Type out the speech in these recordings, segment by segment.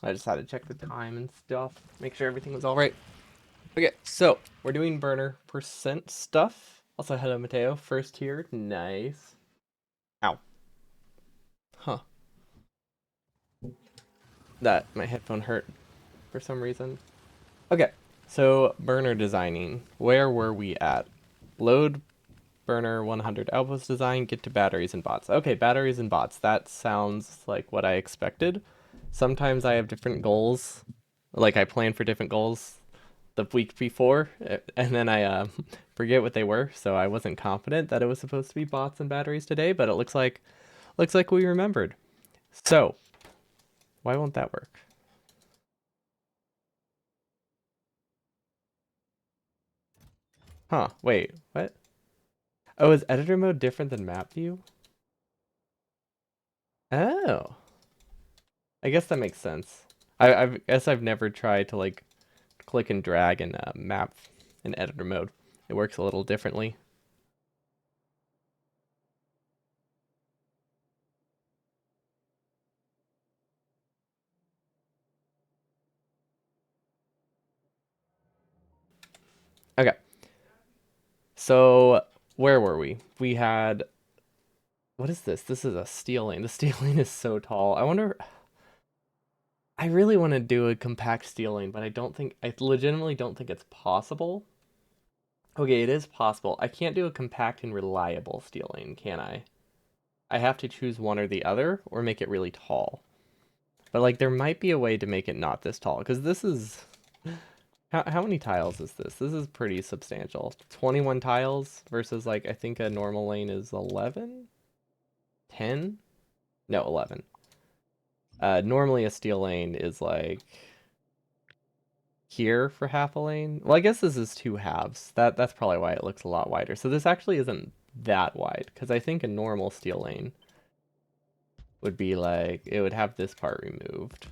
I just had to check the time and stuff, make sure everything was all right. Okay, so we're doing burner percent stuff. Also, hello, Mateo. First here. Nice. Ow. Huh. That my headphone hurt for some reason. Okay, so burner designing. Where were we at? Load burner 100 outpost design, get to batteries and bots. Okay, batteries and bots. That sounds like what I expected. Sometimes I have different goals. Like I plan for different goals the week before, and then I forget what they were, so I wasn't confident that it was supposed to be bots and batteries today, but it looks like we remembered. So, why won't that work? Huh, wait, what? Oh, is editor mode different than map view? Oh, I guess that makes sense. I guess I've never tried to like click and drag and map in editor mode. It works a little differently. Okay, so where were we? We had, what is this? This is a steel lane. The steel lane is so tall. I wonder, I really want to do a compact steel lane, but I legitimately don't think it's possible. Okay, it is possible. I can't do a compact and reliable steel lane, can I? I have to choose one or the other, or make it really tall. But like, there might be a way to make it not this tall, because this is, how many tiles is this? This is pretty substantial. 21 tiles versus like, I think a normal lane is 11? 10? No, 11. Normally a steel lane is like here for half a lane. Well, I guess this is two halves. That's probably why it looks a lot wider. So this actually isn't that wide, because I think a normal steel lane would be like, it would have this part removed.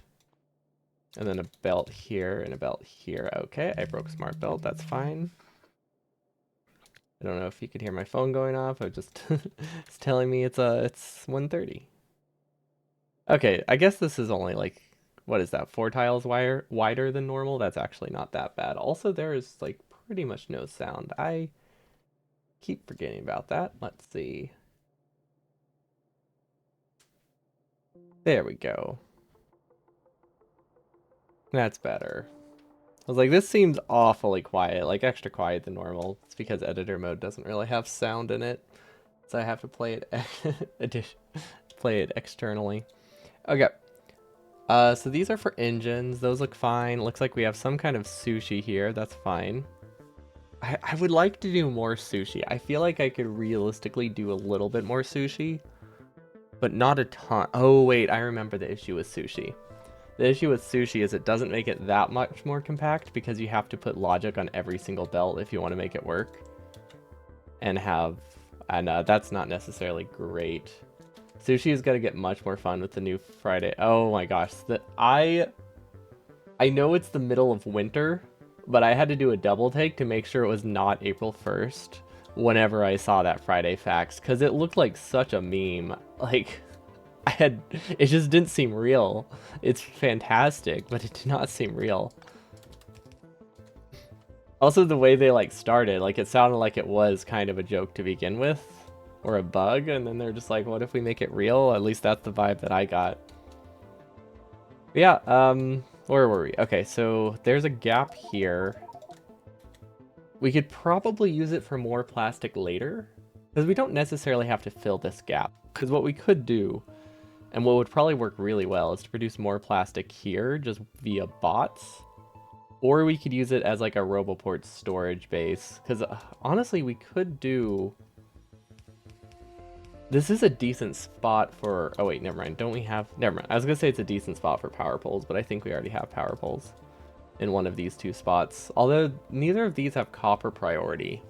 And then a belt here and a belt here. Okay, I broke smart belt, that's fine. I don't know if you could hear my phone going off. I just it's telling me it's 1:30. Okay, I guess this is only like, what is that? 4 tiles wider than normal. That's actually not that bad. Also, there is like pretty much no sound. I keep forgetting about that. Let's see. There we go. That's better. I was like, this seems awfully quiet, like extra quiet than normal. It's because editor mode doesn't really have sound in it, so I have to play it play it externally. Okay. So these are for engines. Those look fine. Looks like we have some kind of sushi here. That's fine. I would like to do more sushi. I feel like I could realistically do a little bit more sushi, but not a ton. Oh, wait, I remember the issue with sushi. The issue with sushi is it doesn't make it that much more compact because you have to put logic on every single belt if you want to make it work. And that's not necessarily great. Sushi is gonna get much more fun with the new Friday. Oh my gosh, I know it's the middle of winter, but I had to do a double take to make sure it was not April 1st whenever I saw that Friday fax, because it looked like such a meme. Like, it just didn't seem real. It's fantastic, but it did not seem real. Also, the way they like started, like it sounded like it was kind of a joke to begin with, or a bug, and then they're just like, what if we make it real? At least that's the vibe that I got. But yeah, where were we? Okay, so there's a gap here. We could probably use it for more plastic later, because we don't necessarily have to fill this gap. Because what we could do, and what would probably work really well, is to produce more plastic here, just via bots. Or we could use it as like a Roboport storage base. Because honestly, we could do... This is a decent spot for... Oh wait, never mind. Don't we have... Never mind. I was going to say it's a decent spot for power poles, but I think we already have power poles in one of these two spots. Although neither of these have copper priority.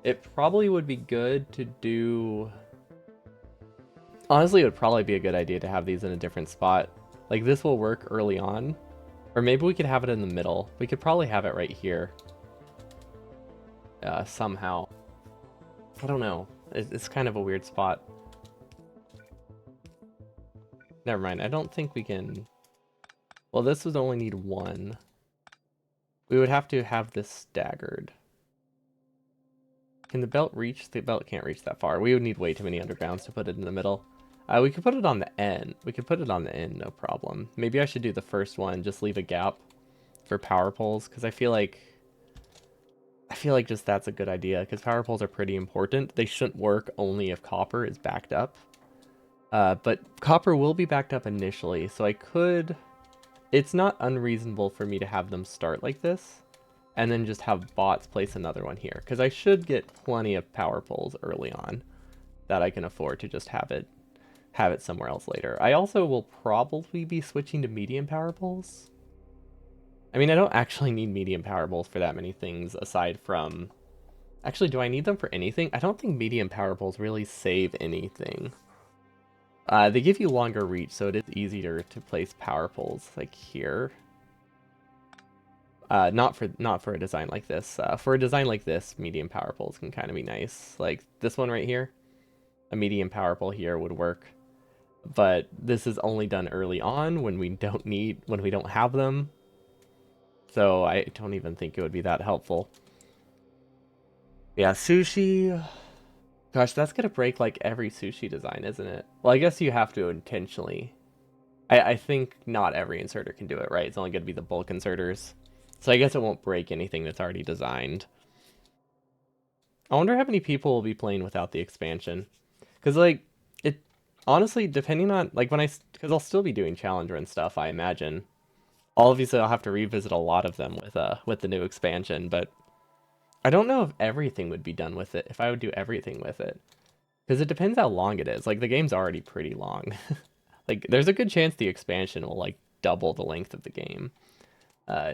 It probably would be good to do... Honestly, it would probably be a good idea to have these in a different spot. Like, this will work early on. Or maybe we could have it in the middle. We could probably have it right here. Somehow. I don't know. It's kind of a weird spot. Never mind. I don't think we can... Well, this would only need one. We would have to have this staggered. Can the belt reach? The belt can't reach that far. We would need way too many undergrounds to put it in the middle. We could put it on the end. We could put it on the end, no problem. Maybe I should do the first one, just leave a gap for power poles, because I feel like just that's a good idea, because power poles are pretty important. They shouldn't work only if copper is backed up. But copper will be backed up initially, so I could... It's not unreasonable for me to have them start like this, and then just have bots place another one here, because I should get plenty of power poles early on that I can afford to just have it somewhere else later. I also will probably be switching to medium power poles. I mean, I don't actually need medium power poles for that many things aside from... Actually, do I need them for anything? I don't think medium power poles really save anything. They give you longer reach, so it is easier to place power poles like here. Not for a design like this. For a design like this, medium power poles can kind of be nice. Like this one right here, a medium power pole here would work. But this is only done early on when we don't have them. So I don't even think it would be that helpful. Yeah, sushi. Gosh, that's gonna break like every sushi design, isn't it? Well, I guess you have to intentionally. I think not every inserter can do it, right? It's only gonna be the bulk inserters. So I guess it won't break anything that's already designed. I wonder how many people will be playing without the expansion. Because, like, it... Honestly, depending on... Like, because I'll still be doing Challenger and stuff, I imagine. Obviously, I'll have to revisit a lot of them with the new expansion, but... I don't know if everything would be done with it, if I would do everything with it. Because it depends how long it is. Like, the game's already pretty long. Like, there's a good chance the expansion will, like, double the length of the game.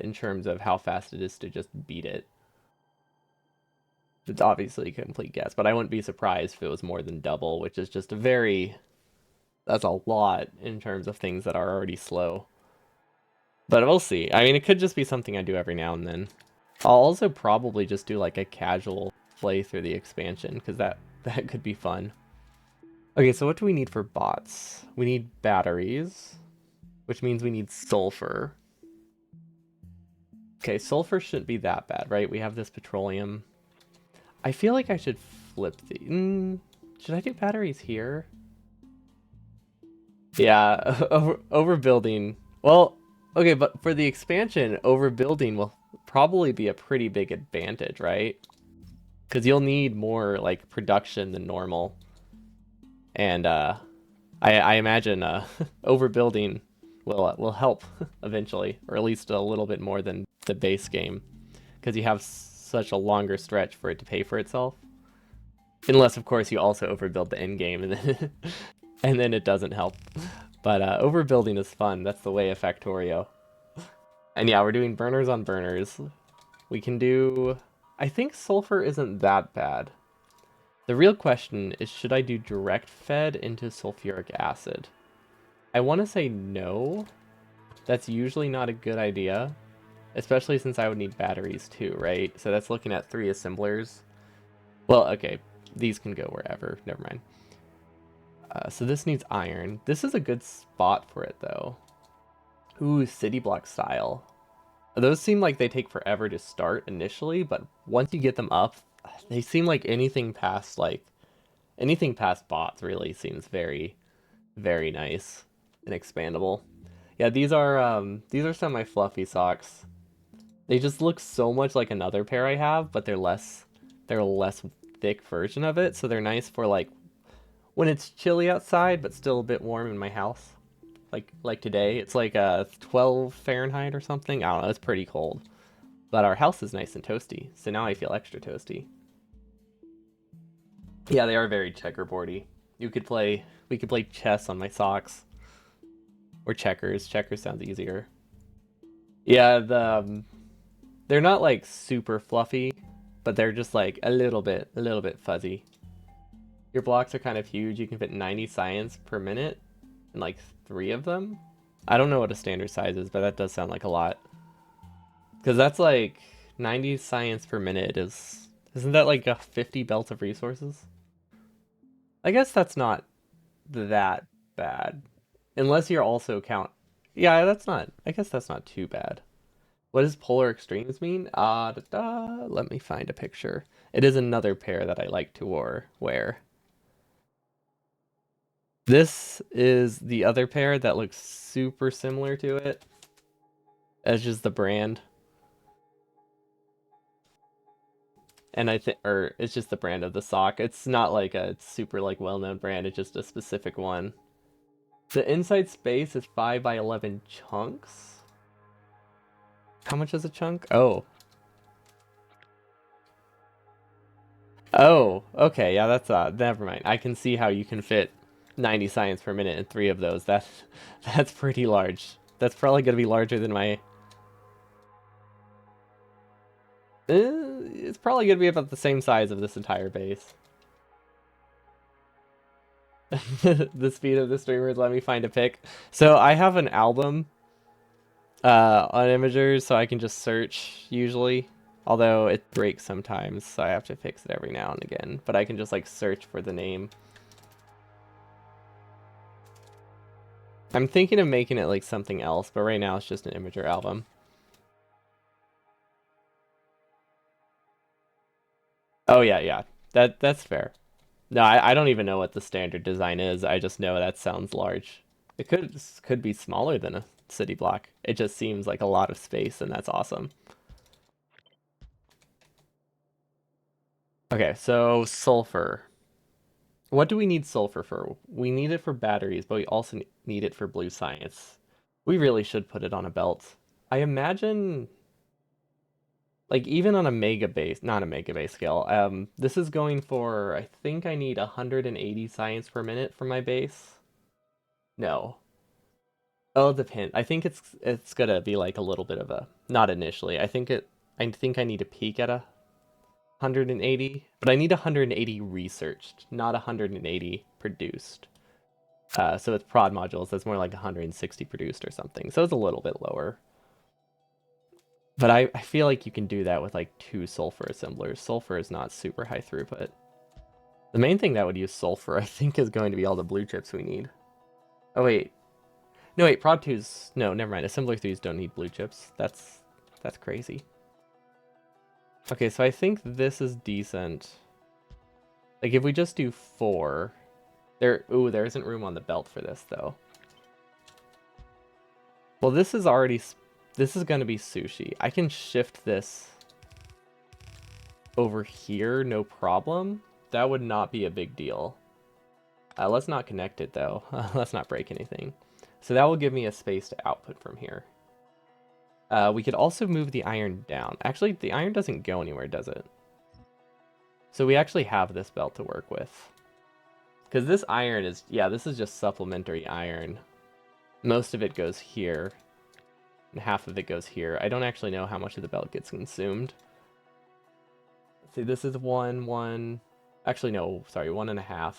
In terms of how fast it is to just beat it. It's obviously a complete guess, but I wouldn't be surprised if it was more than double, which is just that's a lot in terms of things that are already slow. But we'll see. I mean, it could just be something I do every now and then. I'll also probably just do like a casual play through the expansion, because that could be fun. Okay, so what do we need for bots? We need batteries, which means we need sulfur. Okay, sulfur shouldn't be that bad, right? We have this petroleum. I feel like I should flip the... should I do batteries here? Yeah, overbuilding. Well, okay, but for the expansion, overbuilding will probably be a pretty big advantage, right? Because you'll need more, like, production than normal. And, I imagine, overbuilding will help eventually, or at least a little bit more than the base game, because you have such a longer stretch for it to pay for itself. Unless, of course, you also overbuild the end game, and then and then it doesn't help. But overbuilding is fun. That's the way of Factorio. And yeah, we're doing burners on burners. We can do... I think sulfur isn't that bad. The real question is, should I do direct fed into sulfuric acid? I want to say no. That's usually not a good idea. Especially since I would need batteries too, right? So that's looking at 3 assemblers. Well, okay. These can go wherever. Never mind. So this needs iron. This is a good spot for it, though. Ooh, city block style. Those seem like they take forever to start initially, but once you get them up, they seem like anything past bots really seems very, very nice and expandable. Yeah, these are some of my fluffy socks. They just look so much like another pair I have, but they're a less thick version of it, so they're nice for like when it's chilly outside but still a bit warm in my house. Like today, it's like 12 Fahrenheit or something. I don't know, it's pretty cold. But our house is nice and toasty, so now I feel extra toasty. Yeah, they are very checkerboardy. We could play chess on my socks. Or checkers. Checkers sounds easier. Yeah, they're not like super fluffy, but they're just like a little bit fuzzy. Your blocks are kind of huge. You can fit 90 science per minute and like 3 of them. I don't know what a standard size is, but that does sound like a lot. Because that's like 90 science per minute isn't that like a 50 belt of resources? I guess that's not that bad. Unless you're also Yeah, that's not, I guess that's not too bad. What does polar extremes mean? Let me find a picture. It is another pair that I like to wear. This is the other pair that looks super similar to it. As just the brand. And I think, or it's just the brand of the sock. It's not like a super like well-known brand. It's just a specific one. The inside space is 5 by 11 chunks. How much is a chunk? Oh. Oh, okay. Yeah, that's never mind. I can see how you can fit 90 science per minute in 3 of those. That's pretty large. That's probably going to be larger than my it's probably going to be about the same size of this entire base. The speed of the streamers, let me find a pic. So I have an album on Imagers, so I can just search usually. Although it breaks sometimes, so I have to fix it every now and again. But I can just like search for the name. I'm thinking of making it like something else, but right now it's just an Imager album. Oh yeah, yeah. That's fair. No, I don't even know what the standard design is. I just know that sounds large. It could be smaller than a city block. It just seems like a lot of space, and that's awesome. Okay, so sulfur. What do we need sulfur for? We need it for batteries, but we also need it for blue science. We really should put it on a belt. I imagine, like even on a mega base, not a mega base scale, this is going for, I think I need 180 science per minute for my base. No. Oh, it depends. I think it's gonna be like a little bit of a, not initially. I think I need to peak at 180, but I need 180 researched, not 180 produced. So it's prod modules, that's more like 160 produced or something. So it's a little bit lower. But I feel like you can do that with like 2 sulfur assemblers. Sulfur is not super high throughput. The main thing that would use sulfur, I think, is going to be all the blue chips we need. Oh wait. No wait, prod 2's, no, never mind. Assembler 3's don't need blue chips. That's crazy. Okay, so I think this is decent. Like if we just do 4, there isn't room on the belt for this though. Well, this is going to be sushi. I can shift this over here, no problem. That would not be a big deal. Let's not connect it though. Let's not break anything. So that will give me a space to output from here. We could also move the iron down. Actually, the iron doesn't go anywhere, does it? So we actually have this belt to work with. Because this iron is, yeah, this is just supplementary iron. Most of it goes here, and half of it goes here. I don't actually know how much of the belt gets consumed. Let's see, this is 1. Actually, no, sorry, 1.5.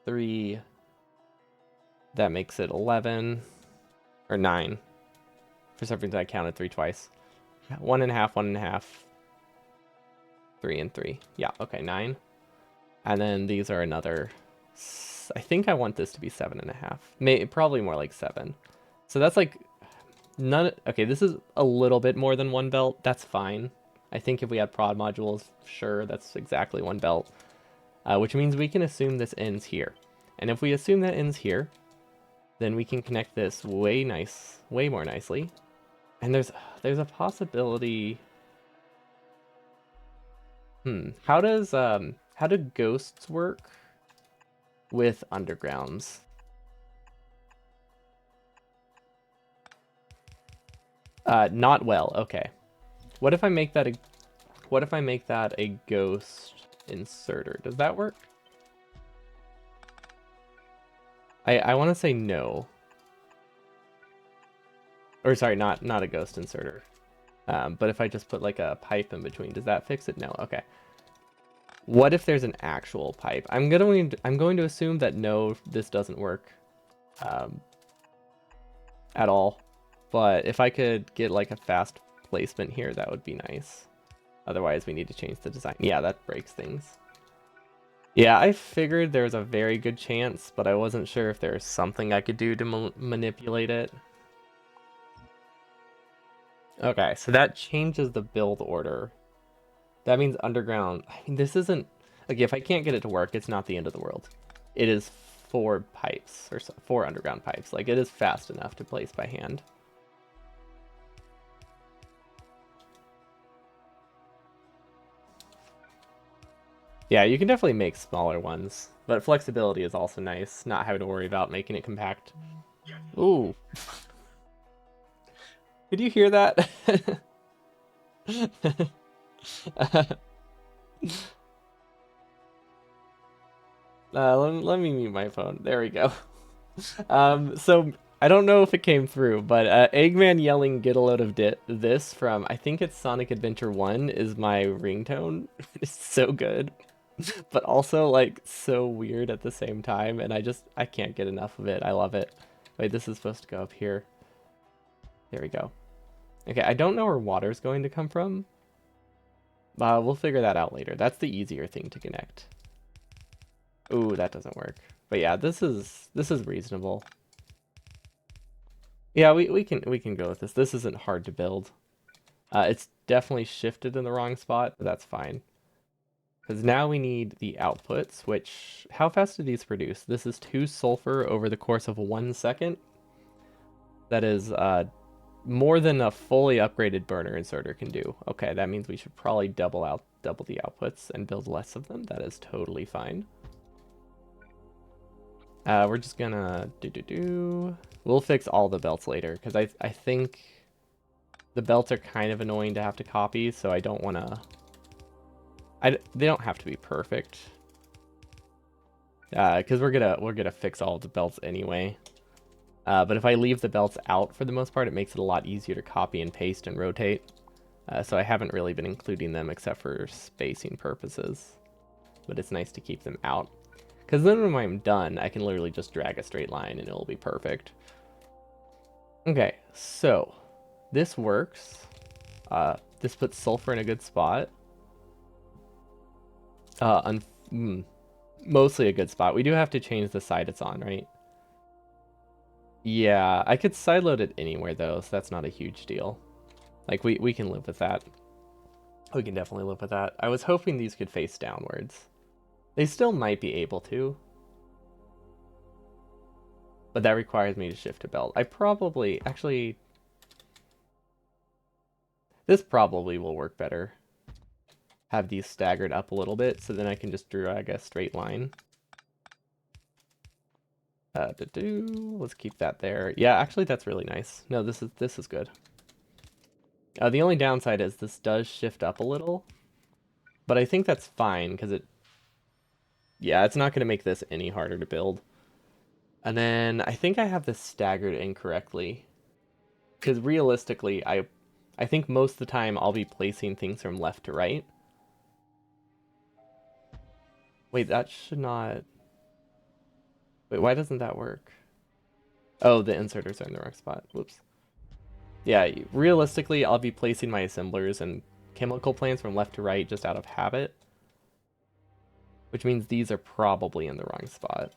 3. That makes it 11. Or 9. For some reason, I counted 3 twice. 1.5, 1.5. 3 and 3. Yeah, okay, 9. And then these are another. I think I want this to be 7.5. Probably more like 7. So that's like none. Okay, this is a little bit more than 1 belt. That's fine. I think if we had prod modules, sure, that's exactly 1 belt. Which means we can assume this ends here. And if we assume that ends here, then we can connect this way more nicely. And there's a possibility. How do ghosts work with undergrounds? Not well. Okay. What if I make that a ghost inserter? Does that work? I want to say no. Or sorry, not a ghost inserter. But if I just put like a pipe in between, does that fix it? No. Okay. What if there's an actual pipe? I'm going to assume that no, this doesn't work at all. But if I could get like a fast placement here, that would be nice. Otherwise, we need to change the design. Yeah, that breaks things. Yeah, I figured there's a very good chance, but I wasn't sure if there's something I could do to manipulate it. Okay, so that changes the build order. That means underground. I mean, this isn't... Okay, if I can't get it to work, it's not the end of the world. It is 4 pipes, or 4 underground pipes. Like, it is fast enough to place by hand. Yeah, you can definitely make smaller ones, but flexibility is also nice, not having to worry about making it compact. Ooh, did you hear that? let me mute my phone. There we go. So I don't know if it came through, but Eggman yelling "Get a load of this" from I think it's Sonic Adventure 1 is my ringtone. It's so good, but also like so weird at the same time, and I can't get enough of it. I love it. Wait, this is supposed to go up here. There we go. Okay, I don't know where water's going to come from. We'll figure that out later. That's the easier thing to connect. Ooh, that doesn't work. But yeah, this is reasonable. Yeah, we can go with this. This isn't hard to build. It's definitely shifted in the wrong spot, but that's fine. Because now we need the outputs, which, how fast do these produce? This is 2 sulfur over the course of 1 second. That is more than a fully upgraded burner inserter can do. Okay, that means we should probably double the outputs and build less of them. That is totally fine. We're just gonna We'll fix all the belts later because I think the belts are kind of annoying to have to copy, so I don't want to. They don't have to be perfect. Because we're gonna fix all of the belts anyway. But if I leave the belts out for the most part, it makes it a lot easier to copy and paste and rotate. So I haven't really been including them except for spacing purposes. But it's nice to keep them out. Because then when I'm done, I can literally just drag a straight line and it'll be perfect. Okay, so this works. This puts sulfur in a good spot. Mostly a good spot. We do have to change the side it's on, right? Yeah, I could sideload it anywhere though, so that's not a huge deal. Like we can live with that. We can definitely live with that. I was hoping these could face downwards. They still might be able to. But that requires me to shift a belt. I probably, actually, this probably will work better. Have these staggered up a little bit, so then I can just drag a straight line. Let's keep that there. Yeah, actually that's really nice. No, this is good. The only downside is this does shift up a little. But I think that's fine, because yeah, it's not going to make this any harder to build. And then I think I have this staggered incorrectly. Because realistically, I think most of the time I'll be placing things from left to right. Wait, that should not... Wait, why doesn't that work? Oh, the inserters are in the wrong spot. Whoops. Yeah, realistically, I'll be placing my assemblers and chemical plants from left to right just out of habit. Which means these are probably in the wrong spot.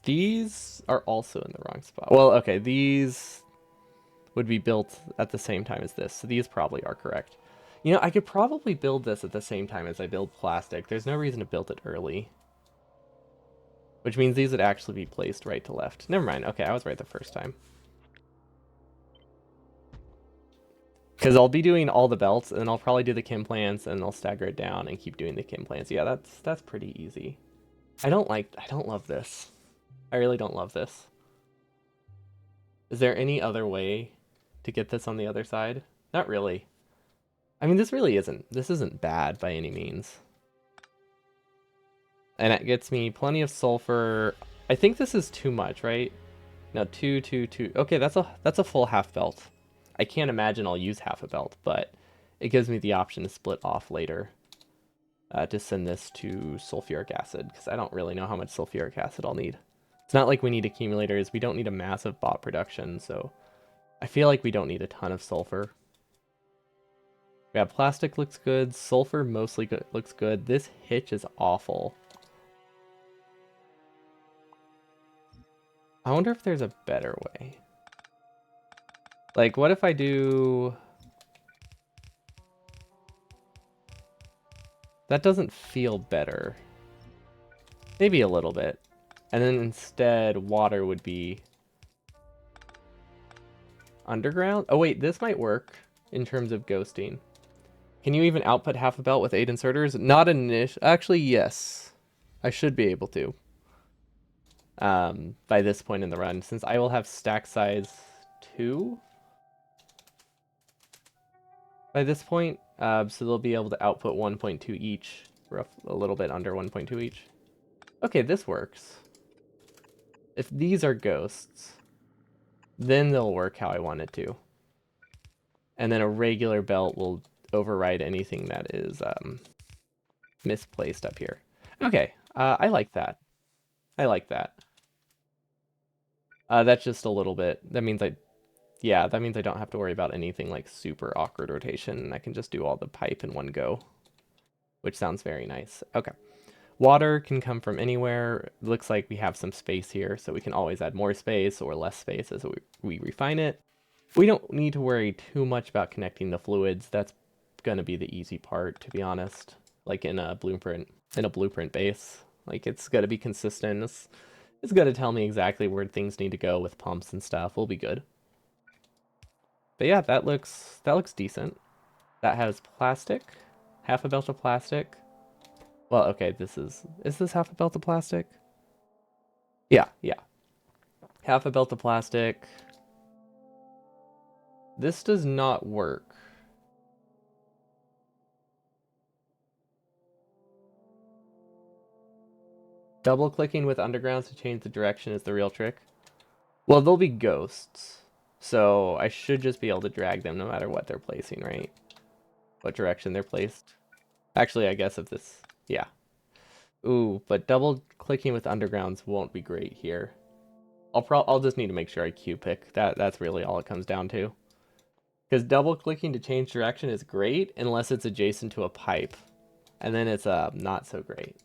These are also in the wrong spot. Well, okay, these would be built at the same time as this, so these probably are correct. You know, I could probably build this at the same time as I build plastic. There's no reason to build it early. Which means these would actually be placed right to left. Never mind. Okay, I was right the first time. Because I'll be doing all the belts, and then I'll probably do the chem plants, and I'll stagger it down and keep doing the chem plants. Yeah, that's pretty easy. I don't love this. I really don't love this. Is there any other way to get this on the other side? Not really. I mean, this isn't bad by any means. And it gets me plenty of sulfur. I think this is too much, right? No, two. Okay, that's a full half belt. I can't imagine I'll use half a belt, but it gives me the option to split off later to send this to sulfuric acid, because I don't really know how much sulfuric acid I'll need. It's not like we need accumulators. We don't need a massive bot production, so I feel like we don't need a ton of sulfur. Yeah, plastic looks good. Sulfur mostly looks good. This hitch is awful. I wonder if there's a better way. Like, what if I do... That doesn't feel better. Maybe a little bit. And then instead, water would be underground. Oh wait, this might work in terms of ghosting. Can you even output half a belt with 8 inserters? Not initial. Actually, yes. I should be able to. By this point in the run, since I will have stack size 2 by this point. So they'll be able to output 1.2 each, a little bit under 1.2 each. Okay, this works. If these are ghosts, then they'll work how I want it to. And then a regular belt will override anything that is misplaced up here. Okay, I like that. I like that. That's just a little bit. That means that means I don't have to worry about anything like super awkward rotation. I can just do all the pipe in one go, which sounds very nice. Okay. Water can come from anywhere. It looks like we have some space here, so we can always add more space or less space as we refine it. We don't need to worry too much about connecting the fluids. That's gonna be the easy part, to be honest. Like in a blueprint base, like it's gotta be consistent. It's gotta tell me exactly where things need to go with pumps and stuff. We'll be good. But yeah, that looks decent. That has plastic, half a belt of plastic. Well, okay, is this half a belt of plastic? Yeah. Half a belt of plastic. This does not work. Double clicking with undergrounds to change the direction is the real trick. Well, they'll be ghosts. So I should just be able to drag them no matter what they're placing, right? What direction they're placed. Actually, I guess if this, yeah. Ooh, but double clicking with undergrounds won't be great here. I'll just need to make sure I Q pick. That's really all it comes down to. Because double clicking to change direction is great unless it's adjacent to a pipe. And then it's not so great.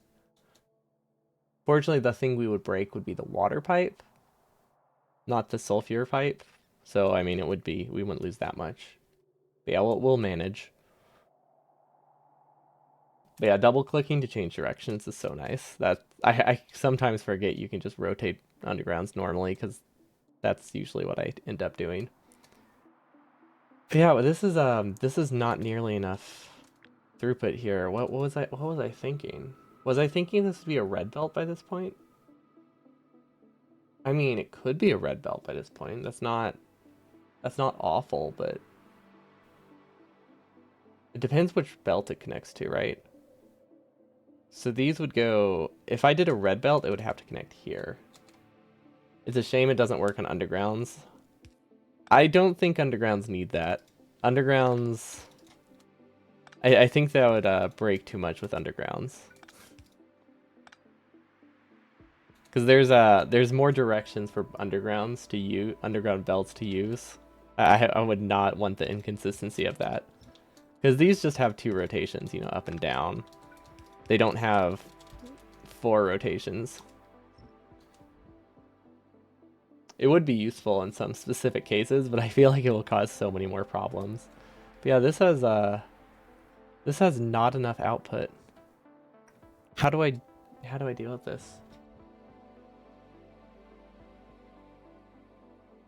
Fortunately, the thing we would break would be the water pipe, not the sulfur pipe. So, I mean, we wouldn't lose that much. But yeah, we'll manage. But yeah, double clicking to change directions is so nice. That I sometimes forget you can just rotate undergrounds normally because that's usually what I end up doing. But yeah, this is not nearly enough throughput here. What was I thinking? Was I thinking this would be a red belt by this point? I mean, it could be a red belt by this point. That's not awful, but it depends which belt it connects to, right? So these would go, if I did a red belt, it would have to connect here. It's a shame it doesn't work on undergrounds. I don't think undergrounds need that. Undergrounds, I think that would break too much with undergrounds. Because there's more directions for undergrounds to use, underground belts to use. I would not want the inconsistency of that. Because these just have 2 rotations, up and down. They don't have 4 rotations. It would be useful in some specific cases, but I feel like it will cause so many more problems. But yeah, this has not enough output. How do I deal with this?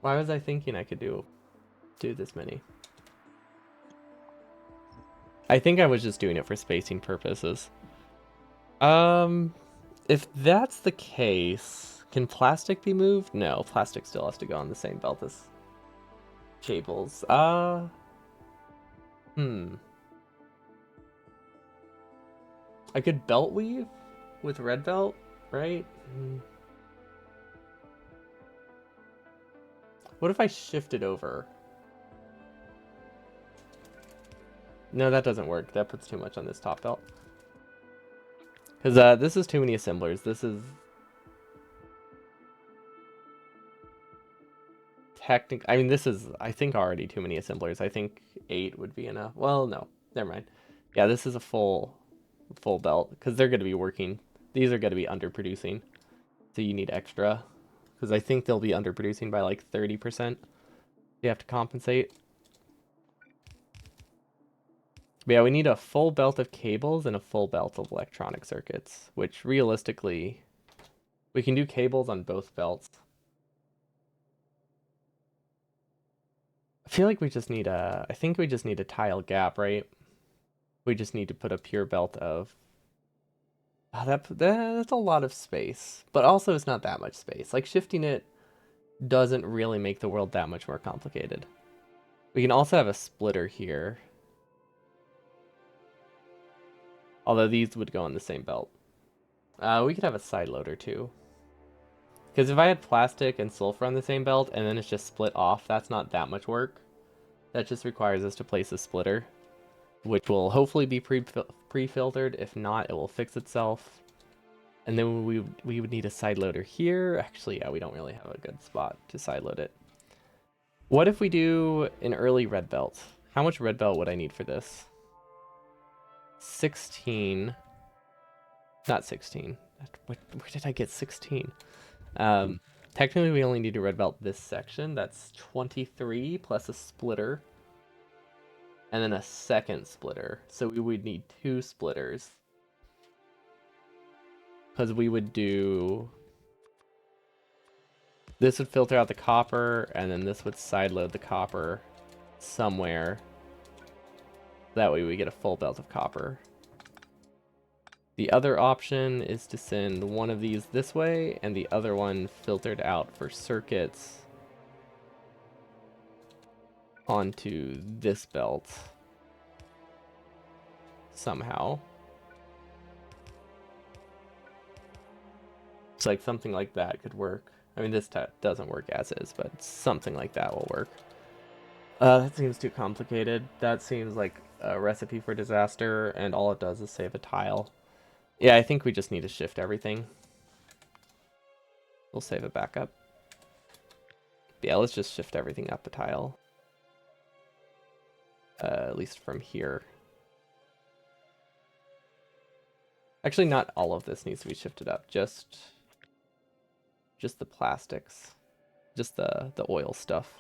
Why was I thinking I could do this many? I think I was just doing it for spacing purposes. If that's the case, can plastic be moved? No, plastic still has to go on the same belt as cables. I could belt weave with red belt, right? What if I shift it over? No, that doesn't work. That puts too much on this top belt. Because this is too many assemblers. This is... I mean, this is, I think, already too many assemblers. I think 8 would be enough. Well, no. Never mind. Yeah, this is a full belt. Because they're going to be working. These are going to be underproducing. So you need extra. because I think they'll be underproducing by like 30%. You have to compensate. But yeah, we need a full belt of cables and a full belt of electronic circuits, which realistically, we can do cables on both belts. I feel like we just need I think we just need a tile gap, right? We just need to put a pure belt of, that's a lot of space, but also it's not that much space. Like shifting it doesn't really make the world that much more complicated. We can also have a splitter here. Although these would go on the same belt. We could have a side loader too. Because if I had plastic and sulfur on the same belt and then it's just split off, that's not that much work. That just requires us to place a splitter, which will hopefully be pre-filtered. If not, it will fix itself. And then we would need a side loader here. Actually, yeah, we don't really have a good spot to side load it. What if we do an early red belt? How much red belt would I need for this? 16. Not 16. Where did I get 16? Technically, we only need a red belt this section. That's 23 plus a splitter. And then a second splitter. So we would need 2 splitters. Because we would do... This would filter out the copper, and then this would sideload the copper somewhere. That way we get a full belt of copper. The other option is to send one of these this way, and the other one filtered out for circuits onto this belt. Somehow. It's like something like that could work. I mean, this doesn't work as is, but something like that will work. That seems too complicated. That seems like a recipe for disaster, and all it does is save a tile. Yeah, I think we just need to shift everything. We'll save it back up. Yeah, let's just shift everything up a tile. At least from here. Actually, not all of this needs to be shifted up. Just the plastics. Just the oil stuff.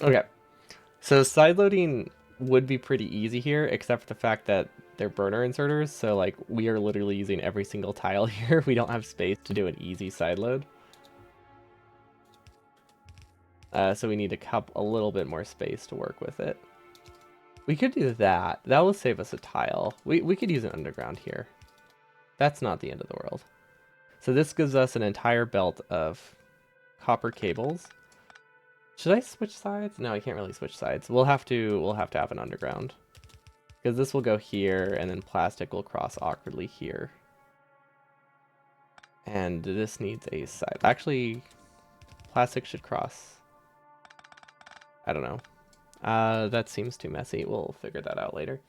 Okay. So sideloading would be pretty easy here, except for the fact that they're burner inserters. So like we are literally using every single tile here. We don't have space to do an easy sideload. So we need a little bit more space to work with it. We could do that. That will save us a tile. We could use an underground here. That's not the end of the world. So this gives us an entire belt of copper cables. Should I switch sides? No, I can't really switch sides. We'll have to have an underground. Because this will go here, and then plastic will cross awkwardly here. And this needs a side. Actually, plastic should cross. I don't know. That seems too messy. We'll figure that out later.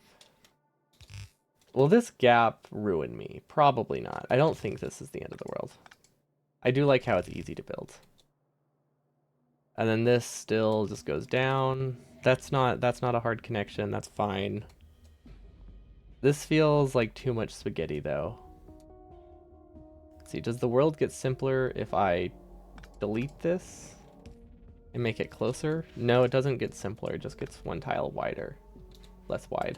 Will this gap ruin me? Probably not. I don't think this is the end of the world. I do like how it's easy to build. And then this still just goes down. That's not a hard connection. That's fine. This feels like too much spaghetti though. Let's see, does the world get simpler if I delete this and make it closer? No, it doesn't get simpler. It just gets one tile wider, less wide.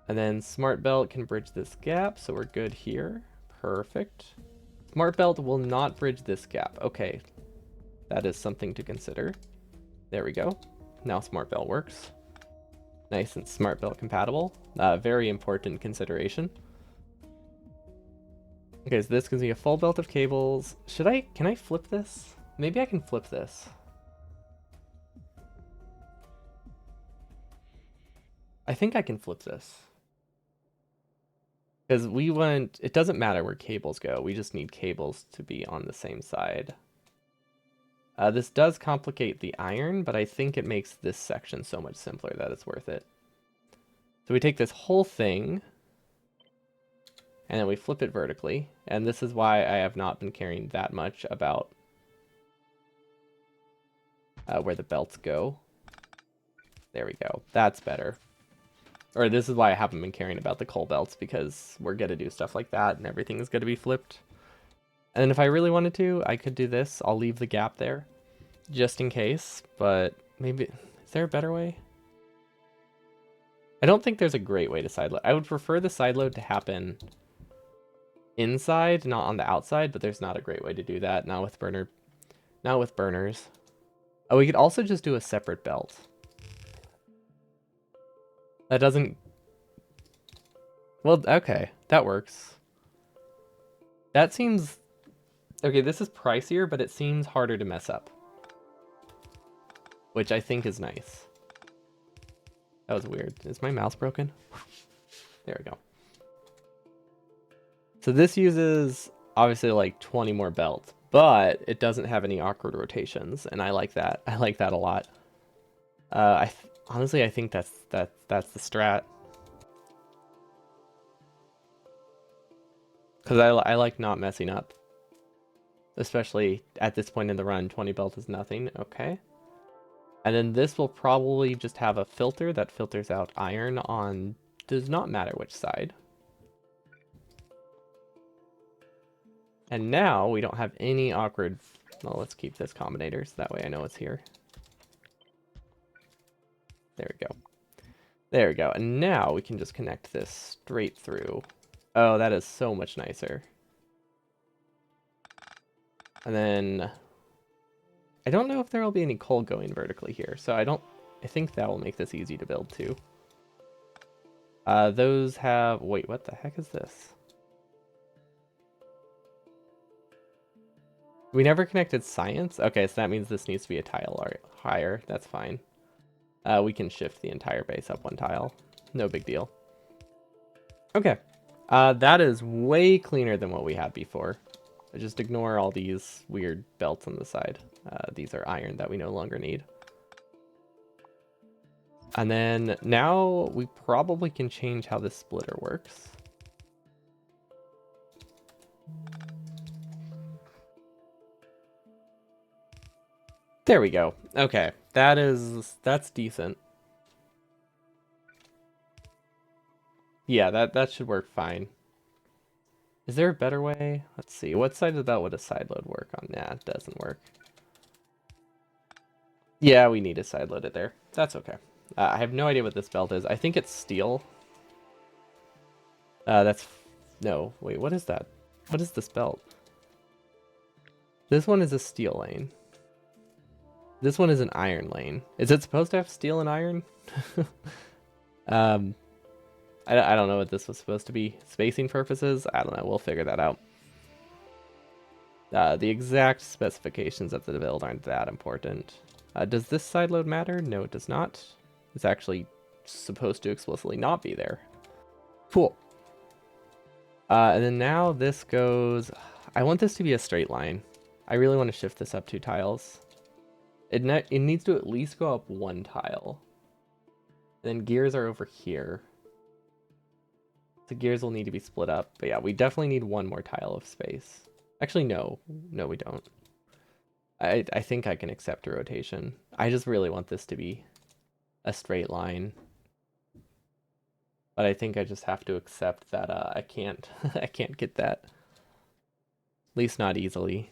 And then Smart Belt can bridge this gap, so we're good here. Perfect. Smart Belt will not bridge this gap. Okay, that is something to consider. There we go. Now Smart Belt works. Nice and Smart Belt compatible. Very important consideration. Okay, so this gives me a full belt of cables. Can I flip this? Maybe I can flip this. I think I can flip this. Because it doesn't matter where cables go, we just need cables to be on the same side. This does complicate the iron, but I think it makes this section so much simpler that it's worth it. So we take this whole thing, and then we flip it vertically, and this is why I have not been caring that much about where the belts go. There we go. That's better. Or this is why I haven't been caring about the coal belts, because we're going to do stuff like that and everything is going to be flipped. And then if I really wanted to, I could do this. I'll leave the gap there just in case, but maybe, is there a better way? I don't think there's a great way to sideload. I would prefer the sideload to happen inside, not on the outside, but there's not a great way to do that. Not with burners. Oh, we could also just do a separate belt. That doesn't... Well, okay, that works. That seems... Okay, this is pricier, but it seems harder to mess up. Which I think is nice. That was weird. Is my mouse broken? There we go. So this uses, obviously, like 20 more belts, but it doesn't have any awkward rotations, and I like that. I like that a lot. Honestly, I think that's the strat. Because I like not messing up. Especially at this point in the run, 20 belt is nothing. Okay. And then this will probably just have a filter that filters out iron on... Does not matter which side. And now we don't have any awkward... Well, let's keep this combinator so that way I know it's here. There we go. There we go. And now we can just connect this straight through. Oh, that is so much nicer. And then... I don't know if there will be any coal going vertically here, so I think that will make this easy to build too. Those have... Wait, what the heck is this? We never connected science? Okay, so that means this needs to be a tile higher. That's fine. We can shift the entire base up one tile. No big deal. Okay. That is way cleaner than what we had before. Just ignore all these weird belts on the side. These are iron that we no longer need. And then now we probably can change how this splitter works. There we go. Okay, that's decent. Yeah, that should work fine. Is there a better way? Let's see. What side of the belt would a sideload work on? Nah, it doesn't work. Yeah, we need to sideload it there. That's okay. I have no idea what this belt is. I think it's steel. No, wait, what is that? What is this belt? This one is a steel lane. This one is an iron lane. Is it supposed to have steel and iron? I don't know what this was supposed to be. Spacing purposes? I don't know. We'll figure that out. The exact specifications of the build aren't that important. Does this side load matter? No, it does not. It's actually supposed to explicitly not be there. Cool. And then now this goes... I want this to be a straight line. I really want to shift this up 2 tiles. It needs to at least go up 1 tile. Then gears are over here. The gears will need to be split up. But yeah, we definitely need 1 more tile of space. Actually, no. No, we don't. I think I can accept a rotation. I just really want this to be a straight line. But I think I just have to accept that I can't I can't get that. At least not easily.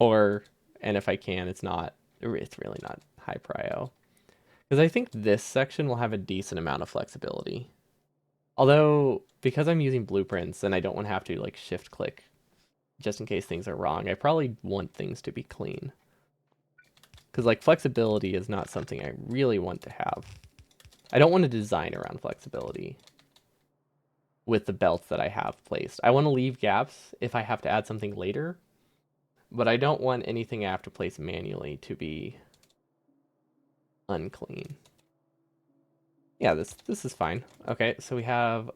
And if I can, it's really not high prio. Because I think this section will have a decent amount of flexibility. Although, because I'm using blueprints and I don't want to have to like shift click just in case things are wrong, I probably want things to be clean. Because like flexibility is not something I really want to have. I don't want to design around flexibility with the belts that I have placed. I want to leave gaps if I have to add something later, but I don't want anything I have to place manually to be unclean. Yeah, this is fine. Okay, so we have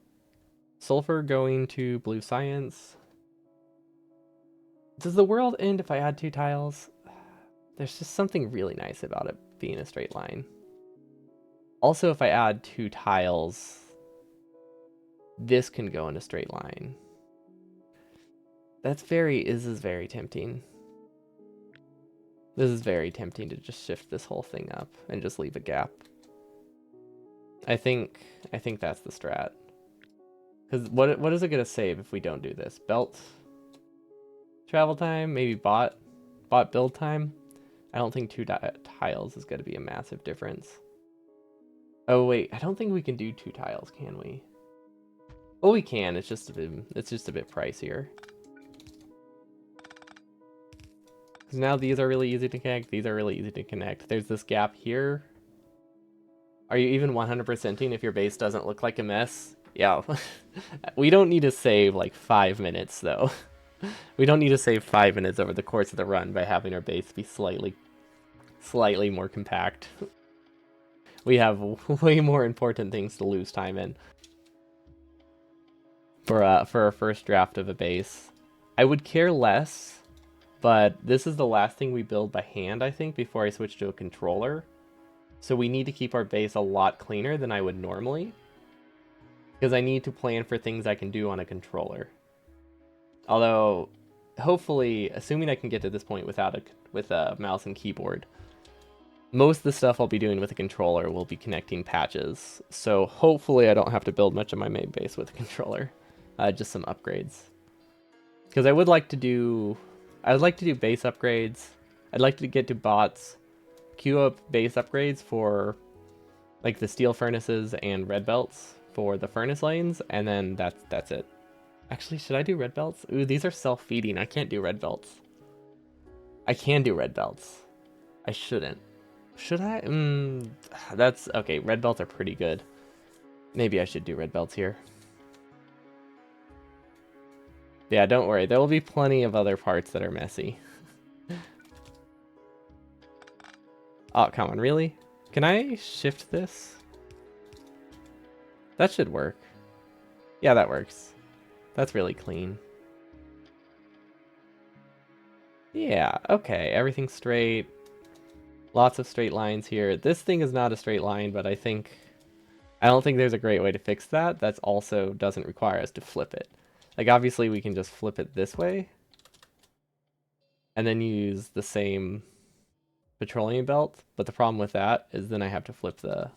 sulfur going to blue science. Does the world end if I add 2 tiles? There's just something really nice about it being a straight line. Also, if I add 2 tiles, this can go in a straight line. This is very tempting. This is very tempting to just shift this whole thing up and just leave a gap. I think that's the strat. Because what is it gonna save if we don't do this? Belt travel time, maybe bot build time. I don't think two tiles is gonna be a massive difference. Oh wait, I don't think we can do 2 tiles, can we? Oh, we can. It's just a bit pricier. Because now these are really easy to connect. These are really easy to connect. There's this gap here. Are you even 100%ing if your base doesn't look like a mess? Yeah. We don't need to save like 5 minutes though. We don't need to save 5 minutes over the course of the run by having our base be slightly more compact. We have way more important things to lose time in. For our first draft of a base, I would care less, but this is the last thing we build by hand, I think, before I switch to a controller. So we need to keep our base a lot cleaner than I would normally, because I need to plan for things I can do on a controller. Although, hopefully, assuming I can get to this point with a mouse and keyboard, most of the stuff I'll be doing with a controller will be connecting patches. So hopefully I don't have to build much of my main base with a controller. Just some upgrades. Because I would like to do base upgrades. I'd like to get to bots, queue up base upgrades for like the steel furnaces and red belts for the furnace lanes, and then that's it. Actually, should I do red belts? Ooh, these are self-feeding. I can't do red belts. I can do red belts. I shouldn't. Should I? That's okay. Red belts are pretty good. Maybe I should do red belts here. Yeah, don't worry. There will be plenty of other parts that are messy. Oh, come on. Really? Can I shift this? That should work. Yeah, that works. That's really clean. Yeah, okay. Everything's straight. Lots of straight lines here. This thing is not a straight line, but I don't think there's a great way to fix that. That's also doesn't require us to flip it. Like, obviously, we can just flip it this way. And then use the same petroleum belt. But the problem with that is then I have to flip the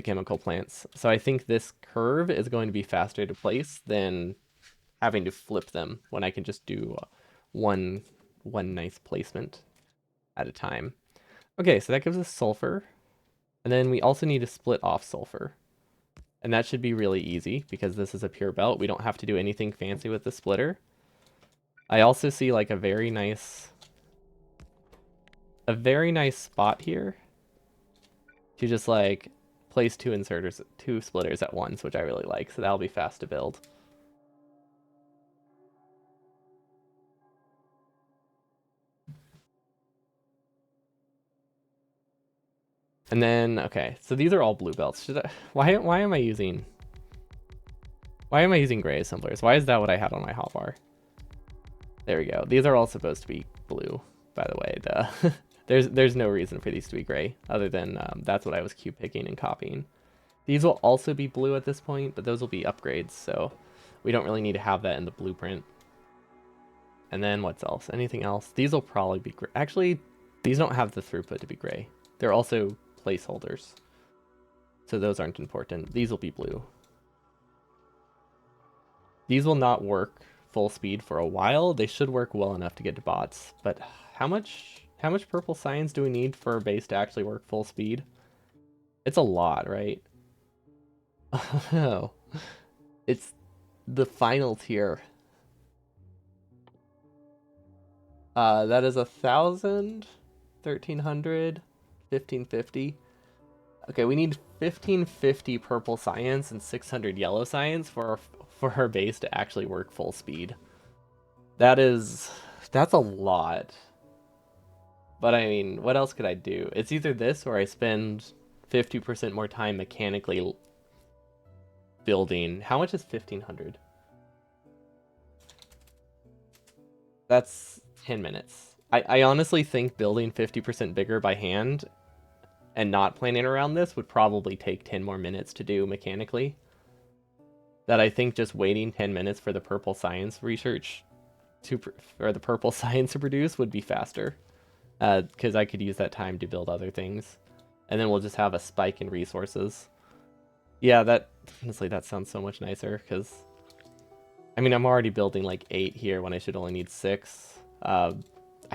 chemical plants. So I think this curve is going to be faster to place than having to flip them when I can just do one nice placement at a time. Okay, so that gives us sulfur. And then we also need to split off sulfur. And that should be really easy because this is a pure belt. We don't have to do anything fancy with the splitter. I also see like a very nice spot here to just like place two splitters at once, which I really like. So that'll be fast to build. And then, okay, so these are all blue belts. Why am I using gray assemblers? Why is that what I had on my hotbar? There we go. These are all supposed to be blue, by the way. There's no reason for these to be gray, other than that's what I was cube picking and copying. These will also be blue at this point, but those will be upgrades, so we don't really need to have that in the blueprint. And then what's else? Anything else? These will probably be gray. Actually, these don't have the throughput to be gray. They're also placeholders, so those aren't important. These will be blue. These will not work full speed for a while. They should work well enough to get to bots, but how much purple science do we need for our base to actually work full speed? It's a lot, right? Oh, it's the final tier. That is 1,000, 1,300, 1,550. Okay, we need 1,550 purple science and 600 yellow science for our base to actually work full speed. That's a lot. But I mean, what else could I do? It's either this or I spend 50% more time mechanically building. How much is 1,500? That's 10 minutes. I honestly think building 50% bigger by hand and not planning around this would probably take 10 more minutes to do mechanically. That I think just waiting 10 minutes for the purple science research or the purple science to produce would be faster. Because I could use that time to build other things. And then we'll just have a spike in resources. Yeah, that honestly that sounds so much nicer because I mean I'm already building like 8 here when I should only need 6. I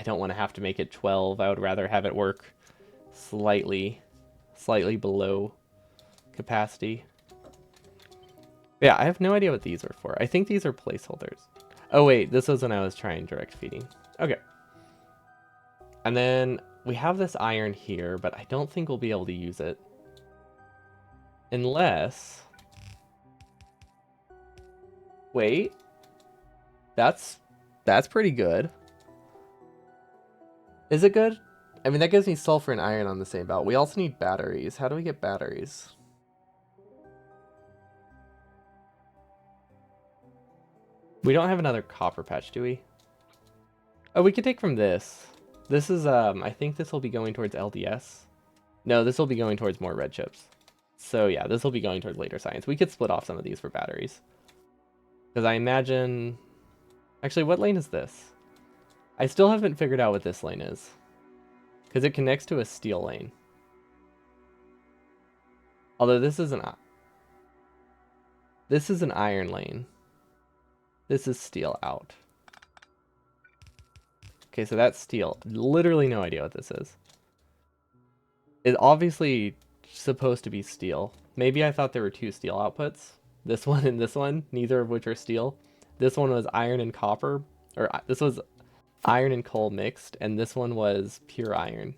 don't want to have to make it 12. I would rather have it work slightly below capacity. Yeah, I have no idea what these are for. I think these are placeholders. Oh wait, this was when I was trying direct feeding. Okay. And then we have this iron here, but I don't think we'll be able to use it. Unless... Wait. That's pretty good. Is it good? I mean, that gives me sulfur and iron on the same belt. We also need batteries. How do we get batteries? We don't have another copper patch, do we? Oh, we could take from this. This is, I think this will be going towards LDS. No, this will be going towards more red chips. So yeah, this will be going towards later science. We could split off some of these for batteries. Because I imagine... Actually, what lane is this? I still haven't figured out what this lane is. Because it connects to a steel lane. Although this is an iron lane. This is steel out. Okay, so that's steel. Literally no idea what this is. It's obviously supposed to be steel. Maybe I thought there were 2 steel outputs. This one and this one, neither of which are steel. This one was iron and copper, or this was iron and coal mixed, and this one was pure iron.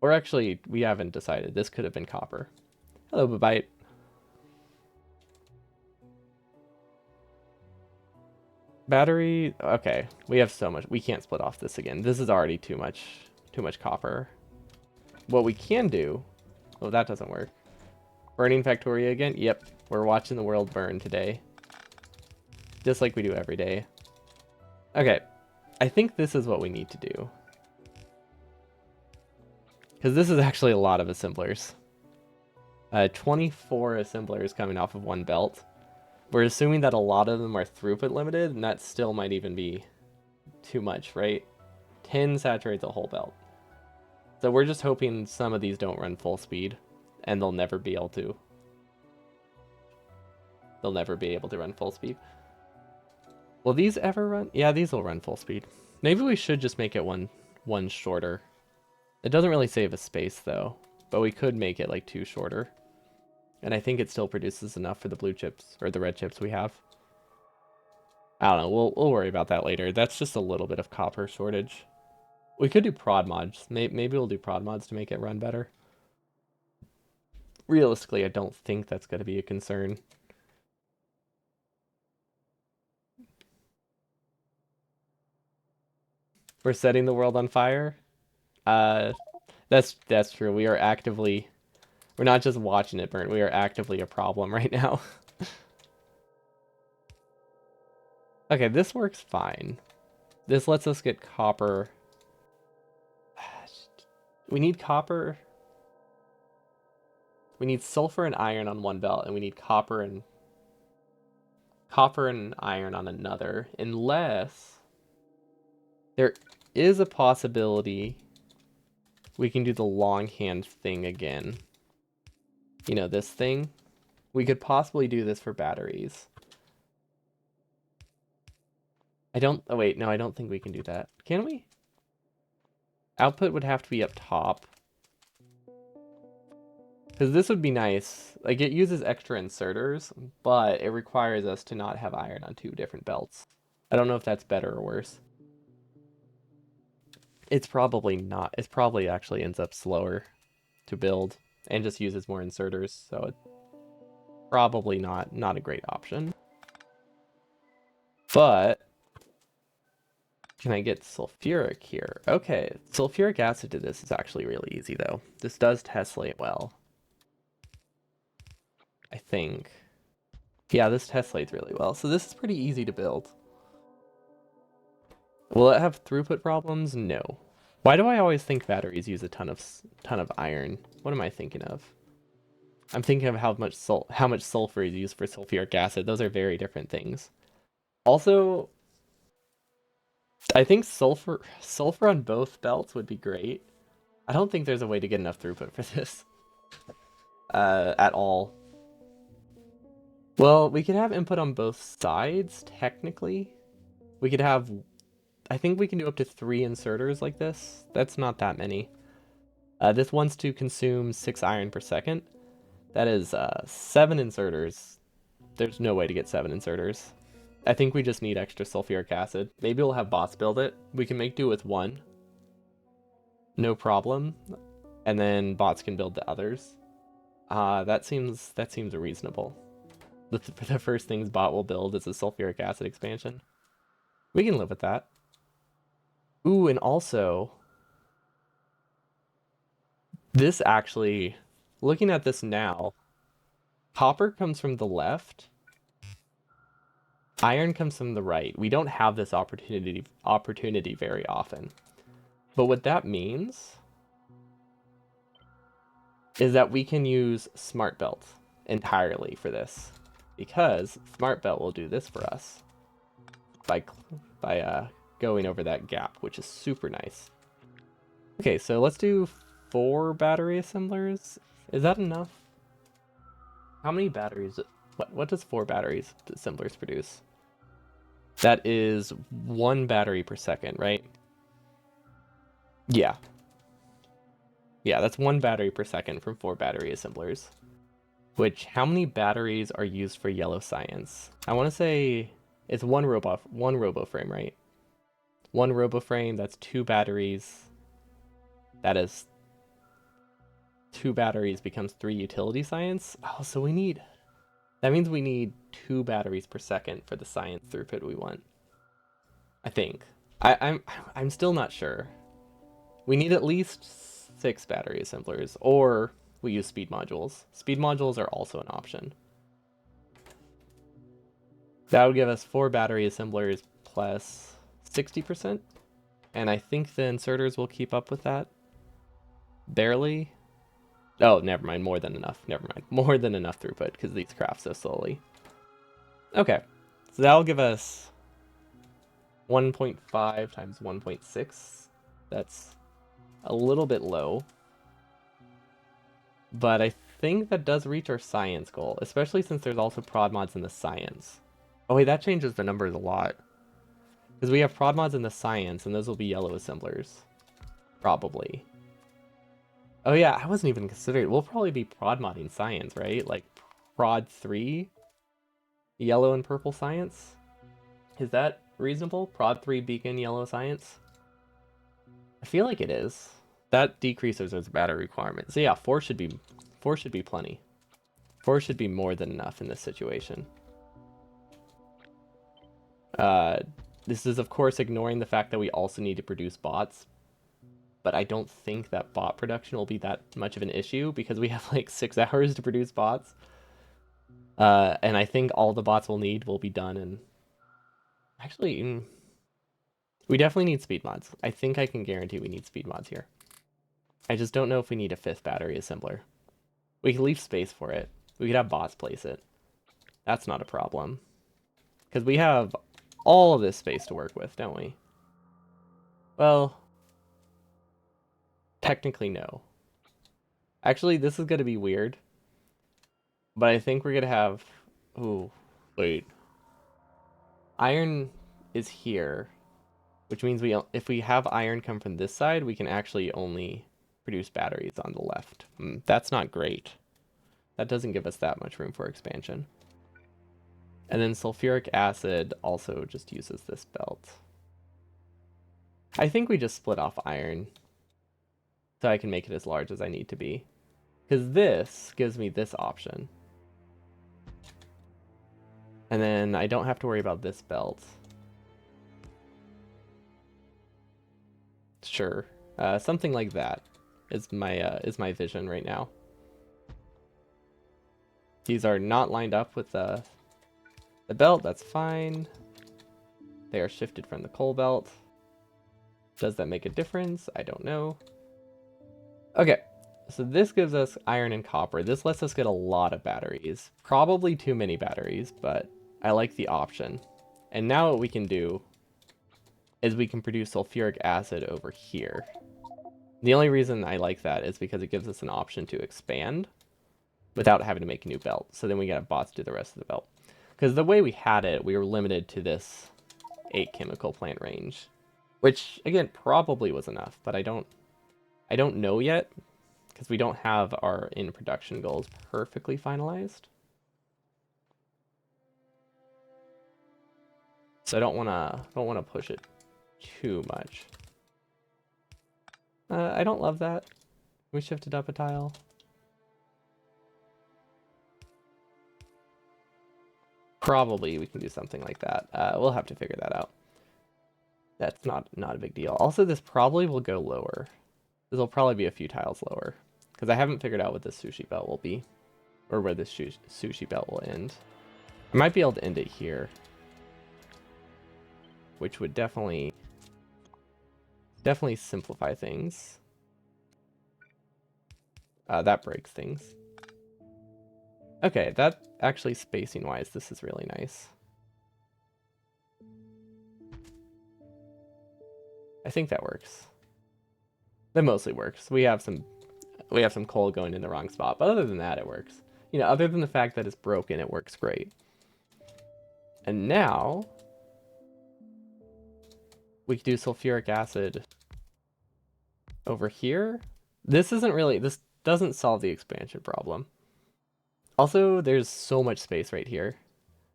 Or actually, we haven't decided. This could have been copper. Hello, Babite. Battery, okay. We have so much. We can't split off this again. This is already too much copper. What we can do, oh, that doesn't work. Burning Factoria again? Yep, we're watching the world burn today. Just like we do every day. Okay, I think this is what we need to do. Because this is actually a lot of assemblers. 24 assemblers coming off of one belt. We're assuming that a lot of them are throughput limited, and that still might even be too much, right? 10 saturates a whole belt. So we're just hoping some of these don't run full speed, and they'll never be able to. They'll never be able to run full speed. Will these ever run? Yeah, these will run full speed. Maybe we should just make it one shorter. It doesn't really save a space though, but we could make it like 2 shorter. And I think it still produces enough for the blue chips or the red chips we have. I don't know. We'll worry about that later. That's just a little bit of copper shortage. We could do prod mods. Maybe we'll do prod mods to make it run better. Realistically, I don't think that's going to be a concern. We're setting the world on fire. That's true. We're not just watching it burn. We are actively a problem right now. Okay, this works fine. This lets us get copper. We need copper. We need sulfur and iron on one belt, and we need copper and iron on another, unless there is a possibility we can do the longhand thing again. You know, this thing. We could possibly do this for batteries. Oh wait, no, I don't think we can do that. Can we? Output would have to be up top. Because this would be nice. Like, it uses extra inserters, but it requires us to not have iron on 2 different belts. I don't know if that's better or worse. It's probably not. It probably actually ends up slower to build and just uses more inserters, so it's probably not a great option. But can I get sulfuric here? Okay, sulfuric acid to this is actually really easy though. This does tessellate well. I think. Yeah, this tessellates really well, so this is pretty easy to build. Will it have throughput problems? No. Why do I always think batteries use a ton of iron? What am I thinking of? I'm thinking of how much sulfur is used for sulfuric acid. Those are very different things. Also, I think sulfur on both belts would be great. I don't think there's a way to get enough throughput for this at all. Well, we could have input on both sides, technically. We could have, I think we can do up to 3 inserters like this. That's not that many. This wants to consume 6 iron per second. That is 7 inserters. There's no way to get 7 inserters. I think we just need extra sulfuric acid. Maybe we'll have bots build it. We can make do with 1. No problem. And then bots can build the others. That seems reasonable. The first things bot will build is a sulfuric acid expansion. We can live with that. Ooh, and also, this actually, looking at this now, copper comes from the left, iron comes from the right. We don't have this opportunity very often. But what that means is that we can use Smart Belt entirely for this, because Smart Belt will do this for us by going over that gap, which is super nice. Okay, so let's do 4 battery assemblers. Is that enough? How many batteries? What does 4 batteries assemblers produce? That is 1 battery per second, right? Yeah. Yeah, that's 1 battery per second from 4 battery assemblers. Which, how many batteries are used for yellow science? I want to say it's one robo frame, right? 1 robo frame, that's 2 batteries. That is 2 batteries becomes 3 utility science. Oh, so that means we need 2 batteries per second for the science throughput we want. I think. I'm still not sure. We need at least 6 battery assemblers, or we use speed modules. Speed modules are also an option. That would give us 4 battery assemblers plus 60%. And I think the inserters will keep up with that. Barely. Oh, never mind. More than enough. Never mind. More than enough throughput because these craft so slowly. Okay. So that'll give us 1.5 times 1.6. That's a little bit low. But I think that does reach our science goal, especially since there's also prod mods in the science. Oh wait, that changes the numbers a lot. Because we have prod mods in the science, and those will be yellow assemblers. Probably. Oh yeah, I wasn't even considering. We'll probably be prod modding science, right? Like prod 3, yellow and purple science. Is that reasonable? Prod 3 beacon yellow science? I feel like it is. That decreases its battery requirement. So yeah, 4 should be plenty. 4 should be more than enough in this situation. This is of course ignoring the fact that we also need to produce bots, but I don't think that bot production will be that much of an issue because we have like 6 hours to produce bots. And I think all the bots we'll need will be done in... Actually, we definitely need speed mods. I think I can guarantee we need speed mods here. I just don't know if we need a 5th battery assembler. We could leave space for it. We could have bots place it. That's not a problem. Because we have all of this space to work with, don't we? Well, technically no. Actually, this is going to be weird. But I think we're going to have... Ooh, wait. Iron is here, which means if we have iron come from this side, we can actually only produce batteries on the left. That's not great. That doesn't give us that much room for expansion. And then sulfuric acid also just uses this belt. I think we just split off iron so I can make it as large as I need to be. Because this gives me this option. And then I don't have to worry about this belt. Sure. Something like that is my vision right now. These are not lined up with the belt, that's fine. They are shifted from the coal belt. Does that make a difference? I don't know. Okay, so this gives us iron and copper. This lets us get a lot of batteries. Probably too many batteries, but I like the option. And now what we can do is we can produce sulfuric acid over here. The only reason I like that is because it gives us an option to expand. without having to make a new belt. So then we got bots do the rest of the belt. Because the way we had it, we were limited to this 8 chemical plant range, which again probably was enough, but I don't know yet because we don't have our in production goals perfectly finalized. So I don't wanna push it too much. I don't love that. We shifted up a tile. Probably we can do something like that. We'll have to figure that out. That's not a big deal. Also, this probably will go lower. This will probably be a few tiles lower because I haven't figured out what this sushi belt will be or where this sushi belt will end. I might be able to end it here, which would definitely simplify things. That breaks things. Okay, that actually spacing wise, this is really nice. I think that works. That mostly works. We have some coal going in the wrong spot, but other than that, it works. You know, other than the fact that it's broken, it works great. And now we can do sulfuric acid over here. This doesn't solve the expansion problem. Also, there's so much space right here.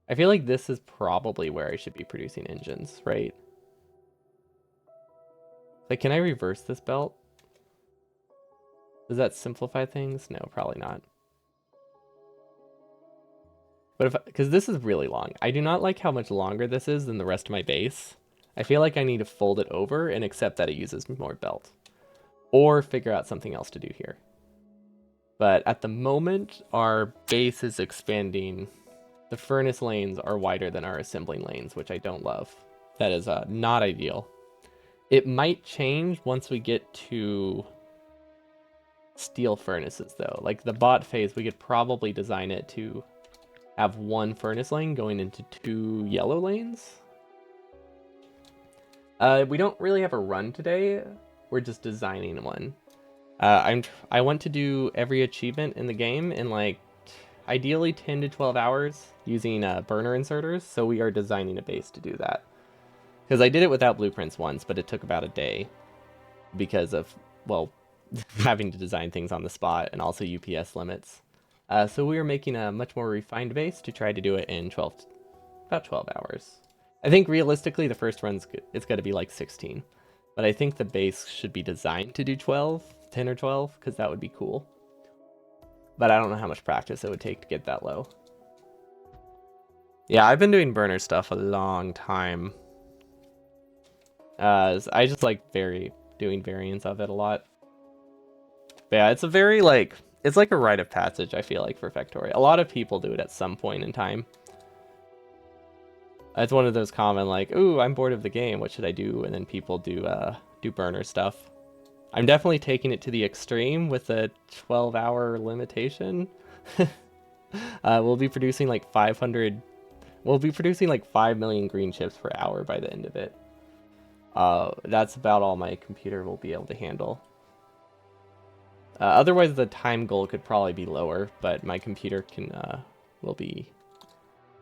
I feel like this is probably where I should be producing engines, right? Like, can I reverse this belt? Does that simplify things? No, probably not. But because this is really long. I do not like how much longer this is than the rest of my base. I feel like I need to fold it over and accept that it uses more belt. Or figure out something else to do here. But at the moment, our base is expanding. The furnace lanes are wider than our assembling lanes, which I don't love. That is not ideal. It might change once we get to steel furnaces, though. Like the bot phase, we could probably design it to have one furnace lane going into 2 yellow lanes. We don't really have a run today. We're just designing one. I want to do every achievement in the game in like ideally 10 to 12 hours using burner inserters. So we are designing a base to do that. Because I did it without blueprints once, but it took about a day because of, well, having to design things on the spot and also UPS limits. So we are making a much more refined base to try to do it in about 12 hours. I think realistically the first run's it's got to be like 16. But I think the base should be designed to do 10 or 12, because that would be cool. But I don't know how much practice it would take to get that low. Yeah, I've been doing burner stuff a long time. I just like doing variants of it a lot. But yeah, it's a very it's like a rite of passage, I feel like, for Factorio. A lot of people do it at some point in time. It's one of those common like, ooh, I'm bored of the game, what should I do? And then people do burner stuff. I'm definitely taking it to the extreme with a 12-hour limitation. We'll be producing like 500. We'll be producing like 5 million green chips per hour by the end of it. That's about all my computer will be able to handle. Otherwise, the time goal could probably be lower, but my computer will be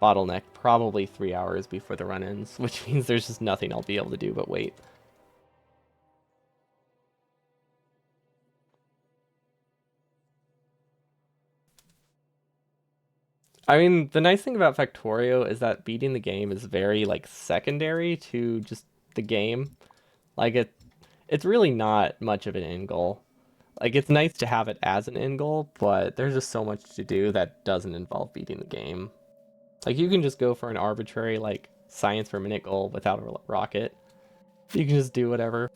bottlenecked probably 3 hours before the run ends, which means there's just nothing I'll be able to do but wait. I mean, the nice thing about Factorio is that beating the game is very like secondary to just the game. Like it's really not much of an end goal. Like it's nice to have it as an end goal, but there's just so much to do that doesn't involve beating the game. Like you can just go for an arbitrary like science per minute goal without a rocket. You can just do whatever.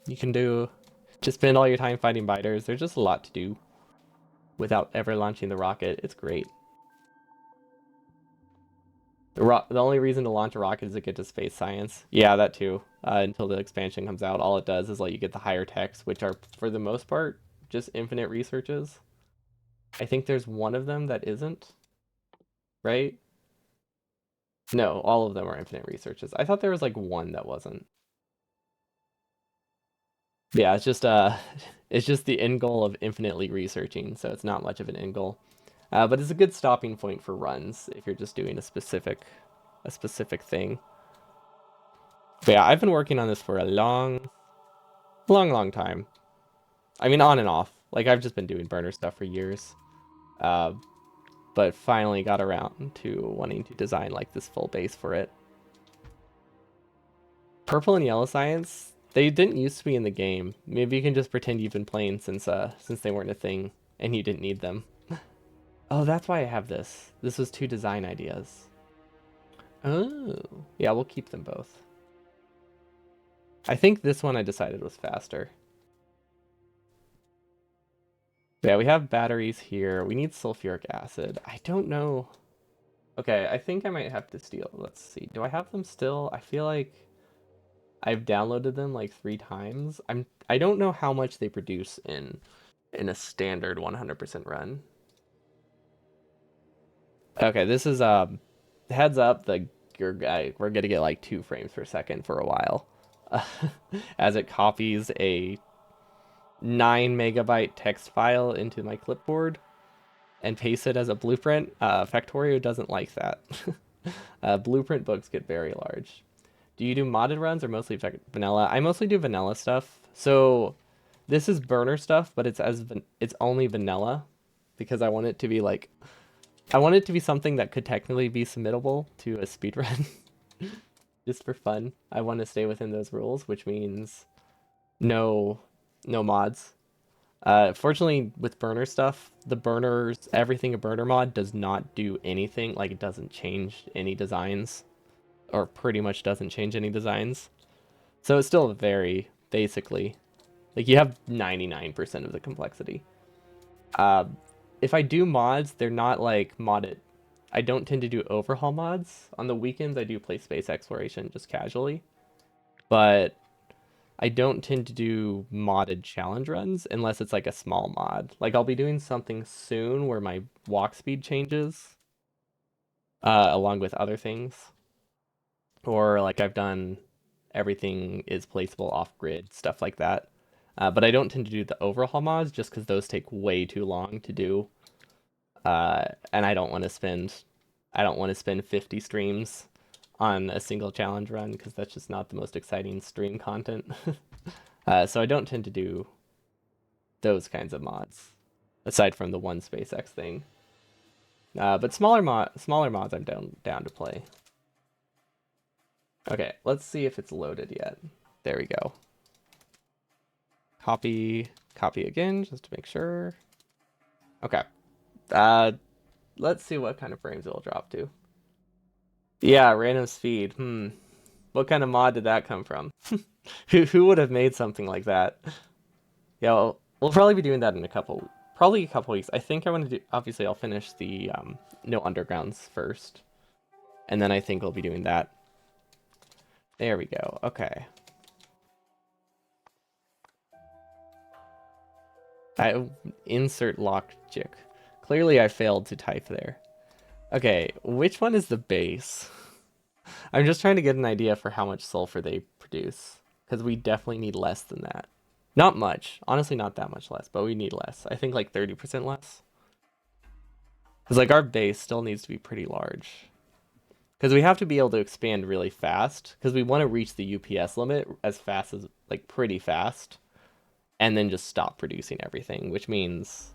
You can just spend all your time fighting biters. There's just a lot to do without ever launching the rocket. It's great. The only reason to launch a rocket is to get to space science. Yeah, that too. Until the expansion comes out, all it does is let you get the higher techs, which are, for the most part, just infinite researches. I think there's one of them that isn't, right? No, all of them are infinite researches. I thought there was like one that wasn't. Yeah, it's just it's just the end goal of infinitely researching, so it's not much of an end goal. But it's a good stopping point for runs if you're just doing a specific thing. But yeah, I've been working on this for a long time. I mean, on and off. Like, I've just been doing burner stuff for years. Uh, but finally got around to wanting to design like this full base for it. Purple and yellow science, they didn't used to be in the game. Maybe you can just pretend you've been playing since they weren't a thing and you didn't need them. Oh, that's why I have this. This was 2 design ideas. Oh, yeah, we'll keep them both. I think this one I decided was faster. Yeah, we have batteries here. We need sulfuric acid. I don't know. Okay, I think I might have to steal. Let's see. Do I have them still? I feel like I've downloaded them like 3 times. I don't know how much they produce in a standard 100% run. Okay, this is heads up, we're gonna get like 2 frames per second for a while. As it copies a 9 megabyte text file into my clipboard and pastes it as a blueprint. Factorio doesn't like that. Blueprint books get very large. Do you do modded runs or mostly vanilla? I mostly do vanilla stuff. So this is burner stuff, but it's only vanilla because I want it to be like I want it to be something that could technically be submittable to a speedrun. Just for fun. I want to stay within those rules, which means no mods. Fortunately, with burner stuff, everything a burner mod does not do anything. Like, it doesn't change any designs, or pretty much doesn't change any designs. So it's still very, basically, like, you have 99% of the complexity. If I do mods, they're not, like, modded. I don't tend to do overhaul mods. On the weekends, I do play space exploration just casually. But I don't tend to do modded challenge runs unless it's like a small mod. Like, I'll be doing something soon where my walk speed changes, along with other things. Or like I've done everything is placeable off grid, stuff like that. But I don't tend to do the overhaul mods just because those take way too long to do. And I don't want to spend 50 streams on a single challenge run because that's just not the most exciting stream content. So I don't tend to do those kinds of mods, aside from the one SpaceX thing. But smaller mods I'm down to play. Okay, let's see if it's loaded yet. There we go. Copy again, just to make sure. Okay. Let's see what kind of frames it'll drop to. Yeah, random speed. What kind of mod did that come from? Who would have made something like that? Yeah, well, we'll probably be doing that in probably a couple weeks. I think I want to do, obviously I'll finish the no undergrounds first. And then I think we'll be doing that. There we go. Okay. I insert logic. Clearly I failed to type there. Okay, which one is the base? I'm just trying to get an idea for how much sulfur they produce, because we definitely need less than that. Not much. Honestly, not that much less, but we need less. I think like 30% less. Because like our base still needs to be pretty large. Because we have to be able to expand really fast, because we want to reach the UPS limit as fast as, like, pretty fast, and then just stop producing everything, which means...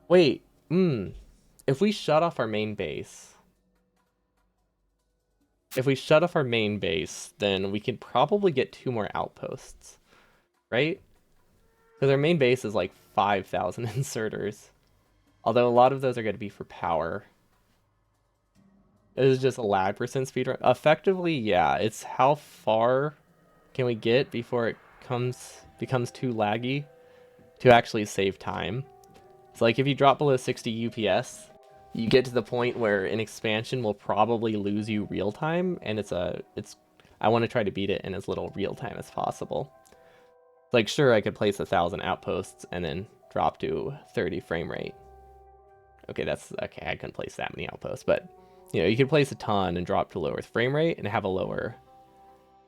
Wait, if we shut off our main base... If we shut off our main base, then we can probably get 2 more outposts, right? Because our main base is like 5,000 inserters. Although a lot of those are going to be for power. It is just a lag percent speedrun. Effectively, yeah, it's how far can we get before it becomes too laggy to actually save time. It's like if you drop below 60 UPS, you get to the point where an expansion will probably lose you real time, and I want to try to beat it in as little real time as possible. Like, sure, I could place 1,000 outposts and then drop to 30 frame rate. Okay, I couldn't place that many outposts, but you know, you could place a ton and drop to lower frame rate and have a lower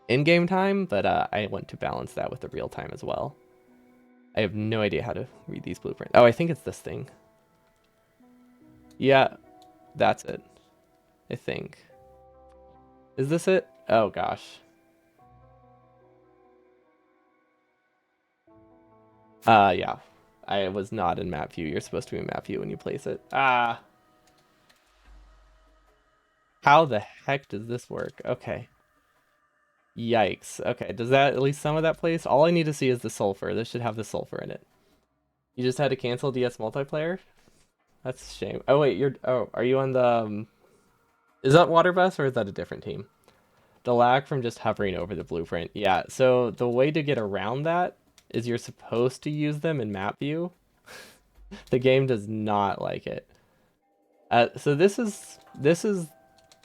in-game time, but I want to balance that with the real time as well. I have no idea how to read these blueprints. Oh, I think it's this thing. Yeah, that's it. I think. Is this it? Oh gosh. Yeah. I was not in map view. You're supposed to be in map view when you place it. Ah, how the heck does this work? Okay. Yikes. Okay, does that at least some of that place? All I need to see is the sulfur. This should have the sulfur in it. You just had to cancel DS multiplayer? That's a shame. Oh wait, are you on the is that water bus or is that a different team? The lag from just hovering over the blueprint. Yeah, so the way to get around that is you're supposed to use them in map view. The game does not like it. So this is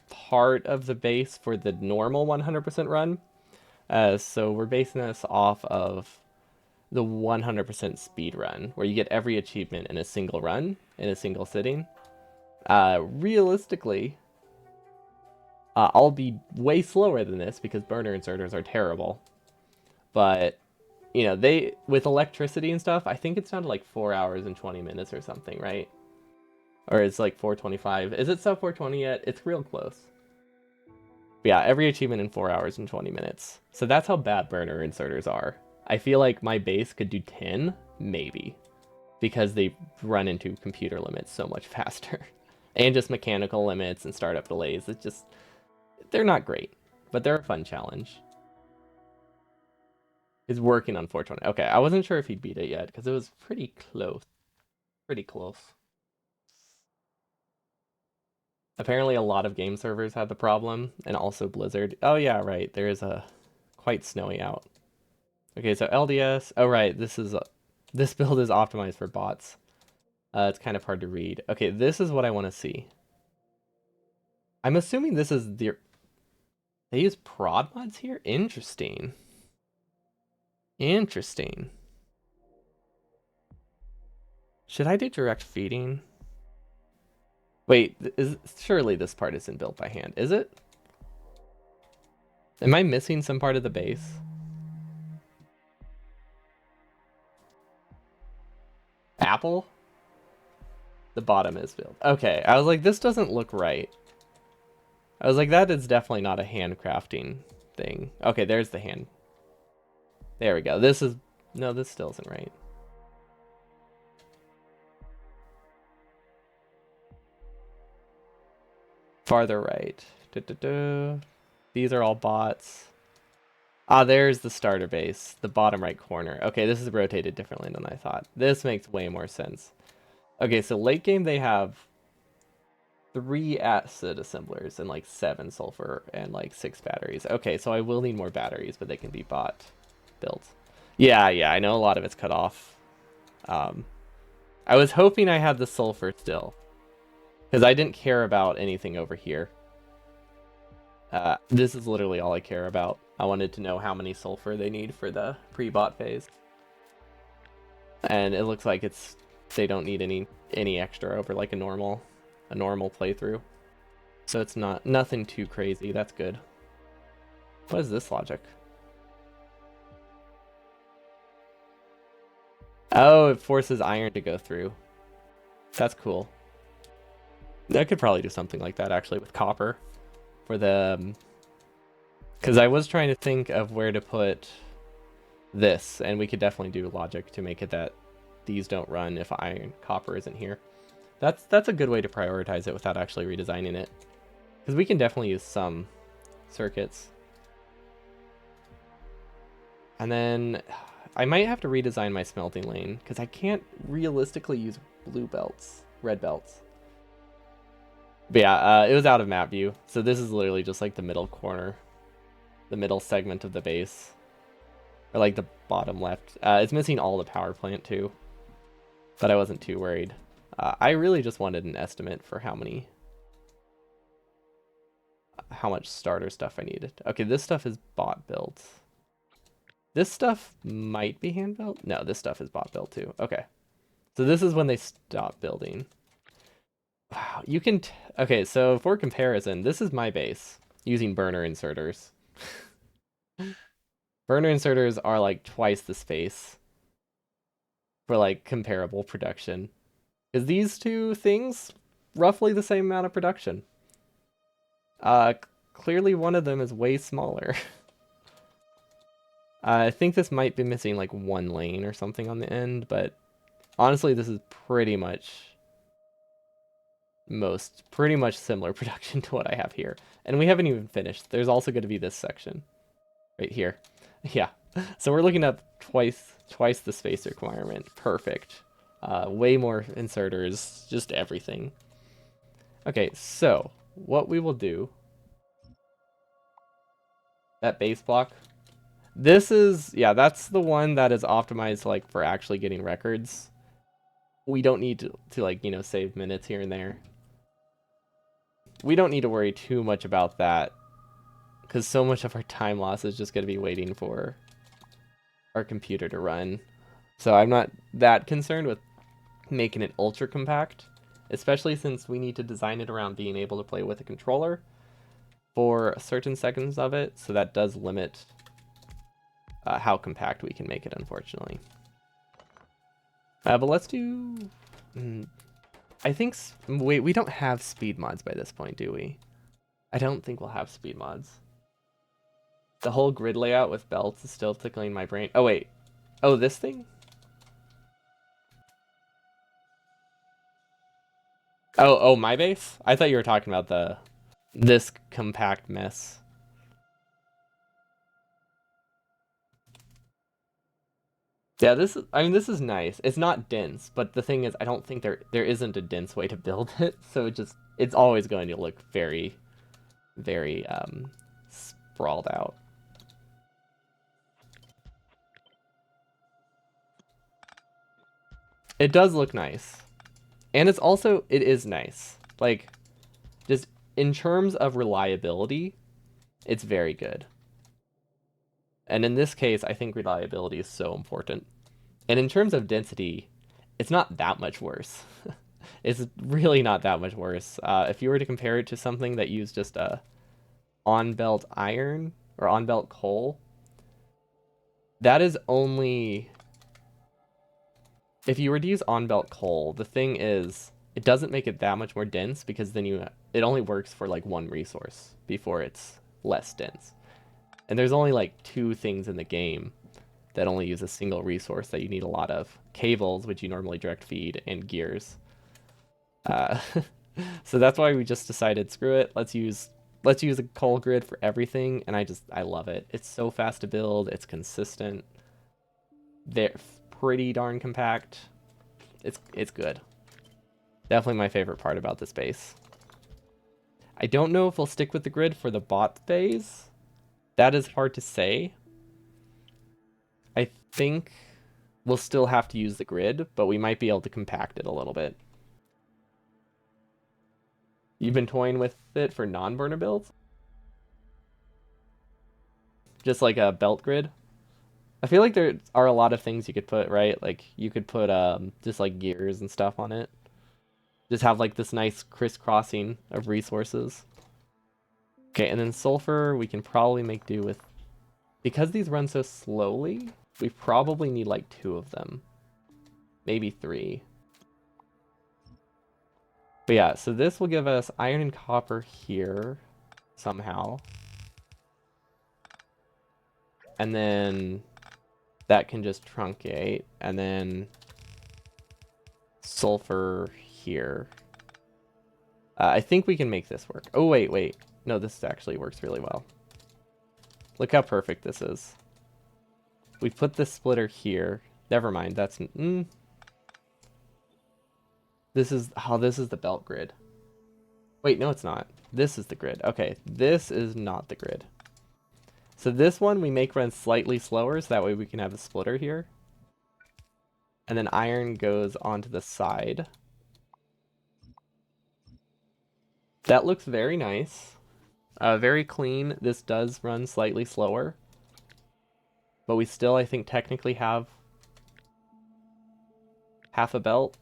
part of the base for the normal 100% run. So we're basing this off of the 100% speed run, where you get every achievement in a single run, in a single sitting. Realistically, I'll be way slower than this because burner inserters are terrible. But they with electricity and stuff, I think it's down to like 4 hours and 20 minutes or something, right? Or it's like 4:25. Is it sub 4:20 yet? It's real close. But yeah, every achievement in 4 hours and 20 minutes. So that's how bad burner inserters are. I feel like my base could do 10, maybe, because they run into computer limits so much faster. And just mechanical limits and startup delays. It's just, they're not great, but they're a fun challenge. He's working on 420. Okay, I wasn't sure if he'd beat it yet because it was pretty close. Pretty close. Apparently, a lot of game servers had the problem, and also Blizzard. Oh yeah, right. There is a quite snowy out. Okay, so LDS. Oh right, this build is optimized for bots. It's kind of hard to read. Okay, this is what I want to see. I'm assuming this is they use prod mods here. Interesting. Interesting. Should I do direct feeding? Wait, surely this part isn't built by hand, is it? Am I missing some part of the base? Apple? The bottom is built. Okay, I was like, this doesn't look right. I was like, that is definitely not a handcrafting thing. Okay, there's the hand. There we go. No, this still isn't right. Farther right. Da, da, da. These are all bots. Ah, there's the starter base, the bottom right corner. Okay, this is rotated differently than I thought. This makes way more sense. Okay, so late game they have 3 acid assemblers and like 7 sulfur and like 6 batteries. Okay, so I will need more batteries, but they can be bought, built. Yeah, I know a lot of it's cut off. Um, I was hoping I had the sulfur still, because I didn't care about anything over here. This is literally all I care about. I wanted to know how many sulfur they need for the pre-bot phase. And it looks like they don't need any extra over like a normal playthrough. So it's nothing too crazy. That's good. What is this logic? Oh, it forces iron to go through. That's cool. I could probably do something like that actually with copper for the because I was trying to think of where to put this, and we could definitely do logic to make it that these don't run if copper isn't here. That's a good way to prioritize it without actually redesigning it, because we can definitely use some circuits. And then I might have to redesign my smelting lane because I can't realistically use red belts. But yeah, it was out of map view, so this is literally just like the middle corner, the middle segment of the base, or like the bottom left. It's missing all the power plant too, but I wasn't too worried. I really just wanted an estimate for how much starter stuff I needed. Okay, this stuff is bot built. This stuff might be hand built. No, this stuff is bot built too. Okay, so this is when they stop building. Wow, you can. Okay, so for comparison, this is my base using burner inserters. Burner inserters are like twice the space for like comparable production. Is these two things roughly the same amount of production. Uh, Clearly one of them is way smaller. I think this might be missing like one lane or something on the end, but honestly, this is pretty much similar production to what I have here. And we haven't even finished. There's also going to be this section right here. Yeah. So we're looking at twice the space requirement. Perfect. Way more inserters, just everything. Okay, so what we will do, that base block, this is, yeah, that's the one that is optimized like for actually getting records. We don't need to like, save minutes here and there. We don't need to worry too much about that because so much of our time loss is just going to be waiting for our computer to run. So I'm not that concerned with making it ultra compact, especially since we need to design it around being able to play with a controller for certain seconds of it. So that does limit how compact we can make it, unfortunately. But let's do... I think... Wait, we don't have speed mods by this point, do we? I don't think we'll have speed mods. The whole grid layout with belts is still tickling my brain. Oh, wait. Oh, this thing? Oh, my base? I thought you were talking about this compact mess. Yeah, this is nice. It's not dense, but the thing is, I don't think there isn't a dense way to build it, so it's always going to look very, very sprawled out. It does look nice. And it is nice. Like, just in terms of reliability, it's very good. And in this case, I think reliability is so important. And in terms of density, it's not that much worse. It's really not that much worse. If you were to compare it to something that used just a on-belt iron or on-belt coal, that is only... If you were to use on-belt coal, the thing is, it doesn't make it that much more dense because then it only works for like one resource before it's less dense. And there's only like 2 things in the game that only use a single resource that you need a lot of. Cables, which you normally direct feed, and gears. So that's why we just decided, screw it, let's use a coal grid for everything, and I love it. It's so fast to build, it's consistent. They're pretty darn compact. It's good. Definitely my favorite part about this base. I don't know if we'll stick with the grid for the bot phase. That is hard to say. I think we'll still have to use the grid, but we might be able to compact it a little bit. You've been toying with it for non-burner builds? Just like a belt grid? I feel like there are a lot of things you could put, right? Like you could put just like gears and stuff on it. Just have like this nice crisscrossing of resources. Okay, and then sulfur we can probably make do with... Because these run so slowly, we probably need like 2 of them. Maybe 3. But yeah, so this will give us iron and copper here somehow. And then that can just truncate. And then sulfur here. I think we can make this work. Oh, wait. No, this actually works really well. Look how perfect this is. We put this splitter here. Never mind, that's... This is the belt grid. Wait, no, it's not. This is the grid. Okay, this is not the grid. So this one we make run slightly slower, so that way we can have a splitter here. And then iron goes onto the side. That looks very nice. Very clean. This does run slightly slower. But we still, I think, technically have half a belt.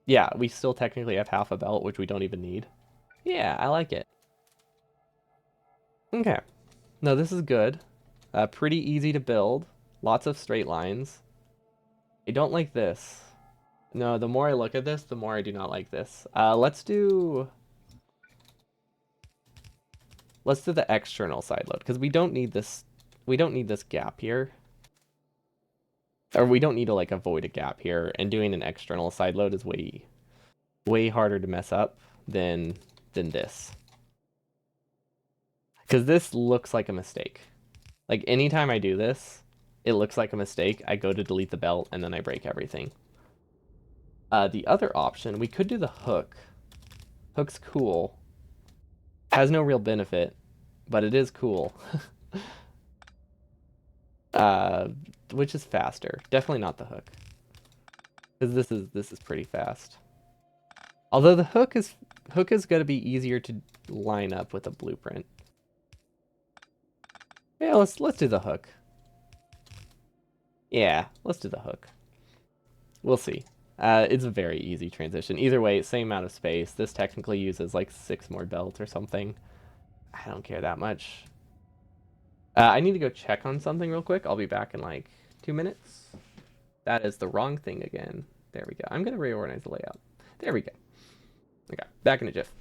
Yeah, we still technically have half a belt, which we don't even need. Yeah, I like it. Okay. No, this is good. Pretty easy to build. Lots of straight lines. I don't like this. No, the more I look at this, the more I do not like this. Let's do the external side load because we don't need this. We don't need this gap here, or we don't need to like avoid a gap here. And doing an external side load is way harder to mess up than this because this looks like a mistake. Like anytime I do this, it looks like a mistake. I go to delete the belt and then I break everything. The other option, we could do the hook. Hook's cool. Has no real benefit, but it is cool. uh, which is faster. Definitely not the hook, because this is pretty fast. Although the hook is going to be easier to line up with a blueprint. Yeah, let's do the hook. Yeah, let's do the hook. We'll see. It's a very easy transition. Either way, same amount of space. This technically uses like 6 more belts or something. I don't care that much. I need to go check on something real quick. I'll be back in like 2 minutes. That is the wrong thing again. There we go. I'm going to reorganize the layout. There we go. Okay, back in a jiff.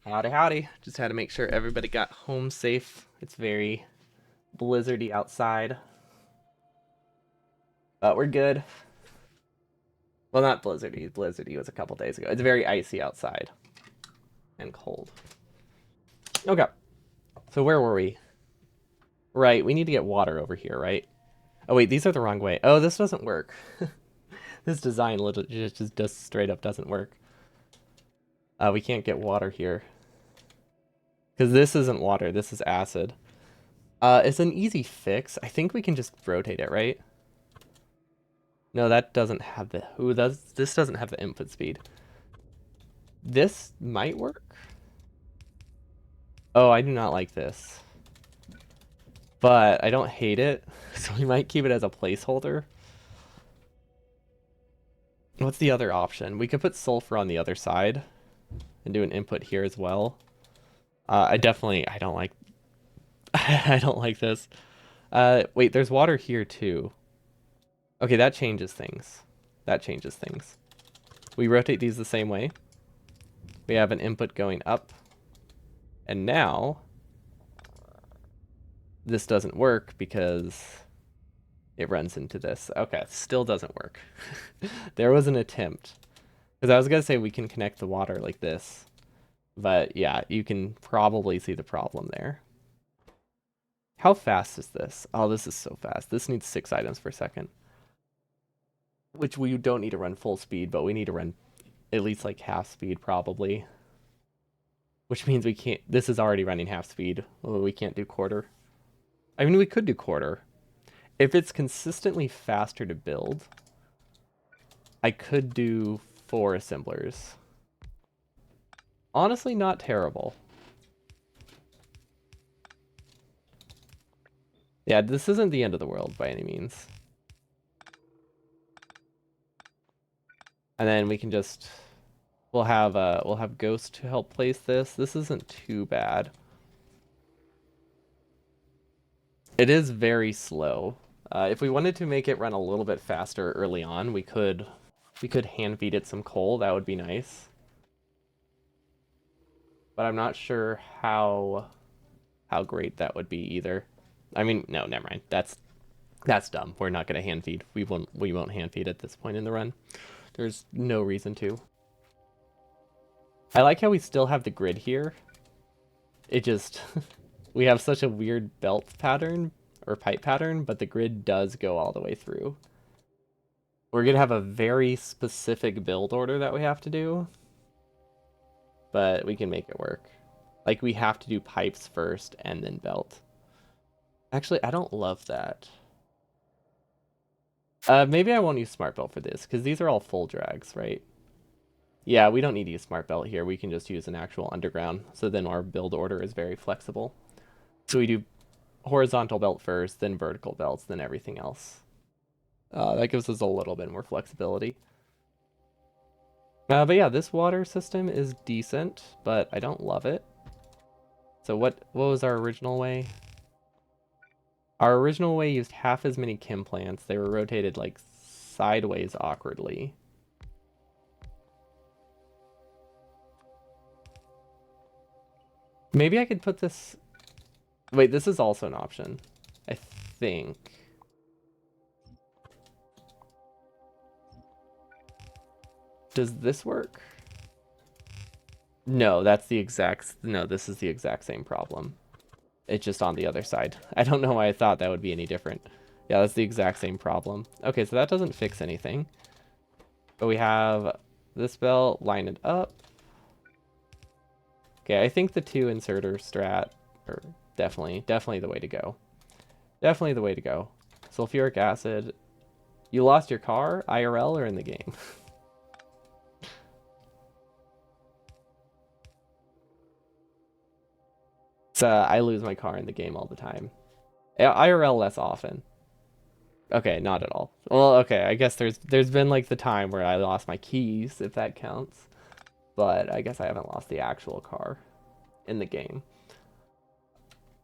Howdy, howdy. Just had to make sure everybody got home safe. It's very blizzardy outside, but we're good. Well, not blizzardy. Blizzardy was a couple days ago. It's very icy outside and cold. Okay, so where were we? Right, we need to get water over here, right? Oh wait, these are the wrong way. Oh, this doesn't work. This design just straight up doesn't work. We can't get water here. Because this isn't water, this is acid. It's an easy fix. I think we can just rotate it, right? No, that doesn't have the... Ooh, this doesn't have the input speed. This might work. Oh, I do not like this. But I don't hate it, so we might keep it as a placeholder. What's the other option? We could put sulfur on the other side and do an input here as well. I don't like I don't like this. Wait, there's water here too. Okay, that changes things. That changes things. We rotate these the same way. We have an input going up. And now this doesn't work because it runs into this. Okay, it still doesn't work. There was an attempt. Because I was going to say we can connect the water like this. But yeah, you can probably see the problem there. How fast is this? Oh, this is so fast. This needs 6 items per second. Which we don't need to run full speed, but we need to run at least like half speed probably. Which means we can't... This is already running half speed. Oh, we can't do quarter. I mean, we could do quarter. If it's consistently faster to build, I could do 4 assemblers. Honestly, not terrible. Yeah, this isn't the end of the world by any means. And then we can just... We'll have Ghost to help place this. This isn't too bad. It is very slow. If we wanted to make it run a little bit faster early on, we could hand feed it some coal. That would be nice. But I'm not sure how great that would be either. I mean, no, never mind. That's dumb. We're not going to hand feed. We won't hand feed at this point in the run. There's no reason to. I like how we still have the grid here. It just, we have such a weird belt pattern or pipe pattern, but the grid does go all the way through. We're gonna have a very specific build order that we have to do, but we can make it work. Like, we have to do pipes first and then belt. Actually, I don't love that. Maybe I won't use smart belt for this, because these are all full drags, right? Yeah, we don't need to use smart belt here. We can just use an actual underground. So then our build order is very flexible. So we do horizontal belt first, then vertical belts, then everything else. That gives us a little bit more flexibility. But yeah, this water system is decent, but I don't love it. So what was our original way? Our original way used half as many chem plants. They were rotated like sideways awkwardly. Maybe I could put this... Wait, this is also an option, I think. Does this work? No, that's the exact... No, this is the exact same problem. It's just on the other side. I don't know why I thought that would be any different. Yeah, that's the exact same problem. Okay, so that doesn't fix anything. But we have this belt, line it up. Okay, I think the 2 inserter strat are definitely the way to go. Definitely the way to go. Sulfuric acid. You lost your car, IRL or in the game? I lose my car in the game all the time. IRL less often. Okay, not at all. Well, okay, I guess there's been like the time where I lost my keys, if that counts. But I guess I haven't lost the actual car in the game.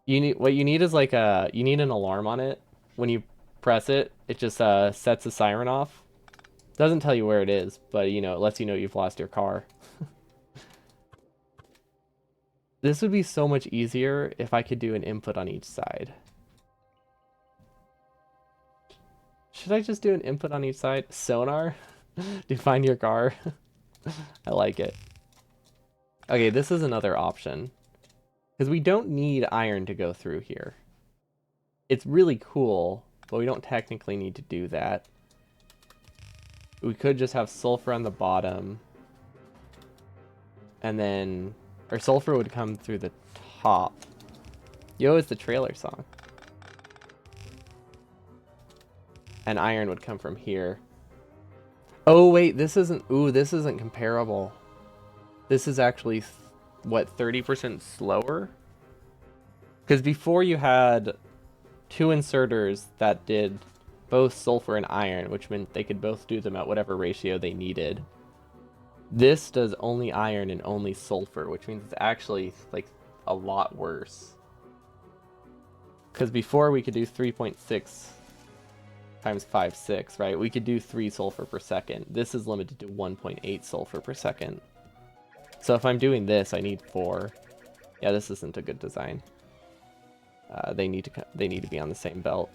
What you need is like you need an alarm on it. When you press it, it just sets a siren off. Doesn't tell you where it is, but you know, it lets you know you've lost your car. This would be so much easier if I could do an input on each side. Should I just do an input on each side? Sonar? Define your car? I like it. Okay, this is another option. Because we don't need iron to go through here. It's really cool, but we don't technically need to do that. We could just have sulfur on the bottom. And then... Or sulfur would come through the top. Yo is the trailer song. And iron would come from here. Oh wait, this isn't... Ooh, this isn't comparable. This is actually, what, 30% slower? Because before you had 2 inserters that did both sulfur and iron, which meant they could both do them at whatever ratio they needed. This does only iron and only sulfur, which means it's actually like a lot worse. Because before we could do 3.6 times 5.6, right? We could do 3 sulfur per second. This is limited to 1.8 sulfur per second. So if I'm doing this, I need 4. Yeah, this isn't a good design. They need to be on the same belt.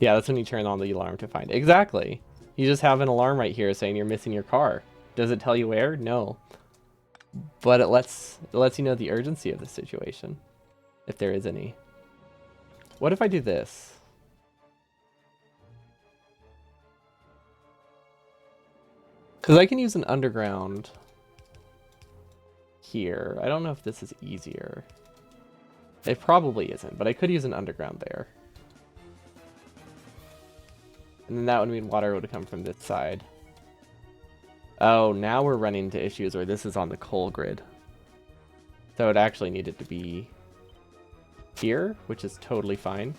Yeah, that's when you turn on the alarm to find it. Exactly. You just have an alarm right here saying you're missing your car. Does it tell you where? No. But it lets you know the urgency of the situation, if there is any. What if I do this? Because I can use an underground here. I don't know if this is easier. It probably isn't, but I could use an underground there. And then that would mean water would come from this side. Oh, now we're running into issues where this is on the coal grid. So it actually needed to be here, which is totally fine.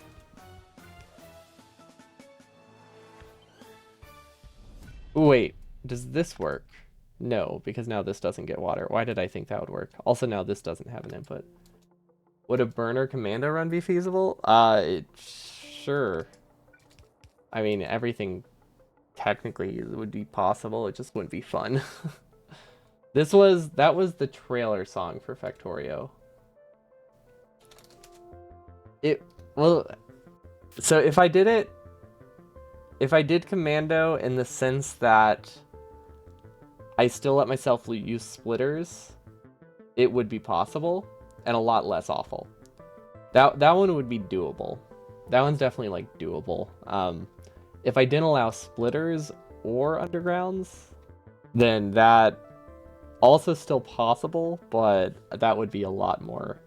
Ooh, wait, does this work? No, because now this doesn't get water. Why did I think that would work? Also, now this doesn't have an input. Would a burner commando run be feasible? Sure. I mean, everything technically would be possible. It just wouldn't be fun. That was the trailer song for Factorio. So if I did commando in the sense that I still let myself use splitters, it would be possible, and a lot less awful. That one would be doable. That one's definitely like doable. If I didn't allow splitters or undergrounds, then that also still possible, but that would be a lot more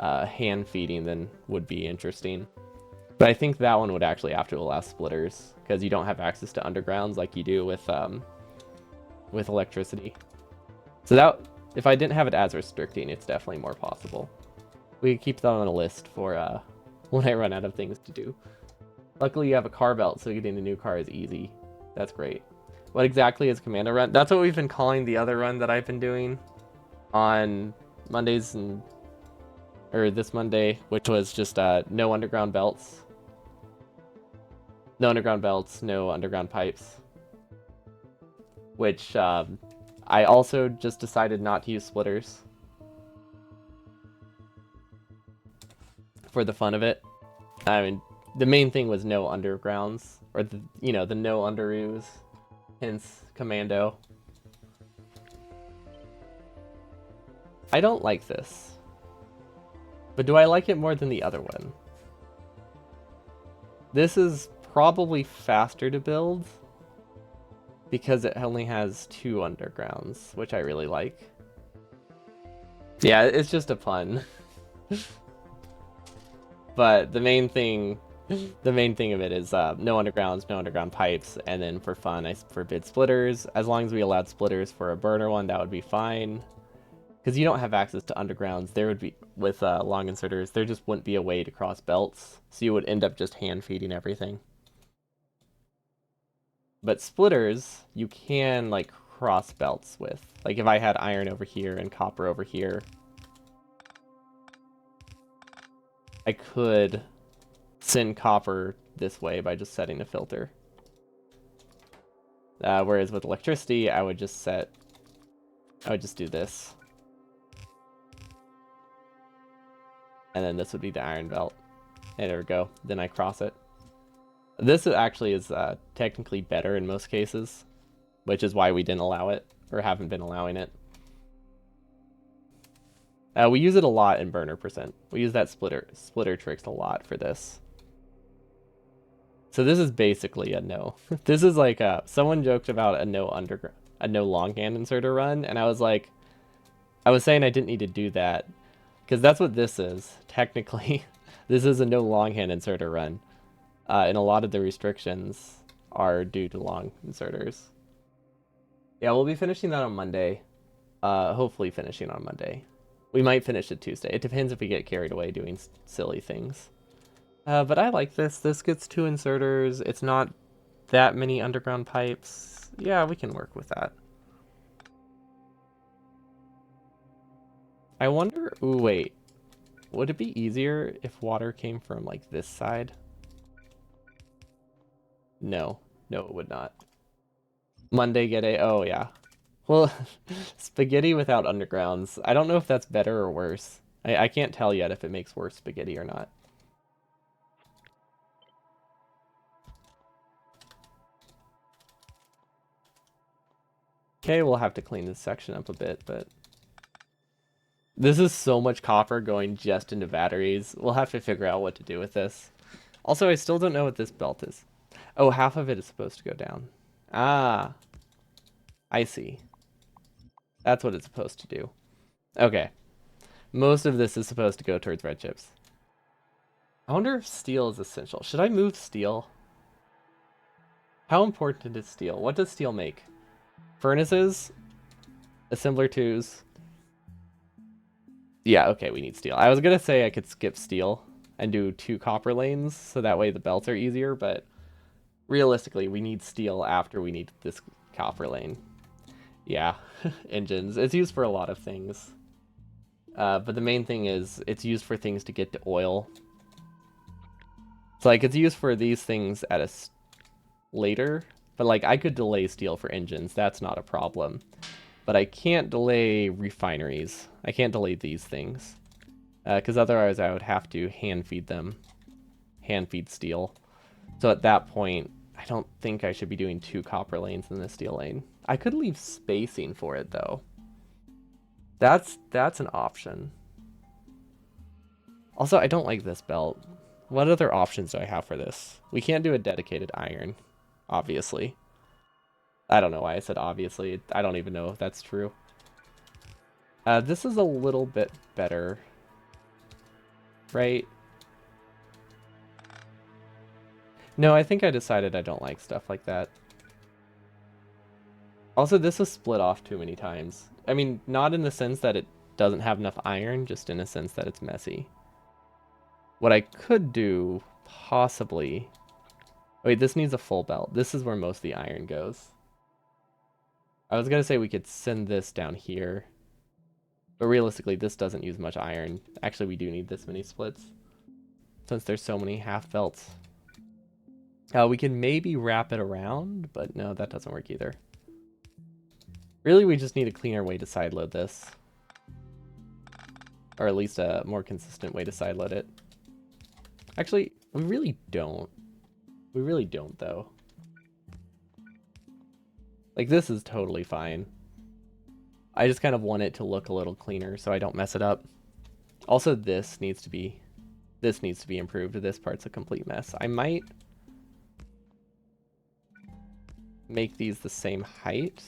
hand feeding than would be interesting. But I think that one would actually have to allow splitters because you don't have access to undergrounds like you do with electricity. So that, if I didn't have it as restricting, it's definitely more possible. We could keep that on a list for when I run out of things to do. Luckily, you have a car belt, so getting a new car is easy. That's great. What exactly is Commando Run? That's what we've been calling the other run that I've been doing on Mondays or this Monday, which was just no underground belts. No underground belts, no underground pipes. Which I also just decided not to use splitters for the fun of it. I mean, the main thing was no undergrounds, or the no underoos, hence Commando. I don't like this, but do I like it more than the other one? This is probably faster to build because it only has 2 undergrounds, which I really like. Yeah, it's just a pun. But the main thing of it is no undergrounds, no underground pipes, and then for fun I forbid splitters. As long as we allowed splitters for a burner one, that would be fine. Because you don't have access to undergrounds, there would be, with long inserters, there just wouldn't be a way to cross belts, so you would end up just hand feeding everything. But splitters, you can like cross belts with. Like if I had iron over here and copper over here, I could send copper this way by just setting a filter. Whereas with electricity, I would just do this. And then this would be the iron belt. And there we go. Then I cross it. This actually is technically better in most cases, which is why we didn't allow it, or haven't been allowing it. We use it a lot in burner percent. We use that splitter tricks a lot for this. So this is basically a no. This is like someone joked about a no longhand inserter run, and I was like, I was saying I didn't need to do that because that's what this is technically. This is a no longhand inserter run, and a lot of the restrictions are due to long inserters. Yeah, we'll be finishing that on Monday. Hopefully finishing on Monday. We might finish it Tuesday. It depends if we get carried away doing silly things. But I like this. This gets 2 inserters. It's not that many underground pipes. Yeah, we can work with that. I wonder... Ooh, wait. Would it be easier if water came from, like, this side? No. No, it would not. Monday get a... Oh, yeah. Well, spaghetti without undergrounds. I don't know if that's better or worse. I can't tell yet if it makes worse spaghetti or not. Okay, we'll have to clean this section up a bit, but... This is so much copper going just into batteries. We'll have to figure out what to do with this. Also, I still don't know what this belt is. Oh, half of it is supposed to go down. Ah. I see. That's what it's supposed to do. Okay. Most of this is supposed to go towards red chips. I wonder if steel is essential. Should I move steel? How important is steel? What does steel make? Furnaces? Assembler 2s? Yeah, okay, we need steel. I was gonna say I could skip steel and do 2 copper lanes, so that way the belts are easier, but realistically, we need steel after we need this copper lane. Yeah, engines. It's used for a lot of things. But the main thing is, it's used for things to get to oil. So, like, it's used for these things at a later, but, like, I could delay steel for engines. That's not a problem. But I can't delay refineries. I can't delay these things. Because otherwise I would have to hand feed them. Hand feed steel. So at that point, I don't think I should be doing 2 copper lanes in the steel lane. I could leave spacing for it though. That's an option. Also, I don't like this belt. What other options do I have for this? We can't do a dedicated iron, obviously. I don't know why I said obviously. I don't even know if that's true. This is a little bit better, right? No, I think I decided I don't like stuff like that. Also, this was split off too many times. I mean, not in the sense that it doesn't have enough iron, just in a sense that it's messy. What I could do, possibly... Wait, this needs a full belt. This is where most of the iron goes. I was gonna say we could send this down here. But realistically, this doesn't use much iron. Actually, we do need this many splits, since there's so many half belts. We can maybe wrap it around, but no, that doesn't work either. Really, we just need a cleaner way to sideload this. Or at least a more consistent way to sideload it. Actually, we really don't. We really don't, though. Like, this is totally fine. I just kind of want it to look a little cleaner so I don't mess it up. Also, this needs to be improved. This part's a complete mess. I might make these the same height.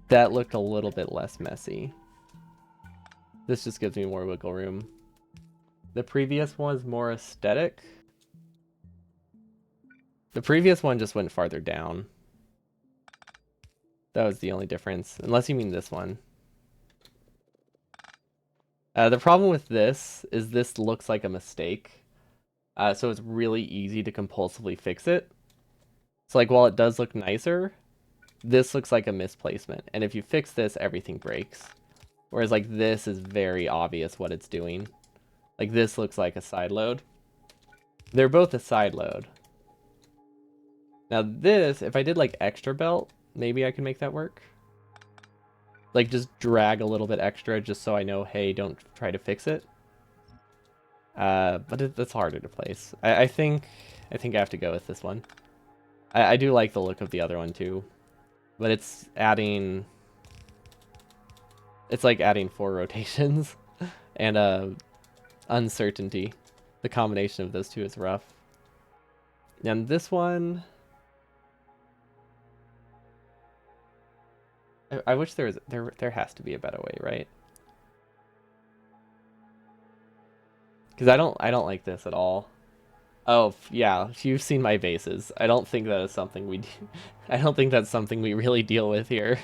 That looked a little bit less messy. This just gives me more wiggle room. The previous one was more aesthetic. The previous one just went farther down. That was the only difference. Unless you mean this one. The problem with this is this looks like a mistake. So it's really easy to compulsively fix it. So like while it does look nicer, this looks like a misplacement. And if you fix this, everything breaks. Whereas like this is very obvious what it's doing. Like this looks like a side load. They're both a side load. Now this, if I did like extra belt, maybe I can make that work. Like just drag a little bit extra just so I know, hey, don't try to fix it. But that's harder to place. I think I have to go with this one. I do like the look of the other one too. But it's adding... It's like adding 4 rotations and uncertainty. The combination of those two is rough. And this one... I wish there has to be a better way, right? Because I don't like this at all. Oh yeah, you've seen my bases. I don't think that is something we I don't think that's something we really deal with here.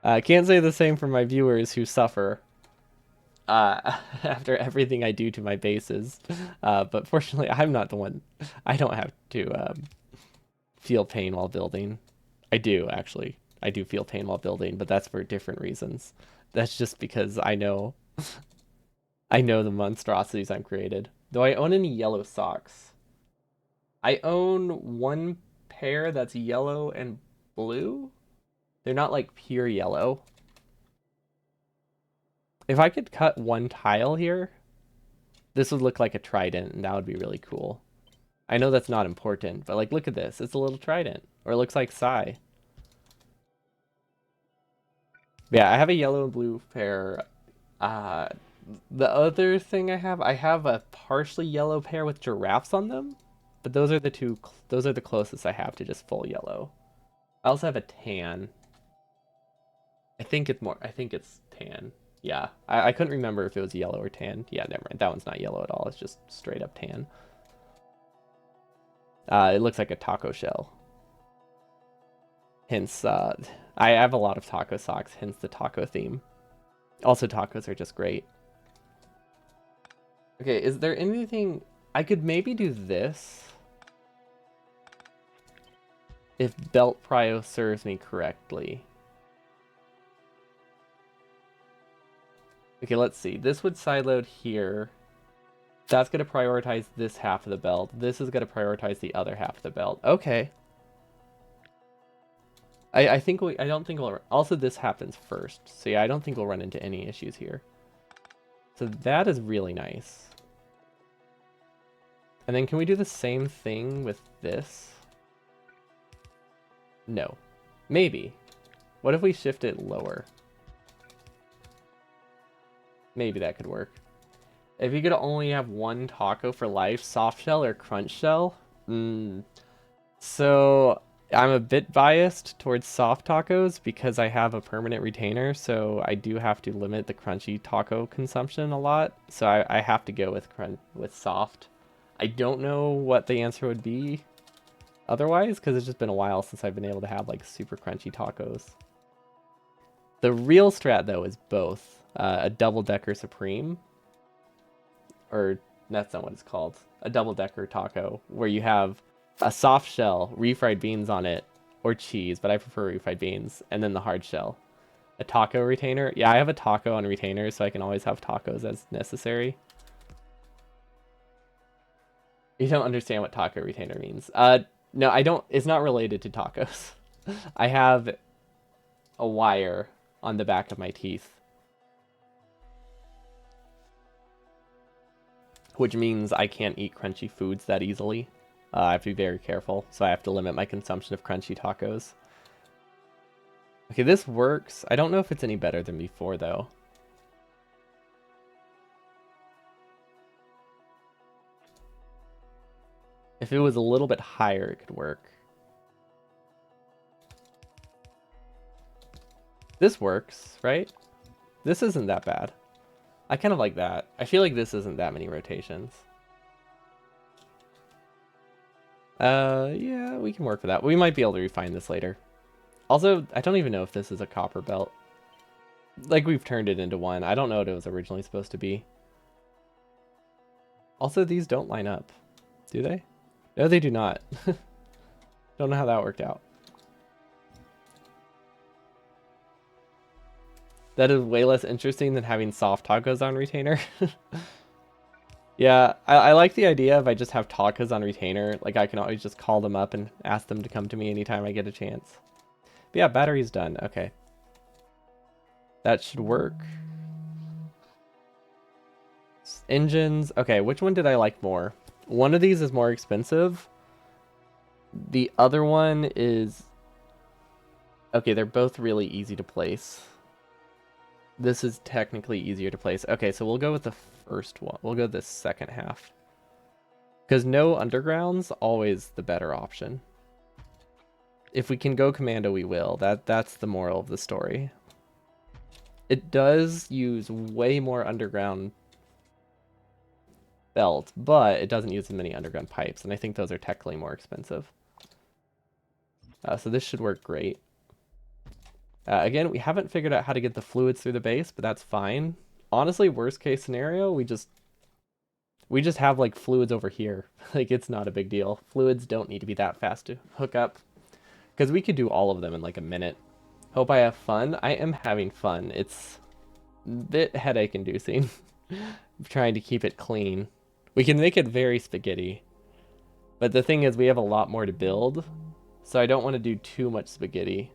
I can't say the same for my viewers who suffer after everything I do to my bases. But fortunately, I'm not the one. I don't have to feel pain while building. I do, actually. I do feel pain while building, but that's for different reasons. That's just because I know the monstrosities I've created. Do I own any yellow socks? I own one pair that's yellow and blue. They're not like pure yellow. If I could cut one tile here, this would look like a trident, and that would be really cool. I know that's not important, but like, look at this. It's a little trident, or it looks like Psy. Yeah, I have a yellow and blue pair. The other thing I have a partially yellow pair with giraffes on them, but those are the closest I have to just full yellow. I also have a tan. I think it's tan. Yeah, I couldn't remember if it was yellow or tan. Yeah, never mind. That one's not yellow at all. It's just straight up tan. It looks like a taco shell. Hence, I have a lot of taco socks, hence the taco theme. Also, tacos are just great. Okay, is there anything... I could maybe do this. If belt prio serves me correctly. Okay, let's see. This would sideload here. That's going to prioritize this half of the belt. This is going to prioritize the other half of the belt. Okay. I don't think we'll... Also, this happens first. So yeah, I don't think we'll run into any issues here. So that is really nice. And then can we do the same thing with this? No. Maybe. What if we shift it lower? Maybe that could work. If you could only have one taco for life, soft shell or crunch shell? So I'm a bit biased towards soft tacos because I have a permanent retainer, so I do have to limit the crunchy taco consumption a lot. So I have to go with soft. I don't know what the answer would be otherwise, because it's just been a while since I've been able to have like super crunchy tacos. The real strat though is both a double-decker supreme, or that's not what it's called, a double-decker taco, where you have a soft shell, refried beans on it, or cheese, but I prefer refried beans, and then the hard shell. A taco retainer. Yeah, I have a taco on retainer, so I can always have tacos as necessary. You don't understand what taco retainer means. No, I don't. It's not related to tacos. I have a wire on the back of my teeth, which means I can't eat crunchy foods that easily. I have to be very careful, so I have to limit my consumption of crunchy tacos. Okay, this works. I don't know if it's any better than before, though. If it was a little bit higher, it could work. This works, right? This isn't that bad. I kind of like that. I feel like this isn't that many rotations. Yeah, we can work with that. We might be able to refine this later. Also, I don't even know if this is a copper belt. Like, we've turned it into one. I don't know what it was originally supposed to be. Also, these don't line up. Do they? No, they do not. Don't know how that worked out. That is way less interesting than having soft tacos on retainer. Yeah, I like the idea if I just have tacos on retainer. Like, I can always just call them up and ask them to come to me anytime I get a chance. But yeah, battery's done. Okay. That should work. Engines. Okay, which one did I like more? One of these is more expensive. The other one is... Okay, they're both really easy to place. This is technically easier to place. Okay, so we'll go with the first one. We'll go the second half. Because no underground's always the better option. If we can go commando, we will. That's the moral of the story. It does use way more underground belt, but it doesn't use as many underground pipes, and I think those are technically more expensive. So this should work great. Again, we haven't figured out how to get the fluids through the base, but that's fine. Honestly, worst case scenario, we just have like fluids over here. Like, it's not a big deal. Fluids don't need to be that fast to hook up, because we could do all of them in like a minute. Hope I have fun. I am having fun. It's a bit headache inducing. Trying to keep it clean. We can make it very spaghetti, but the thing is we have a lot more to build, so I don't want to do too much spaghetti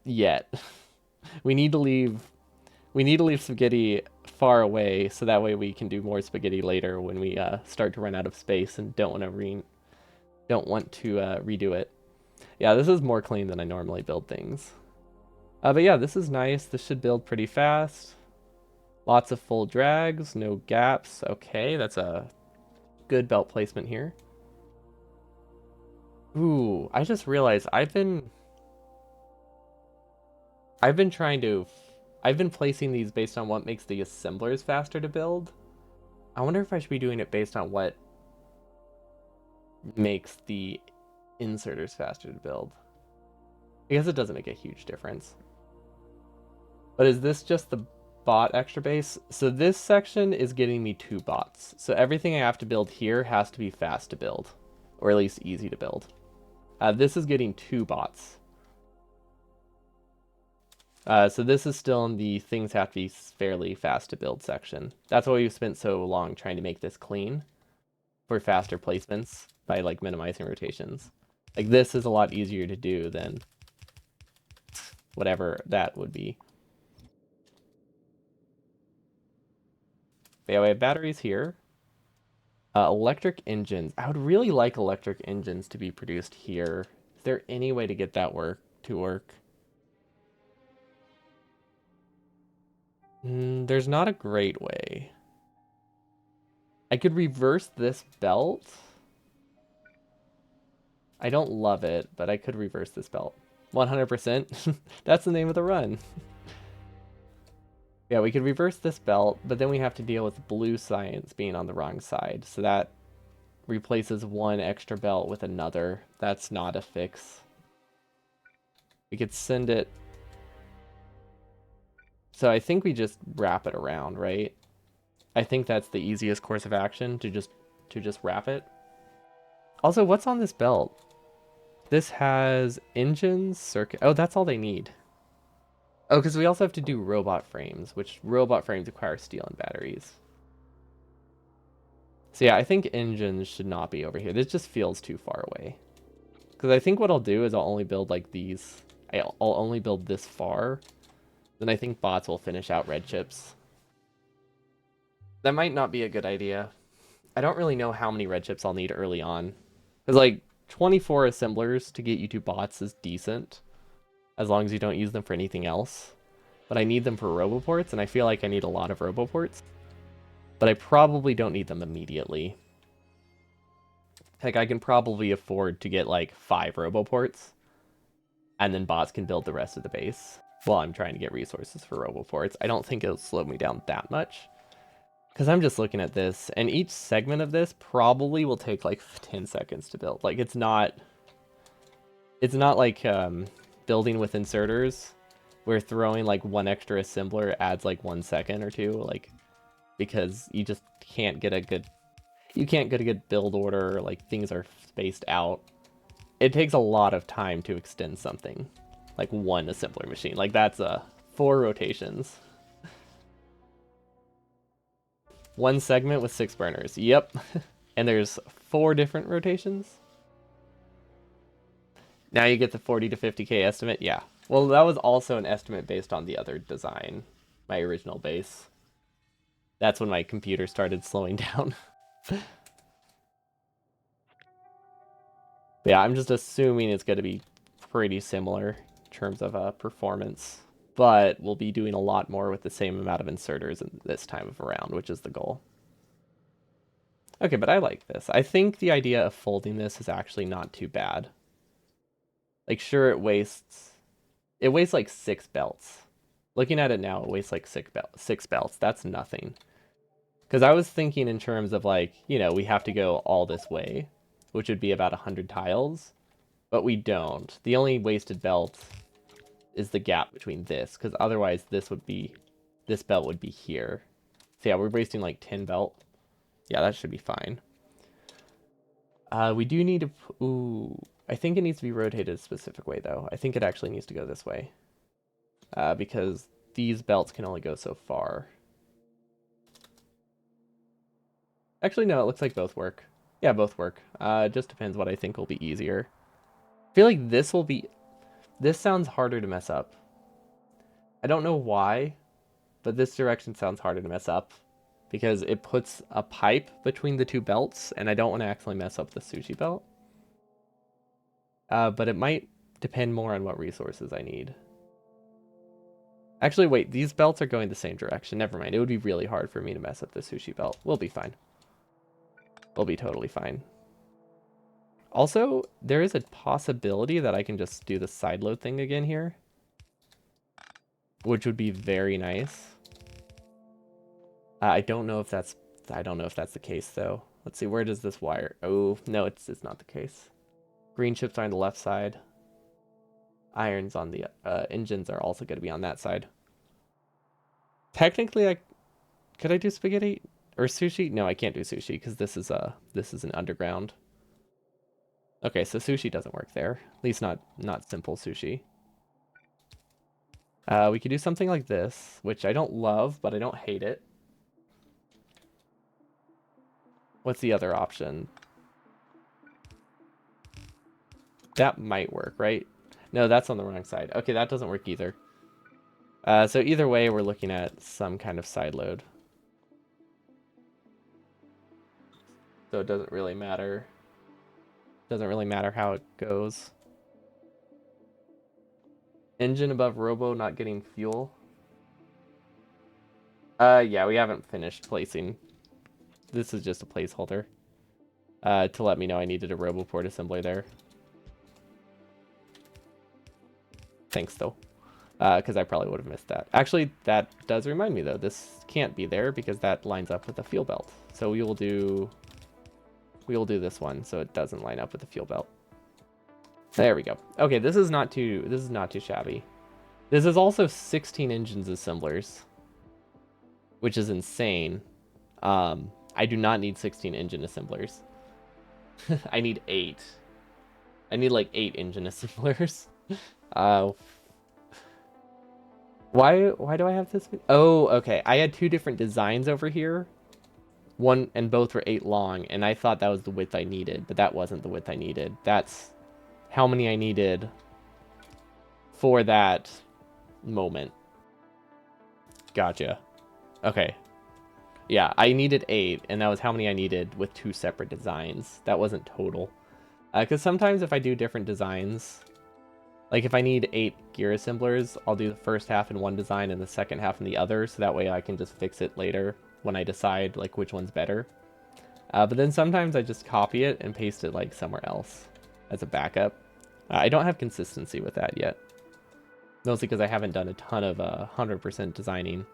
yet. we need to leave spaghetti far away, so that way we can do more spaghetti later when we start to run out of space and don't want to redo it. Yeah, this is more clean than I normally build things. But yeah, this is nice. This should build pretty fast. Lots of full drags, no gaps. Okay, that's a good belt placement here. Ooh, I just realized I've been placing these based on what makes the assemblers faster to build. I wonder if I should be doing it based on what makes the inserters faster to build. I guess it doesn't make a huge difference. But is this just the bot extra base? So this section is getting me 2 bots. So everything I have to build here has to be fast to build, or at least easy to build. This is getting 2 bots. So this is still in the things have to be fairly fast to build section. That's why we've spent so long trying to make this clean for faster placements by like minimizing rotations. Like, this is a lot easier to do than whatever that would be. But yeah, we have batteries here. Electric engines. I would really like electric engines to be produced here. Is there any way to get that to work? There's not a great way. I could reverse this belt. I don't love it, but I could reverse this belt. 100%. That's the name of the run. Yeah, we could reverse this belt, but then we have to deal with blue science being on the wrong side. So that replaces one extra belt with another. That's not a fix. We could send it. So I think we just wrap it around, right? I think that's the easiest course of action, to just wrap it. Also, what's on this belt? This has engines, circuit. Oh, that's all they need. Oh, because we also have to do robot frames, which robot frames require steel and batteries. So yeah, I think engines should not be over here. This just feels too far away. Because I think what I'll do is I'll only build like these. I'll only build this far. Then I think bots will finish out red chips. That might not be a good idea. I don't really know how many red chips I'll need early on. Because like 24 assemblers to get you to bots is decent, as long as you don't use them for anything else. But I need them for roboports, and I feel like I need a lot of roboports. But I probably don't need them immediately. Like, I can probably afford to get like 5 roboports, and then bots can build the rest of the base while I'm trying to get resources for roboports. I don't think it'll slow me down that much. Because I'm just looking at this, and each segment of this probably will take like 10 seconds to build. Like, it's not like building with inserters, where throwing like one extra assembler adds like 1 second or two, like, because you just can't get a good build order, like things are spaced out. It takes a lot of time to extend something, like one assembler machine. Like, that's 4 rotations. 1 segment with 6 burners. Yep. And there's 4 different rotations. Now you get the 40 to 50k estimate. Yeah. Well, that was also an estimate based on the other design, my original base. That's when my computer started slowing down. But yeah, I'm just assuming it's going to be pretty similar in terms of performance. But we'll be doing a lot more with the same amount of inserters in this time of around, which is the goal. Okay, but I like this. I think the idea of folding this is actually not too bad. Like, sure, it wastes like 6 belts. Looking at it now, it wastes like 6 belts. That's nothing. Because I was thinking in terms of like, you know, we have to go all this way, which would be about 100 tiles. But we don't. The only wasted belt is the gap between this, because otherwise this belt would be here. So yeah, we're wasting like 10 belt. Yeah, that should be fine. We do need to... Ooh, I think it needs to be rotated a specific way, though. I think it actually needs to go this way. Because these belts can only go so far. Actually, no, it looks like both work. Yeah, both work. It just depends what I think will be easier. I feel like this will be... This sounds harder to mess up. I don't know why, but this direction sounds harder to mess up. Because it puts a pipe between the 2 belts, and I don't want to accidentally mess up the sushi belt. But it might depend more on what resources I need. Actually, wait, these belts are going the same direction. Never mind. It would be really hard for me to mess up the sushi belt. We'll be fine. We'll be totally fine. Also, there is a possibility that I can just do the sideload thing again here, which would be very nice. I don't know if that's the case though. Let's see, where does this wire? Oh, no, it's not the case. Green chips are on the left side. Irons on the engines are also going to be on that side. Technically, could I do spaghetti or sushi? No, I can't do sushi because this is an underground. Okay, so sushi doesn't work there. At least not simple sushi. We could do something like this, which I don't love, but I don't hate it. What's the other option? That might work, right? No, that's on the wrong side. Okay, that doesn't work either. So either way, we're looking at some kind of side load. So it doesn't really matter. Doesn't really matter how it goes. Engine above robo not getting fuel. Yeah, we haven't finished placing. This is just a placeholder. To let me know I needed a roboport assembly there. Thanks, though. Because I probably would have missed that. Actually, that does remind me, though. This can't be there because that lines up with the fuel belt. So we will do this one so it doesn't line up with the fuel belt. There we go. Okay, this is not too shabby. This is also 16 engines assemblers, which is insane. I do not need 16 engine assemblers. I need 8. I need like 8 engine assemblers. Uh, why do I have this? Oh, okay. I had 2 different designs over here. One and both were 8 long, and I thought that was the width I needed, but that wasn't the width I needed. That's how many I needed for that moment. Gotcha. Okay. Yeah, I needed 8, and that was how many I needed with 2 separate designs. That wasn't total. Because sometimes if I do different designs, like if I need 8 gear assemblers, I'll do the first half in one design and the second half in the other, so that way I can just fix it later when I decide like which one's better. But then sometimes I just copy it and paste it like somewhere else as a backup. I don't have consistency with that yet. Mostly because I haven't done a ton of 100% designing.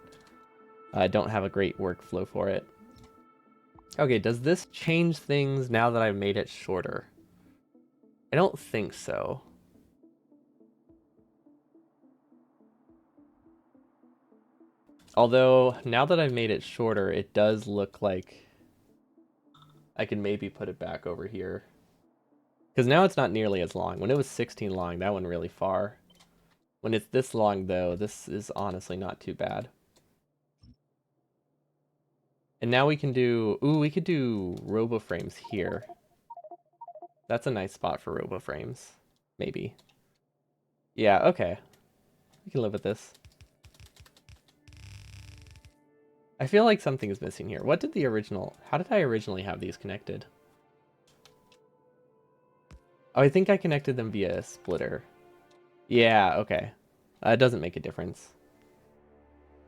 I don't have a great workflow for it. Okay, does this change things now that I've made it shorter? I don't think so. Although, now that I've made it shorter, it does look like I can maybe put it back over here. Because now it's not nearly as long. When it was 16 long, that went really far. When it's this long, though, this is honestly not too bad. And now we can do... Ooh, we could do RoboFrames here. That's a nice spot for RoboFrames. Maybe. Yeah, okay. We can live with this. I feel like something is missing here. What did the original... How did I originally have these connected? Oh, I think I connected them via a splitter. Yeah, okay. It doesn't make a difference.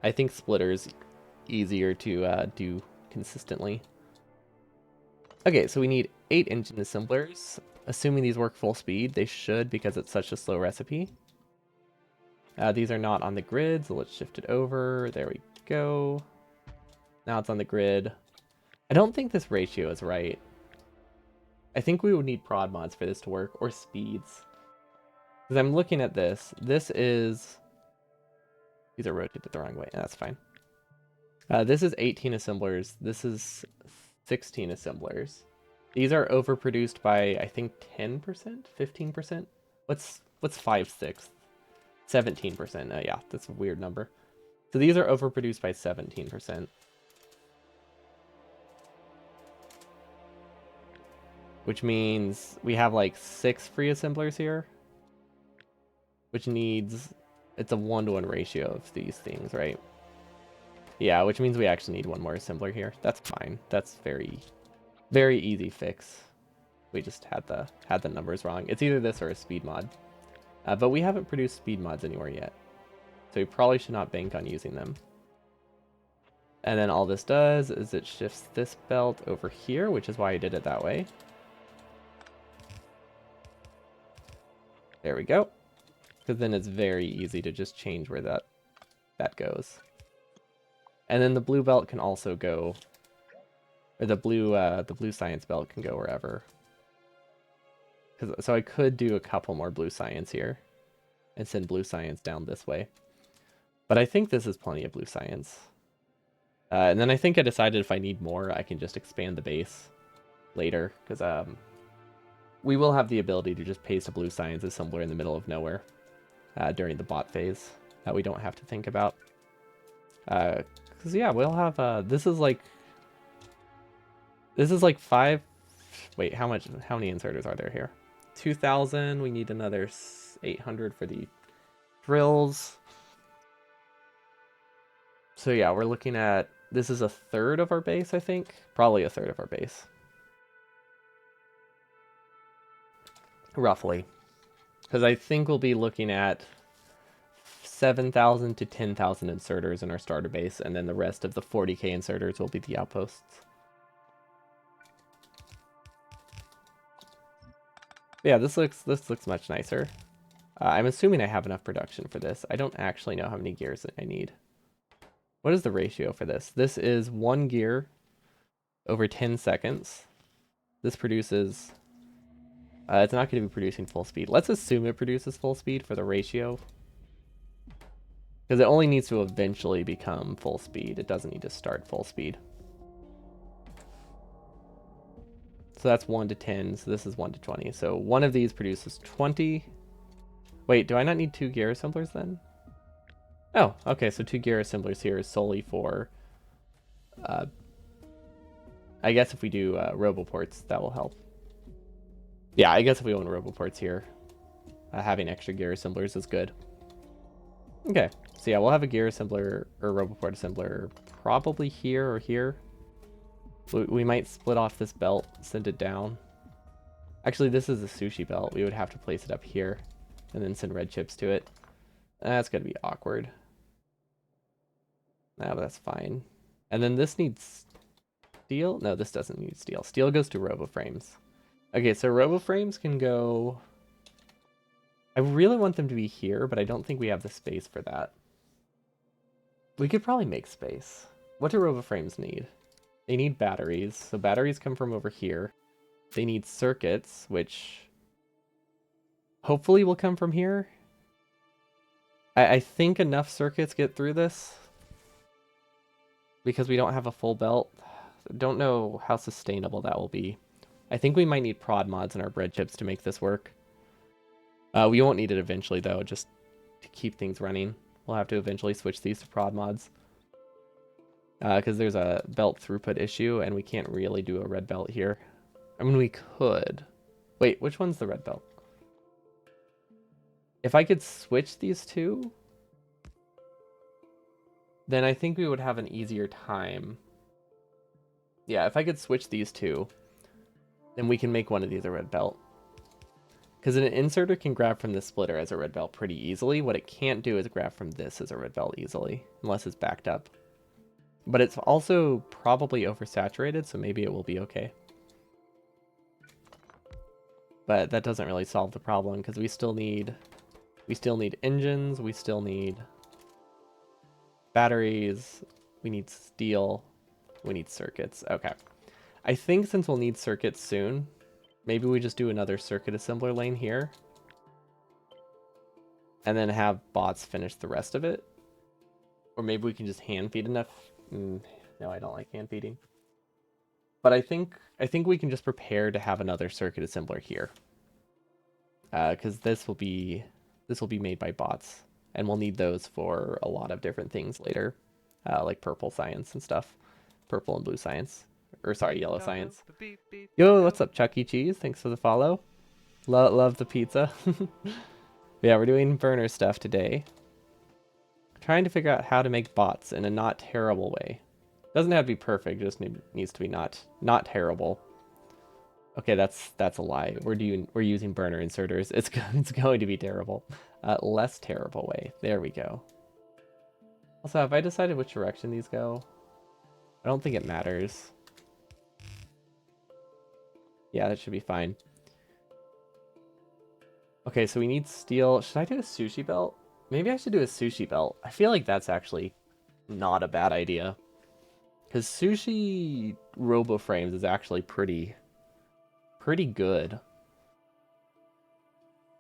I think splitter's easier to do consistently. Okay, so we need 8 engine assemblers. Assuming these work full speed, they should because it's such a slow recipe. These are not on the grid, so let's shift it over. There we go. Now it's on the grid. I don't think this ratio is right. I think we would need prod mods for this to work, or speeds. Because I'm looking at this. This is... These are rotated the wrong way. That's fine. This is 18 assemblers. This is 16 assemblers. These are overproduced by, I think, 10%? 15%? What's 5/6? 17%. Oh, yeah, that's a weird number. So these are overproduced by 17%. Which means we have like 6 free assemblers here. Which needs... It's a 1-to-1 ratio of these things, right? Yeah, which means we actually need 1 more assembler here. That's fine. That's very, very easy fix. We just had the numbers wrong. It's either this or a speed mod. But we haven't produced speed mods anywhere yet. So we probably should not bank on using them. And then all this does is it shifts this belt over here, which is why I did it that way. There we go. Because then it's very easy to just change where that goes. And then the blue belt can also go, or the blue science belt can go wherever. So I could do a couple more blue science here and send blue science down this way. But I think this is plenty of blue science. And then I think I decided if I need more, I can just expand the base later. Because we will have the ability to just paste a blue science assembler in the middle of nowhere during the bot phase that we don't have to think about. Because yeah, we'll have... This is like 5... Wait, how many inserters are there here? 2,000. We need another 800 for the drills. So yeah, we're looking at... This is a third of our base, I think. Probably a third of our base. roughly. Because I think we'll be looking at 7,000 to 10,000 inserters in our starter base, and then the rest of the 40k inserters will be the outposts. Yeah, this looks much nicer. I'm assuming I have enough production for this. I don't actually know how many gears I need. What is the ratio for this? This is 1 gear over 10 seconds. This produces... it's not going to be producing full speed. Let's assume it produces full speed for the ratio. Because it only needs to eventually become full speed. It doesn't need to start full speed. So that's 1 to 10, so this is 1 to 20. So one of these produces 20. Wait, do I not need 2 gear assemblers then? Oh, okay, so 2 gear assemblers here is solely for... I guess if we do roboports, that will help. Yeah, I guess if we own roboports here, having extra gear assemblers is good. Okay, so yeah, we'll have a gear assembler or roboport assembler probably here or here. We might split off this belt, send it down. Actually, this is a sushi belt. We would have to place it up here and then send red chips to it. That's going to be awkward. No, but that's fine. And then this needs steel? No, this doesn't need steel. Steel goes to RoboFrames. Okay, so RoboFrames can go... I really want them to be here, but I don't think we have the space for that. We could probably make space. What do RoboFrames need? They need batteries, so batteries come from over here. They need circuits, which hopefully will come from here. I think enough circuits get through this because we don't have a full belt. Don't know how sustainable that will be. I think we might need prod mods in our bread chips to make this work. We won't need it eventually, though, just to keep things running. We'll have to eventually switch these to prod mods. Because there's a belt throughput issue, and we can't really do a red belt here. I mean, we could. Wait, which one's the red belt? If I could switch these two, then I think we would have an easier time. Yeah, if I could switch these two, then we can make one of these a red belt. Because an inserter can grab from this splitter as a red belt pretty easily. What it can't do is grab from this as a red belt easily, unless it's backed up. But it's also probably oversaturated, so maybe it will be okay. But that doesn't really solve the problem, because we still need engines, we still need batteries, we need steel, we need circuits. Okay. I think since we'll need circuits soon, maybe we just do another circuit assembler lane here. And then have bots finish the rest of it. Or maybe we can just hand feed enough. No, I don't like hand feeding. But I think we can just prepare to have another circuit assembler here. Because this will be made by bots. And we'll need those for a lot of different things later. Like purple science and stuff. Purple and blue science. Or sorry, yellow science. Yo, what's up, Chuck E. Cheese? Thanks for the follow. Love the pizza. Yeah, we're doing burner stuff today. Trying to figure out how to make bots in a not terrible way. Doesn't have to be perfect, just needs to be not terrible. Okay, that's a lie. We're using burner inserters. It's going to be terrible. Less terrible way. There we go. Also, have I decided which direction these go? I don't think it matters. Yeah, that should be fine. Okay, so we need steel. Should I do a sushi belt? Maybe I should do a sushi belt. I feel like that's actually not a bad idea. Because sushi RoboFrames is actually pretty good.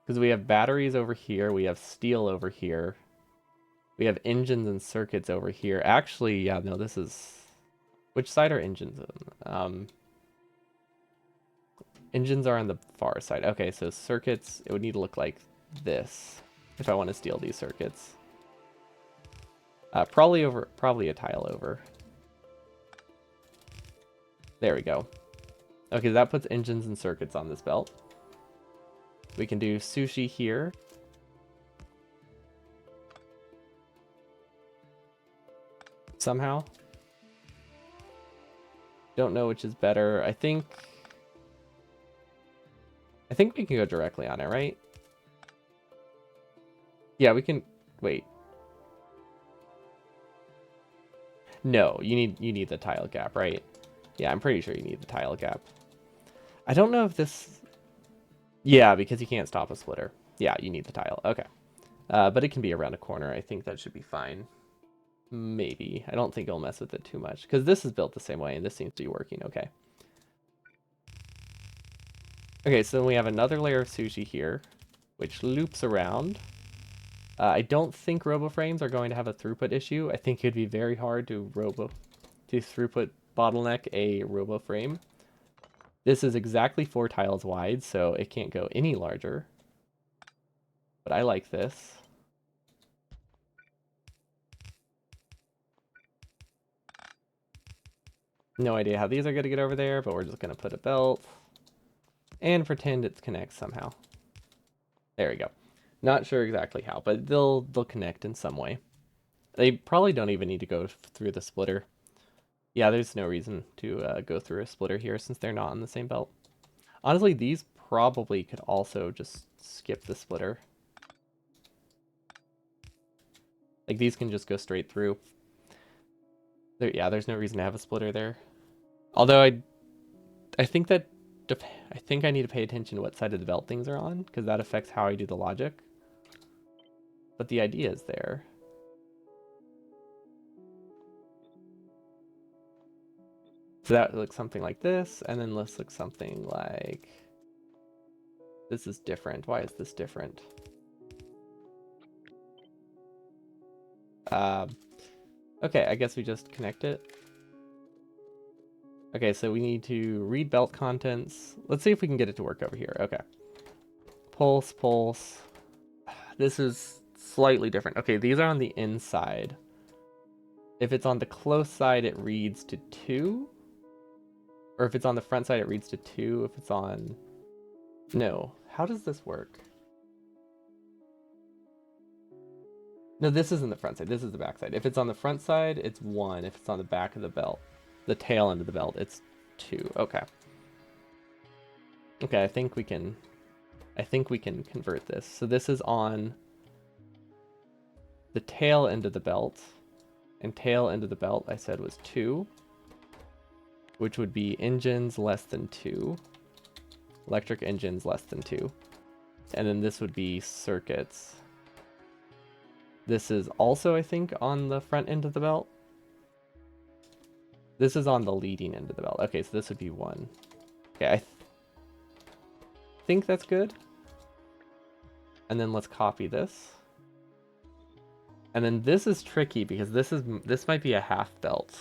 Because we have batteries over here, we have steel over here. We have engines and circuits over here. Actually, yeah, no, this is... Which side are engines in? Engines are on the far side. Okay, so circuits, it would need to look like this if I want to steal these circuits. Probably a tile over. There we go. Okay, that puts engines and circuits on this belt. We can do sushi here. Somehow. Don't know which is better. I think I think we can go directly on it, right? Yeah, we can. Wait. No, you need the tile gap, right? Yeah, I'm pretty sure you need the tile gap. I don't know if this. Yeah, because you can't stop a splitter. Yeah, you need the tile. Okay. But it can be around a corner. I think that should be fine. Maybe. I don't think it'll mess with it too much. Because this is built the same way, and this seems to be working okay. Okay, so then we have another layer of sushi here, which loops around. I don't think RoboFrames are going to have a throughput issue. I think it'd be very hard to throughput bottleneck a RoboFrame. This is exactly 4 tiles wide, so it can't go any larger. But I like this. No idea how these are going to get over there, but we're just going to put a belt and pretend it connects somehow. There we go. Not sure exactly how, but they'll connect in some way. They probably don't even need to go through the splitter. Yeah, there's no reason to go through a splitter here since they're not on the same belt. Honestly, these probably could also just skip the splitter. Like, these can just go straight through. Yeah, there's no reason to have a splitter there. Although I think that I think I need to pay attention to what side of the belt things are on, because that affects how I do the logic. But the idea is there. So that looks something like this, and then this looks something like... This is different. Why is this different? Okay, I guess we just connect it. Okay, so we need to read belt contents. Let's see if we can get it to work over here. Okay. Pulse, pulse. This is slightly different. Okay, these are on the inside. If it's on the close side, it reads to 2. Or if it's on the front side, it reads to 2. If it's on... No. How does this work? No, this isn't the front side. This is the back side. If it's on the front side, it's 1. If it's on the back of the belt, the tail end of the belt, it's 2. Okay. Okay, I think we can convert this. So this is on the tail end of the belt. And tail end of the belt, I said, was 2. Which would be engines less than 2. Electric engines less than 2. And then this would be circuits. This is also, I think, on the front end of the belt. This is on the leading end of the belt. Okay, so this would be 1. Okay, I think that's good. And then let's copy this. And then this is tricky because this might be a half belt.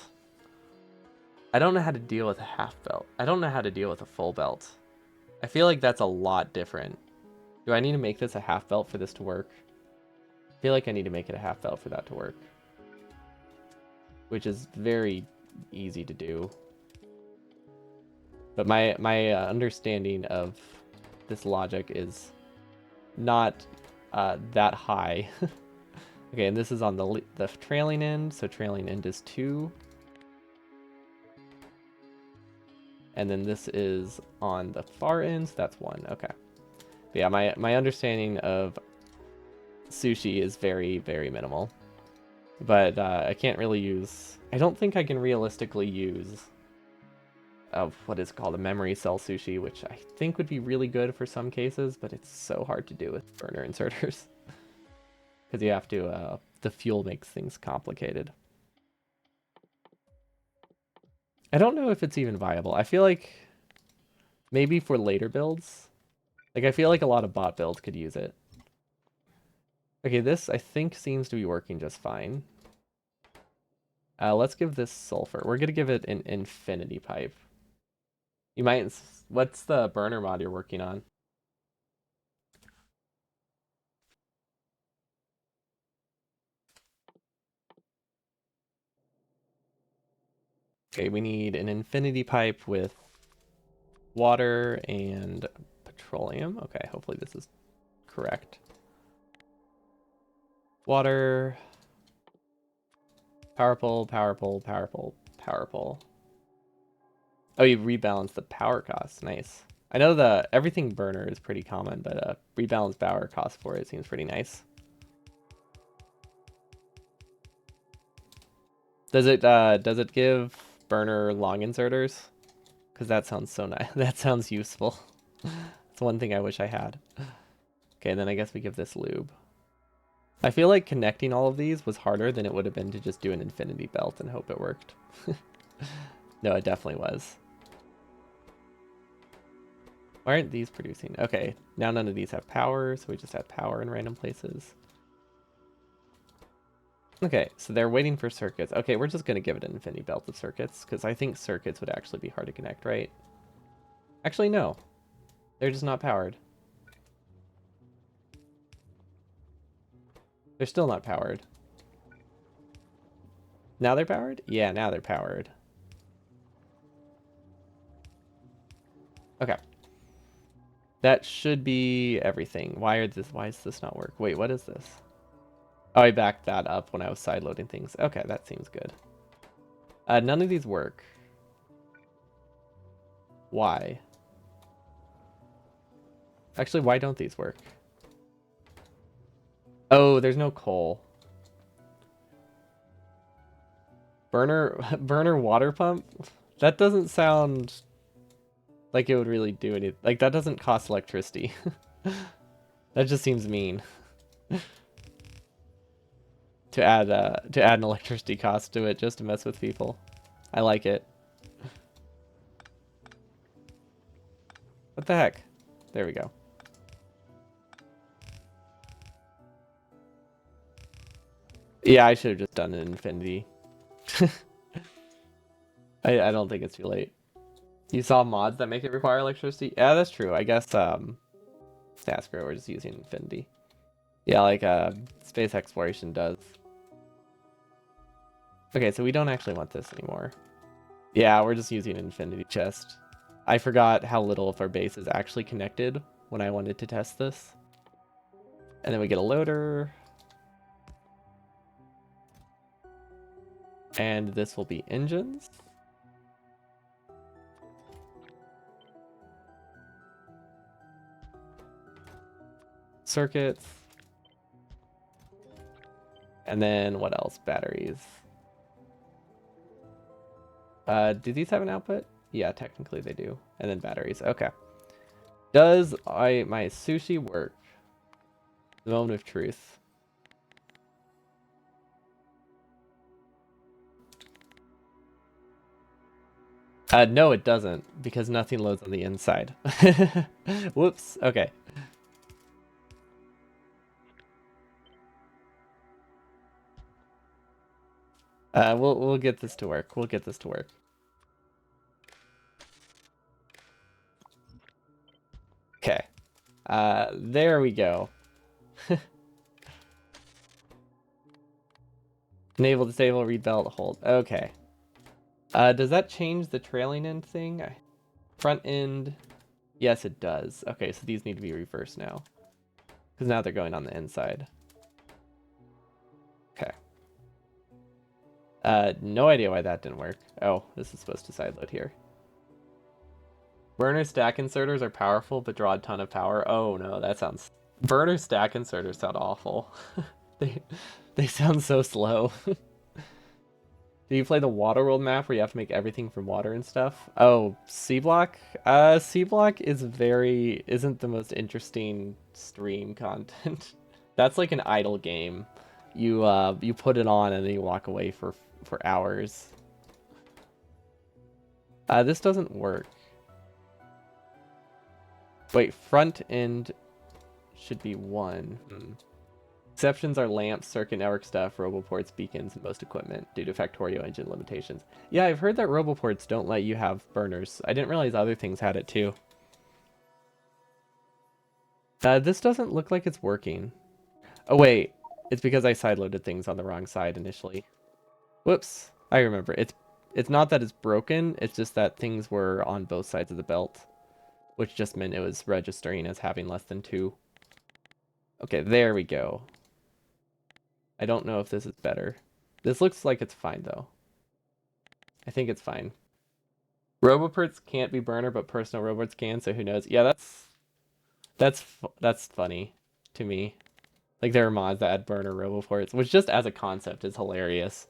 I don't know how to deal with a half belt. I don't know how to deal with a full belt. I feel like that's a lot different. Do I need to make this a half belt for this to work? I feel like I need to make it a half belt for that to work. Which is very easy to do. But my understanding of this logic is not that high. Okay, and this is on the trailing end, so trailing end is 2. And then this is on the far end, so that's 1. Okay. But yeah, my understanding of sushi is very, very minimal. But I can't really use... I don't think I can realistically use what is called a memory cell sushi, which I think would be really good for some cases, but it's so hard to do with burner inserters. Because you have to... the fuel makes things complicated. I don't know if it's even viable. I feel like maybe for later builds. Like, I feel like a lot of bot builds could use it. Okay, this I think seems to be working just fine. Let's give this sulfur. We're going to give it an infinity pipe. You might... What's the burner mod you're working on? Okay, we need an infinity pipe with water and petroleum. Okay, hopefully this is correct. Water, power pole, power pole, power pole, power pole. Oh, you rebalance the power costs. Nice. I know the everything burner is pretty common, but rebalance power cost for it seems pretty nice. Does it give burner long inserters? Because that sounds so nice. That sounds useful. It's one thing I wish I had. Okay, then I guess we give this lube. I feel like connecting all of these was harder than it would have been to just do an infinity belt and hope it worked. No, it definitely was. Why aren't these producing? Okay, now none of these have power, so we just have power in random places. Okay, so they're waiting for circuits. Okay, we're just going to give it an infinity belt of circuits, because I think circuits would actually be hard to connect, right? Actually, no. They're just not powered. They're still not powered. Now they're powered? Yeah, now they're powered. Okay. That should be everything. Why does this not work? Wait, what is this? Oh, I backed that up when I was sideloading things. Okay, that seems good. None of these work. Why? Actually, why don't these work? Oh, there's no coal. Burner water pump? That doesn't sound like it would really do anything. Like, that doesn't cost electricity. That just seems mean. To add an electricity cost to it just to mess with people. I like it. What the heck? There we go. Yeah, I should have just done an infinity. I don't think it's too late. You saw mods that make it require electricity? Yeah, that's true. I guess Snapscrow, we're just using infinity. Yeah, like space exploration does. Okay, so we don't actually want this anymore. Yeah, we're just using infinity chest. I forgot how little of our base is actually connected when I wanted to test this. And then we get a loader. And this will be engines. Circuits. And then what else? Batteries. Do these have an output? Yeah, technically they do. And then batteries. Okay. Does my sushi work? The moment of truth. No, it doesn't, because nothing loads on the inside. Whoops. Okay. We'll get this to work. We'll get this to work. Okay. There we go. Enable, disable, read belt, hold. Okay. Does that change the trailing end thing? Front end. Yes, it does. Okay, so these need to be reversed now. Because now they're going on the inside. Okay. No idea why that didn't work. Oh, this is supposed to sideload here. Burner stack inserters are powerful, but draw a ton of power. Oh no, that sounds... Burner stack inserters sound awful. They sound so slow. Do you play the Waterworld map where you have to make everything from water and stuff? Oh, C-Block? C-Block isn't the most interesting stream content. That's like an idle game. You put it on and then you walk away for hours. This doesn't work. Wait, front end should be 1. Exceptions are lamps, circuit network stuff, roboports, beacons, and most equipment due to Factorio engine limitations. Yeah, I've heard that roboports don't let you have burners. I didn't realize other things had it too. This doesn't look like it's working. Oh wait, it's because I sideloaded things on the wrong side initially. Whoops, I remember. It's not that it's broken, it's just that things were on both sides of the belt, which just meant it was registering as having less than 2. Okay, there we go. I don't know if this is better. This looks like it's fine, though. I think it's fine. Roboports can't be burner, but personal robots can, so who knows? Yeah, that's funny to me. Like there are mods that add burner roboports, which just as a concept is hilarious.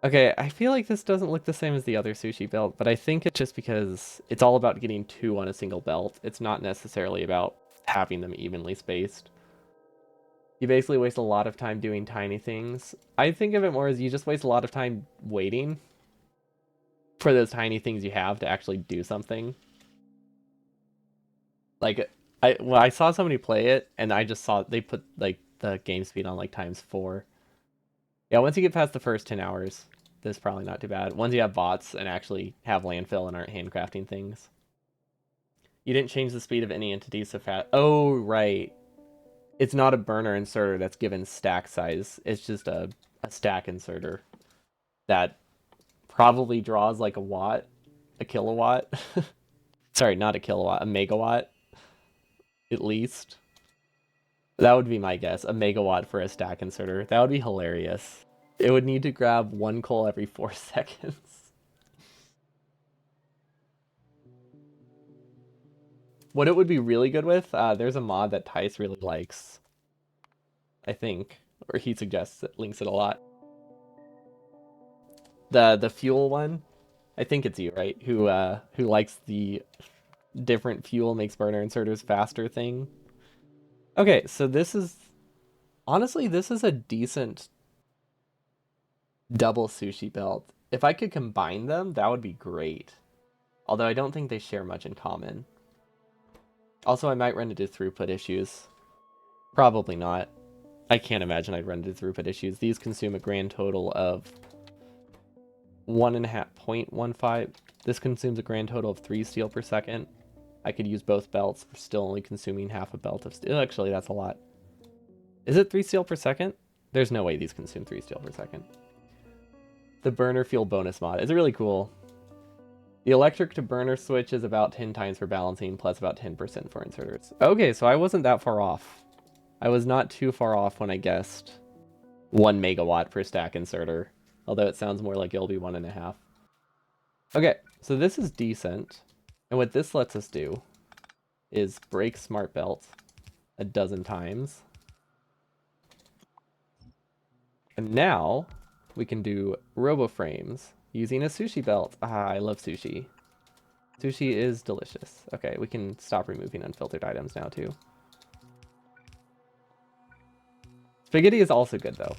Okay, I feel like this doesn't look the same as the other sushi belt, but I think it's just because it's all about getting two on a single belt. It's not necessarily about having them evenly spaced. You basically waste a lot of time doing tiny things. I think of it more as you just waste a lot of time waiting for those tiny things you have to actually do something. Like I saw somebody play it and I just saw they put like the game speed on like ×4. Yeah, once you get past the first 10 hours, this is probably not too bad. Once you have bots and actually have landfill and aren't handcrafting things. You didn't change the speed of any entity so fast. Oh, right. It's not a burner inserter that's given stack size. It's just a stack inserter that probably draws like a watt, a kilowatt. Sorry, not a kilowatt, a megawatt at least. That would be my guess, a megawatt for a stack inserter. That would be hilarious. It would need to grab one coal every 4 seconds. What it would be really good with, there's a mod that Tice really likes, I think, or he suggests it, links it a lot. The fuel one, I think it's you, right? Who likes the different fuel makes burner inserters faster thing. Okay, so this is honestly this is a decent double sushi belt. If I could combine them, that would be great. Although I don't think they share much in common. Also, I might run into throughput issues. Probably not. I can't imagine I'd run into throughput issues. These consume a grand total of 1.5. This consumes a grand total of 3 steel per second. I could use both belts for still only consuming half a belt of steel. Actually, that's a lot. Is it 3 steel per second? There's no way these consume 3 steel per second. The burner fuel bonus mod is really cool. The electric to burner switch is about 10 times for balancing, plus about 10% for inserters. Okay, so I wasn't that far off. I was not too far off when I guessed 1 megawatt per stack inserter, although it sounds more like it'll be 1.5. Okay, so this is decent. And what this lets us do is break smart belt a dozen times. And now we can do robo frames using a sushi belt. Ah, I love sushi. Sushi is delicious. Okay, we can stop removing unfiltered items now too. Spaghetti is also good though.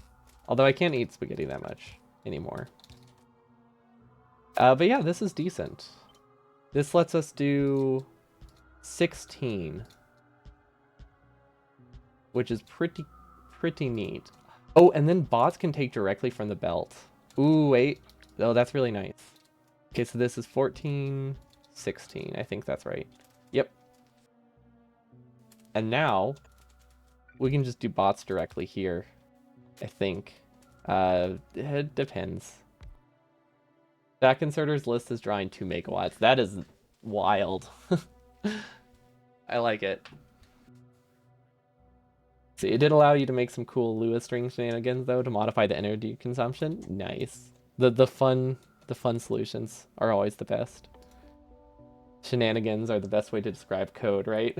Although I can't eat spaghetti that much anymore. But yeah, this is decent. This lets us do 16. Which is pretty neat. Oh, and then bots can take directly from the belt. Ooh, wait. Oh, that's really nice. Okay, so this is 14, 16. I think that's right. Yep. And now we can just do bots directly here, I think. It depends. Stack inserters list is drawing 2 megawatts. That is wild. I like it. See, it did allow you to make some cool Lua string shenanigans though to modify the energy consumption. Nice. The fun solutions are always the best. Shenanigans are the best way to describe code, right?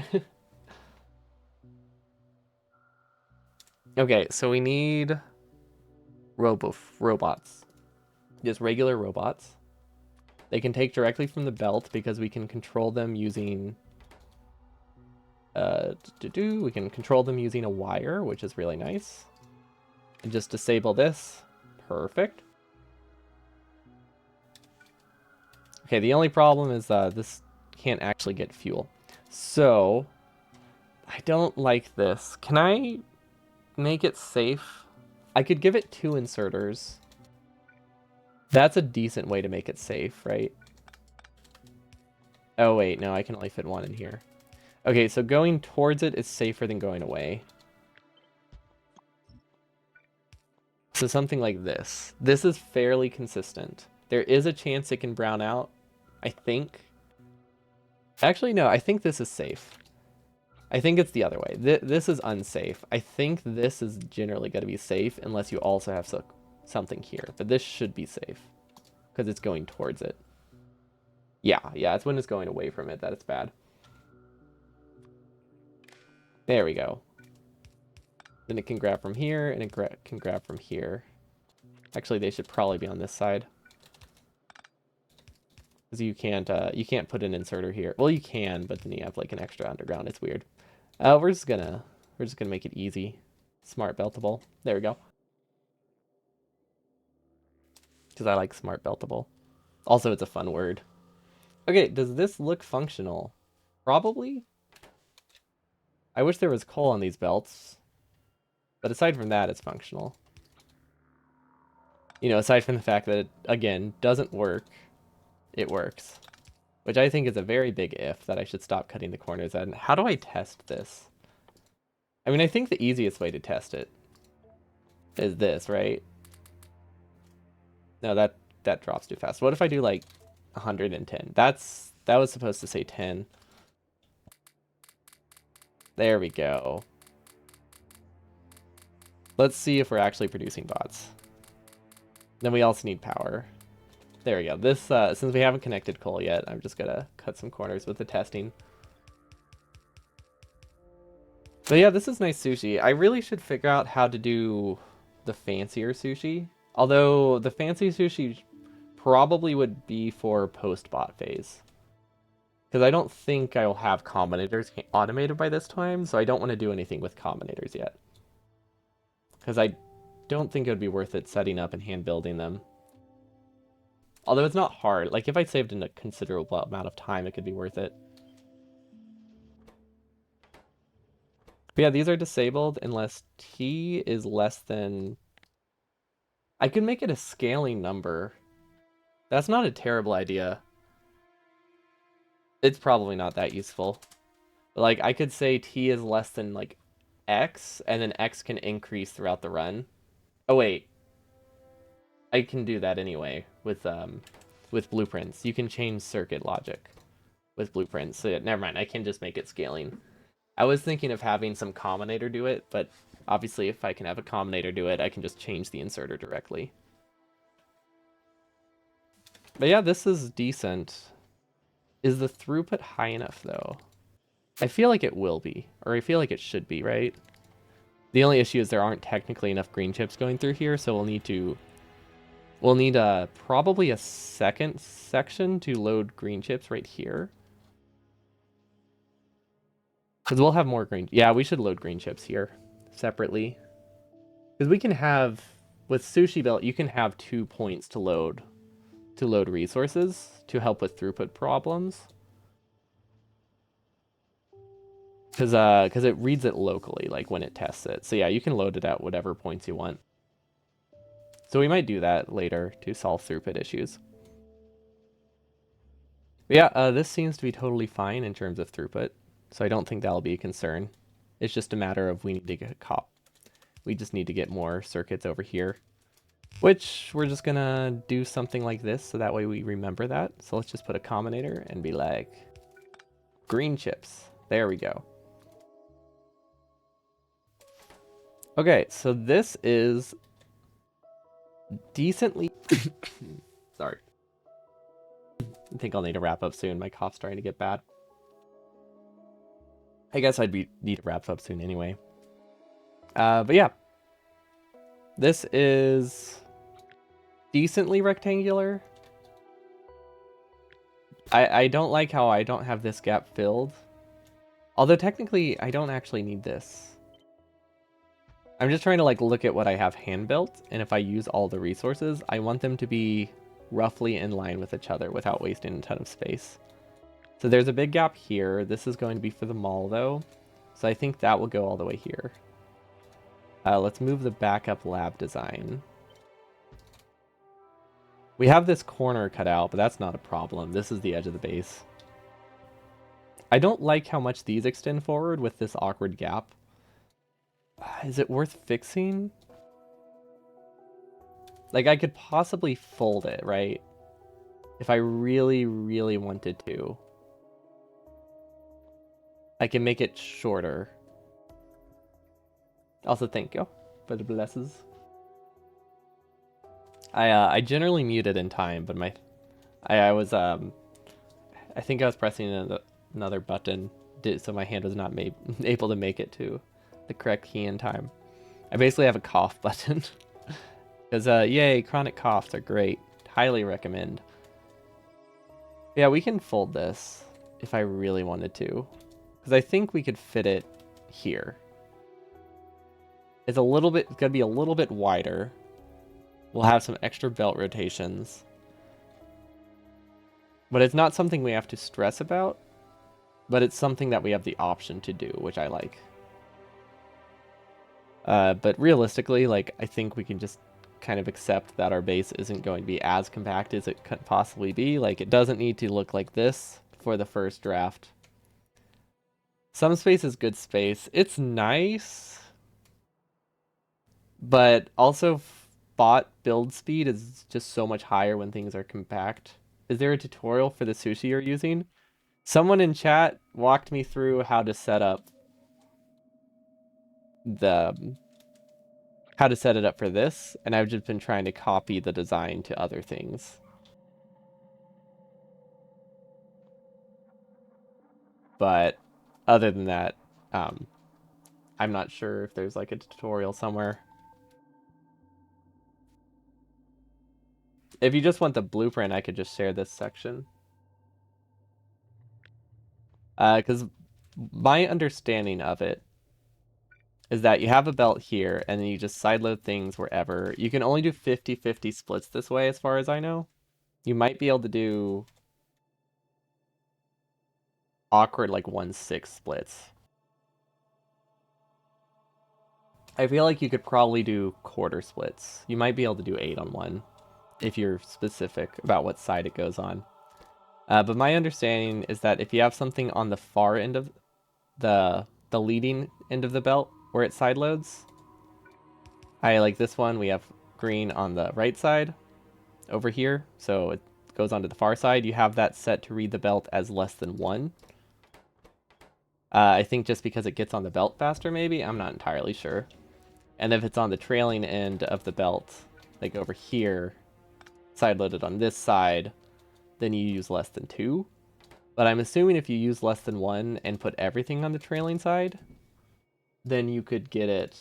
Okay, so we need robots. Just regular robots. They can take directly from the belt because we can control them using we can control them using a wire, which is really nice. And just disable this. Perfect. Okay, the only problem is this can't actually get fuel. So, I don't like this. Can I make it safe? I could give it 2 inserters. That's a decent way to make it safe, right? Oh wait, no, I can only fit 1 in here. Okay, so going towards it is safer than going away. So something like this. This is fairly consistent. There is a chance it can brown out, I think. Actually, no, I think this is safe. I think it's the other way. This is unsafe. I think this is generally going to be safe unless you also have something here. But this should be safe because it's going towards it. Yeah, it's when it's going away from it that it's bad. There we go. Then it can grab from here, and it can grab from here. Actually, they should probably be on this side. Because you can't put an inserter here. Well, you can, but then you have like an extra underground. It's weird. We're just gonna make it easy. Smart beltable. There we go. Because I like smart beltable. Also, it's a fun word. Okay, does this look functional? Probably. I wish there was coal on these belts. But aside from that, it's functional. You know, aside from the fact that it, again, doesn't work, it works. Which I think is a very big if that I should stop cutting the corners. And how do I test this? I mean, I think the easiest way to test it is this, right? No, that drops too fast. What if I do like 110? That was supposed to say 10. There we go. Let's see if we're actually producing bots. Then we also need power. There we go. This since we haven't connected coal yet, I'm just gonna cut some corners with the testing. But yeah, this is nice sushi. I really should figure out how to do the fancier sushi. Although the fancy sushi probably would be for post-bot phase. Because I don't think I will have combinators automated by this time, so I don't want to do anything with combinators yet. Because I don't think it would be worth it setting up and hand building them. Although it's not hard. Like, if I saved in a considerable amount of time, it could be worth it. But yeah, these are disabled unless T is less than... I could make it a scaling number. That's not a terrible idea. It's probably not that useful. But like, I could say T is less than, like, X, and then X can increase throughout the run. Oh, wait. I can do that anyway with blueprints. You can change circuit logic with blueprints. So yeah, never mind, I can just make it scaling. I was thinking of having some combinator do it, but obviously if I can have a combinator do it, I can just change the inserter directly. But yeah, this is decent. Is the throughput high enough though? I feel like it will be, or I feel like it should be, right? The only issue is there aren't technically enough green chips going through here, so we'll need probably a second section to load green chips right here. Because we'll have more green... Yeah, we should load green chips here separately. Because we can have... With Sushi Belt, you can have 2 points to load resources to help with throughput problems. Because it reads it locally, like when it tests it. So yeah, you can load it at whatever points you want. So we might do that later to solve throughput issues. But yeah, this seems to be totally fine in terms of throughput. So I don't think that'll be a concern. It's just a matter of we need to get a cop. We just need to get more circuits over here. Which we're just gonna do something like this so that way we remember that. So let's just put a combinator and be like, green chips. There we go. Okay, so this is decently... Sorry. I think I'll need to wrap up soon. My cough's starting to get bad. I guess need to wrap up soon anyway. But yeah. This is decently rectangular. I don't like how I don't have this gap filled. Although technically, I don't actually need this. I'm just trying to like look at what I have hand built, and if I use all the resources, I want them to be roughly in line with each other without wasting a ton of space. So there's a big gap here. This is going to be for the mall though. So I think that will go all the way here. Let's move the backup lab design. We have this corner cut out, but that's not a problem. This is the edge of the base. I don't like how much these extend forward with this awkward gap. Is it worth fixing? Like, I could possibly fold it, right? If I really, really wanted to. I can make it shorter. Also, thank you for the blesses. I generally mute it in time, but I was I think I was pressing another button, so my hand was not able to make it to the correct key in time. I basically have a cough button. Because, yay, chronic coughs are great. Highly recommend. Yeah, we can fold this if I really wanted to. Because I think we could fit it here. It's gonna be a little bit wider. We'll have some extra belt rotations. But it's not something we have to stress about. But it's something that we have the option to do, which I like. But realistically, like, I think we can just kind of accept that our base isn't going to be as compact as it could possibly be. Like, it doesn't need to look like this for the first draft. Some space is good space. It's nice, but also bot build speed is just so much higher when things are compact. Is there a tutorial for the sushi you're using? Someone in chat walked me through how to set up it up for this, and I've just been trying to copy the design to other things. But other than that, I'm not sure if there's like a tutorial somewhere. If you just want the blueprint, I could just share this section. Because my understanding of it is that you have a belt here, and then you just sideload things wherever. You can only do 50-50 splits this way, as far as I know. You might be able to do awkward, like 1/6 splits. I feel like you could probably do quarter splits. You might be able to do 8 on 1, if you're specific about what side it goes on. But my understanding is that if you have something on the far end of the leading end of the belt where it side loads, I like this one. We have green on the right side over here, so it goes onto the far side. You have that set to read the belt as less than 1. I think just because it gets on the belt faster, maybe? I'm not entirely sure. And if it's on the trailing end of the belt, like over here, side loaded on this side, then you use less than 2. But I'm assuming if you use less than 1 and put everything on the trailing side, then you could get it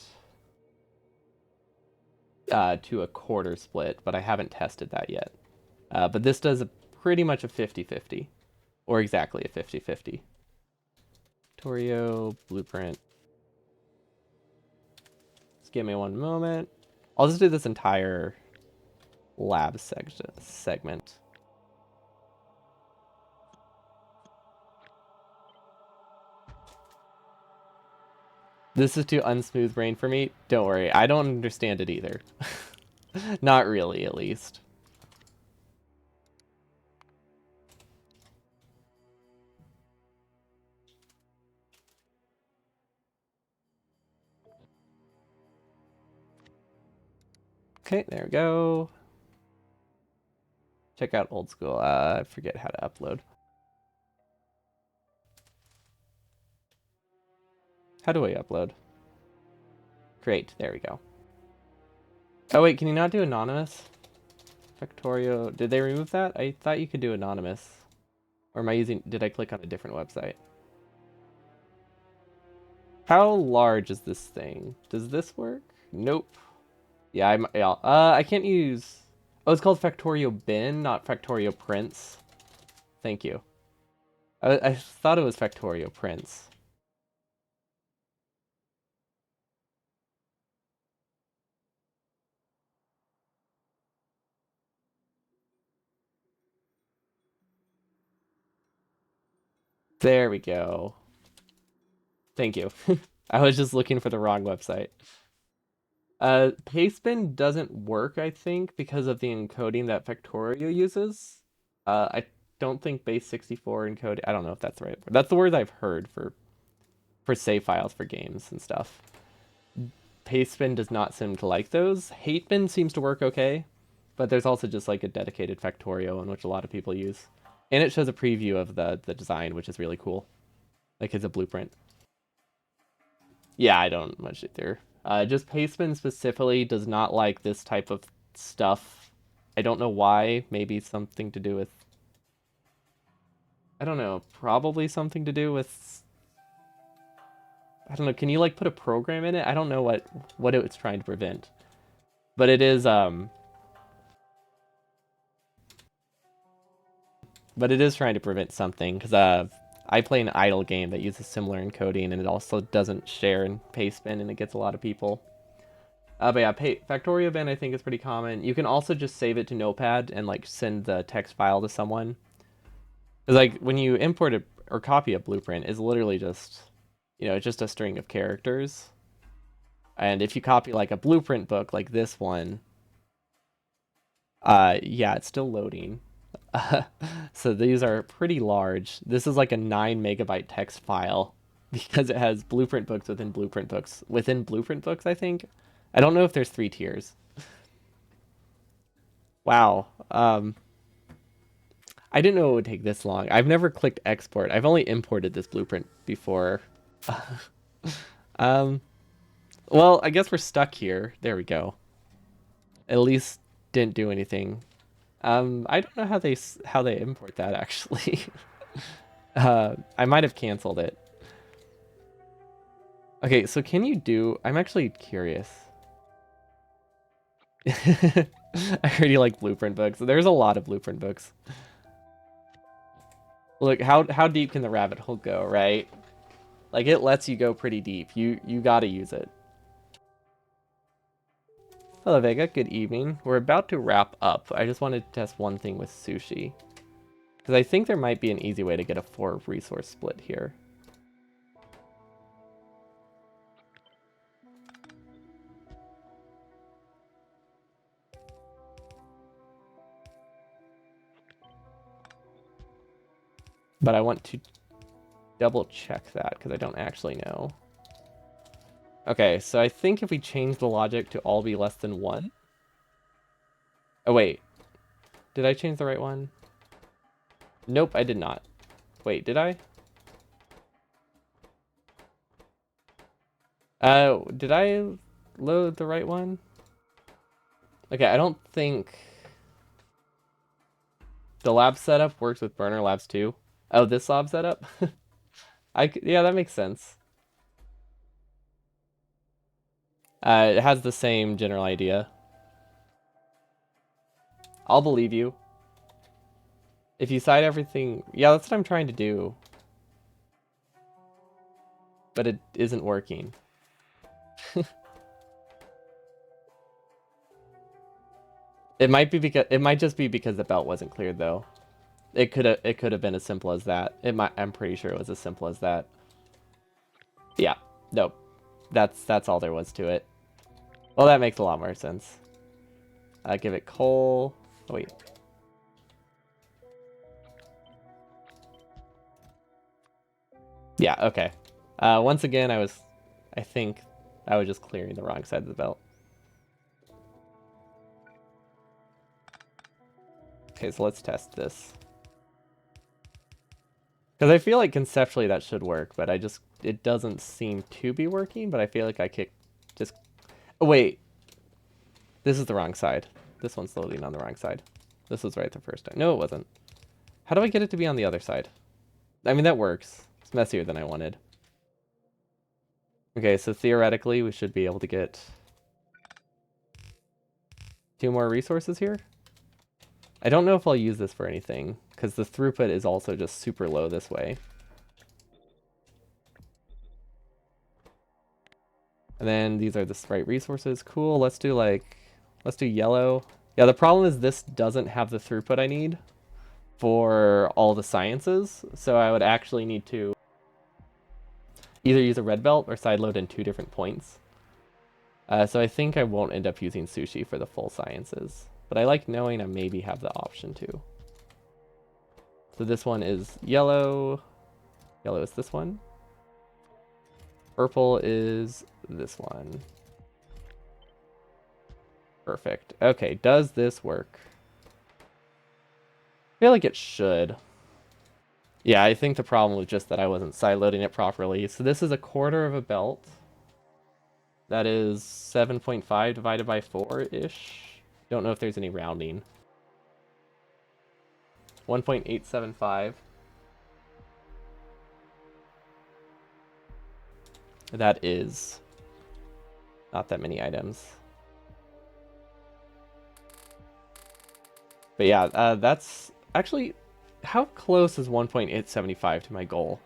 to a quarter split, but I haven't tested that yet. But this does pretty much a 50-50, or exactly a 50-50. Torio blueprint. Just give me one moment. I'll just do this entire lab segment. This is too unsmooth brain for me. Don't worry, I don't understand it either. Not really, at least. Okay, there we go. Check out old school. I forget how to upload. How do I upload? Great, there we go. Oh wait, can you not do anonymous? Factorio, did they remove that? I thought you could do anonymous. Or did I click on a different website? How large is this thing? Does this work? Nope. Yeah, I can't use... Oh, it's called Factorio Bin, not Factorio Prince. Thank you. I thought it was Factorio Prince. There we go. Thank you. I was just looking for the wrong website. Pastebin doesn't work, I think, because of the encoding that Factorio uses. I don't think base64 encoding. I don't know if that's the right word. That's the word I've heard for save files for games and stuff. Pastebin does not seem to like those. Hatebin seems to work okay, but there's also just like a dedicated Factorio one, which a lot of people use. And it shows a preview of the design, which is really cool. Like it's a blueprint. Yeah, I don't much either. Just Pastebin specifically does not like this type of stuff. I don't know why. Maybe something to do with I don't know, probably something to do with, I don't know, can you like put a program in it? I don't know what it's trying to prevent. But it is trying to prevent something because I play an idle game that uses similar encoding and it also doesn't share in pastebin and it gets a lot of people. But yeah, Factorio bin I think is pretty common. You can also just save it to Notepad and like send the text file to someone. Because like when you import a, or copy a blueprint, it's literally just, it's just a string of characters. And if you copy like a blueprint book like this one, yeah, it's still loading. So these are pretty large. This is like a 9 MB text file because it has blueprint books within blueprint books within blueprint books, I think. I don't know if there's 3 tiers. Wow. I didn't know it would take this long. I've never clicked export. I've only imported this blueprint before. um, well, I guess we're stuck here. There we go. At least didn't do anything. I don't know how they import that actually. I might have canceled it. Okay, so can you do? I'm actually curious. I heard you like blueprint books. There's a lot of blueprint books. Look, how deep can the rabbit hole go, right? Like it lets you go pretty deep. You gotta use it. Hello Vega, good evening. We're about to wrap up. I just wanted to test one thing with sushi. Because I think there might be an easy way to get a 4 resource split here. But I want to double check that because I don't actually know. Okay, so I think if we change the logic to all be less than 1. Oh wait, did I change the right one? Nope, I did not. Wait, did I? Did I load the right one? Okay, I don't think the lab setup works with burner labs too. Oh, this lab setup? Yeah, that makes sense. It has the same general idea. I'll believe you. If you cite everything, yeah, that's what I'm trying to do. But it isn't working. It might just be because the belt wasn't cleared though. It could have been as simple as that. I'm pretty sure it was as simple as that. Yeah. Nope. That's all there was to it. Well, that makes a lot more sense. Give it coal. Oh, wait. Yeah, okay. Once again, I think I was just clearing the wrong side of the belt. Okay, so let's test this. Because I feel like conceptually that should work, but it doesn't seem to be working, but I feel like I could just, oh wait, this is the wrong side. This one's loading on the wrong side. This was right the first time. No, it wasn't. How do I get it to be on the other side? I mean, that works. It's messier than I wanted. Okay, so theoretically we should be able to get 2 more resources here. I don't know if I'll use this for anything, because the throughput is also just super low this way. And then these are the right resources. Cool, let's do yellow. Yeah, the problem is this doesn't have the throughput I need for all the sciences, so I would actually need to either use a red belt or sideload in 2 different points. So I think I won't end up using sushi for the full sciences, but I like knowing I maybe have the option to. So this one is yellow. Yellow is this one. Purple is this one. Perfect. Okay, does this work? I feel like it should. Yeah, I think the problem was just that I wasn't sideloading it properly. So this is a quarter of a belt. That is 7.5 divided by 4-ish. Don't know if there's any rounding. 1.875. That is not that many items. But yeah, that's actually, how close is 1.875 to my goal?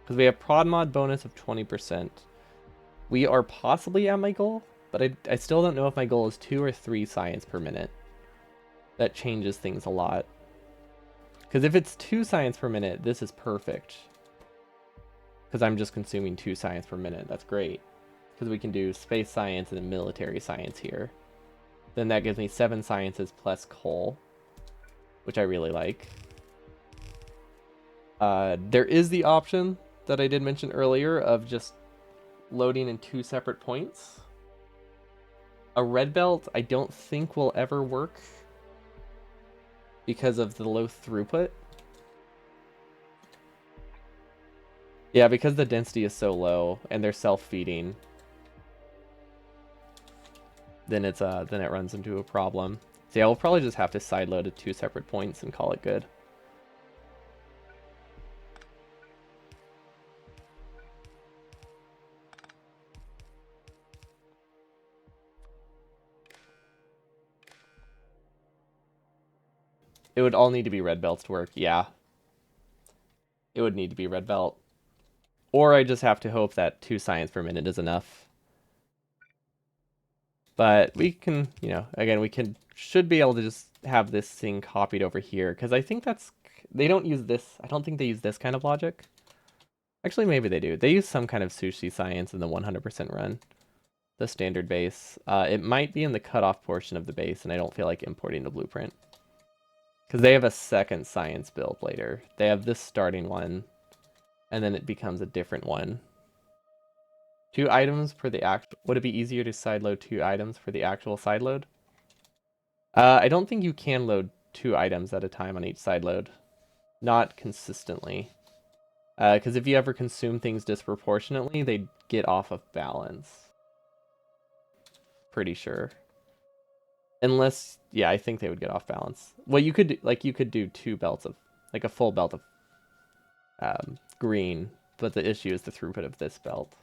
Because we have prod mod bonus of 20%. We are possibly at my goal, but I still don't know if my goal is 2 or 3 science per minute. That changes things a lot. Because if it's 2 science per minute, this is perfect. Because I'm just consuming 2 science per minute. That's great. Because we can do space science and then military science here. Then that gives me 7 sciences plus coal, which I really like. There is the option that I did mention earlier of just loading in 2 separate points. A red belt I don't think will ever work because of the low throughput. Yeah, because the density is so low and they're self-feeding, then it runs into a problem. So yeah, we'll probably just have to sideload to 2 separate points and call it good. It would all need to be red belts to work. Yeah. It would need to be red belt. Or I just have to hope that 2 science per minute is enough. But we can, you know, again, should be able to just have this thing copied over here. Because I think they don't use this. I don't think they use this kind of logic. Actually, maybe they do. They use some kind of sushi science in the 100% run. The standard base. It might be in the cutoff portion of the base, and I don't feel like importing the blueprint. Because they have a second science build later. They have this starting one, and then it becomes a different one. 2 items per the act. Would it be easier to sideload 2 items for the actual sideload? I don't think you can load 2 items at a time on each sideload. Not consistently. Because if you ever consume things disproportionately, they get off of balance. Pretty sure. Unless, yeah, I think they would get off balance. Well, you could do 2 belts of, like a full belt of green, but the issue is the throughput of this belt.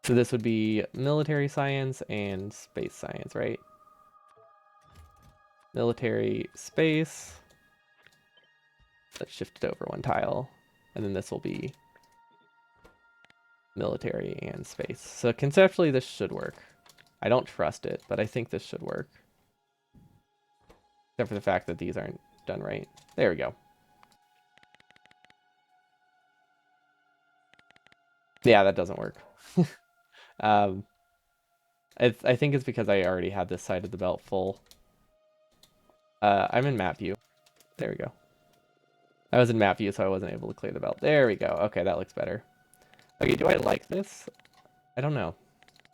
So this would be military science and space science, right? Military, space. Let's shift it over 1 tile. And then this will be military and space. So conceptually, this should work. I don't trust it, but I think this should work. Except for the fact that these aren't done right. There we go. Yeah, that doesn't work. I think it's because I already had this side of the belt full. I'm in map view. There we go. I was in map view, so I wasn't able to clear the belt. There we go. Okay, that looks better. Okay, do I like this? I don't know.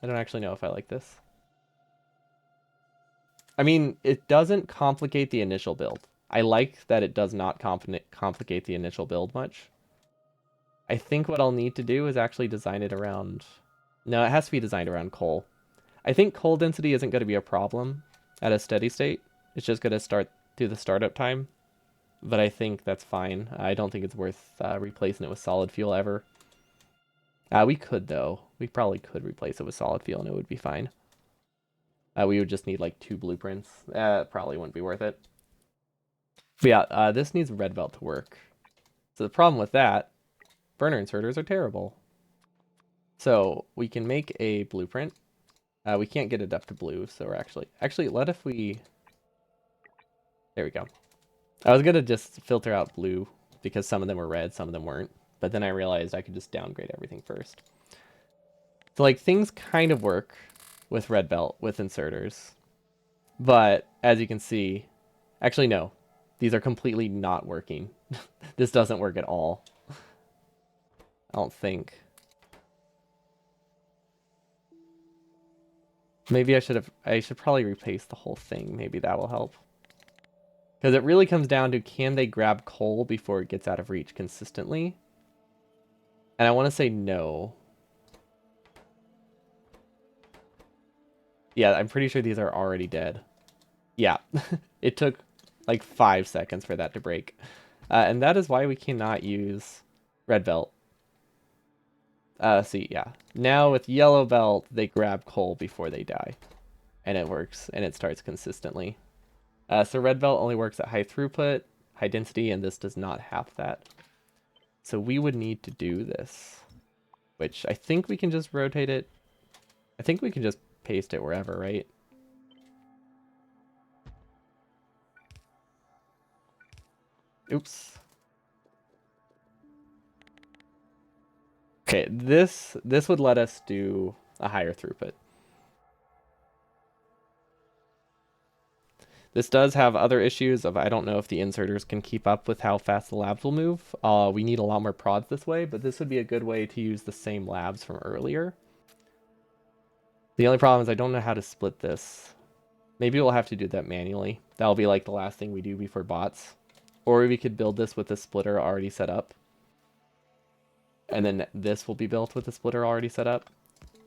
I don't actually know if I like this. I mean, it doesn't complicate the initial build. I like that it does not complicate the initial build much. I think what I'll need to do is actually design it around... No, it has to be designed around coal. I think coal density isn't going to be a problem at a steady state. It's just going to start through the startup time. But I think that's fine. I don't think it's worth replacing it with solid fuel ever. We could, though. We probably could replace it with solid fuel and it would be fine. We would just need like 2 blueprints. Probably wouldn't be worth it. But yeah, this needs red belt to work. So the problem with that, burner inserters are terrible. So we can make a blueprint. We can't get it up to blue, so we're actually what if we... There we go. I was gonna just filter out blue because some of them were red, some of them weren't. But then I realized I could just downgrade everything first. So like things kind of work with red belt with inserters. But as you can see, actually no, these are completely not working. This doesn't work at all. I don't think. Maybe I should probably replace the whole thing. Maybe that will help. Because it really comes down to, can they grab coal before it gets out of reach consistently? And I want to say no. Yeah, I'm pretty sure these are already dead. Yeah, it took like 5 seconds for that to break. And that is why we cannot use red belt. See, yeah. Now with yellow belt, they grab coal before they die, and it works, and it starts consistently. So red belt only works at high throughput, high density, and this does not have that. So we would need to do this, which I think we can just rotate it. I think we can just paste it wherever, right? Oops. Okay, this would let us do a higher throughput. This does have other issues of I don't know if the inserters can keep up with how fast the labs will move. We need a lot more prods this way, but this would be a good way to use the same labs from earlier. The only problem is I don't know how to split this. Maybe we'll have to do that manually. That'll be like the last thing we do before bots. Or we could build this with the splitter already set up. And then this will be built with the splitter already set up.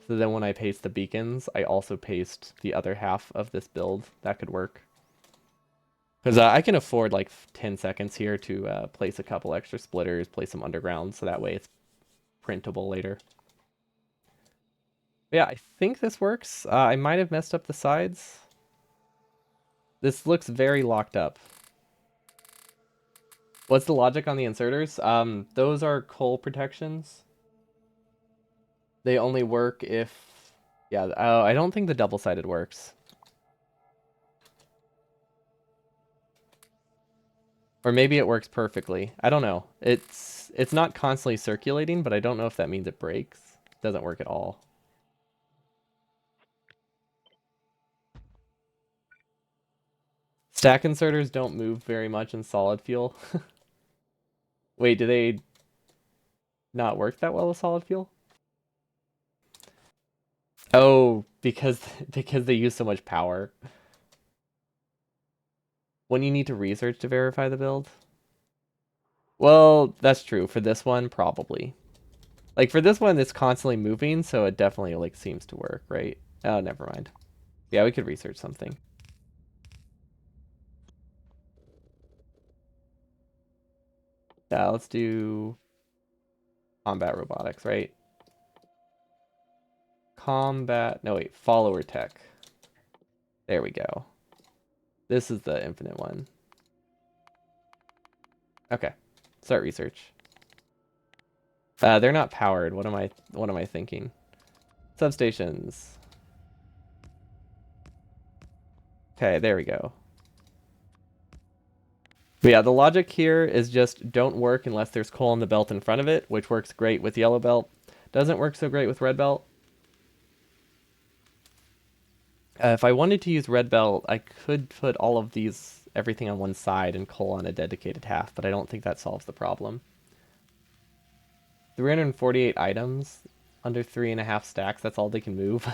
So then when I paste the beacons, I also paste the other half of this build. That could work. Because I can afford like 10 seconds here to place a couple extra splitters, place some underground, so that way it's printable later. But yeah, I think this works. I might have messed up the sides. This looks very locked up. What's the logic on the inserters? Those are coal protections. They only work if... Yeah, oh, I don't think the double-sided works. Or maybe it works perfectly. I don't know. It's not constantly circulating, but I don't know if that means it breaks. It doesn't work at all. Stack inserters don't move very much in solid fuel. Wait, do they not work that well with solid fuel? Oh, because they use so much power. When you need to research to verify the build? Well, that's true. For this one, probably. Like for this one, it's constantly moving, so it definitely like seems to work, right? Oh, never mind. Yeah, we could research something. Yeah, let's do combat robotics, right? Combat, no wait, follower tech. There we go. This is the infinite one. Okay, start research. They're not powered. What am I thinking? Substations. Okay, there we go. But yeah, the logic here is just don't work unless there's coal in the belt in front of it, which works great with yellow belt. Doesn't work so great with red belt. If I wanted to use red belt, I could put all of these, everything on one side and coal on a dedicated half, but I don't think that solves the problem. 348 items, under 3.5 stacks, that's all they can move.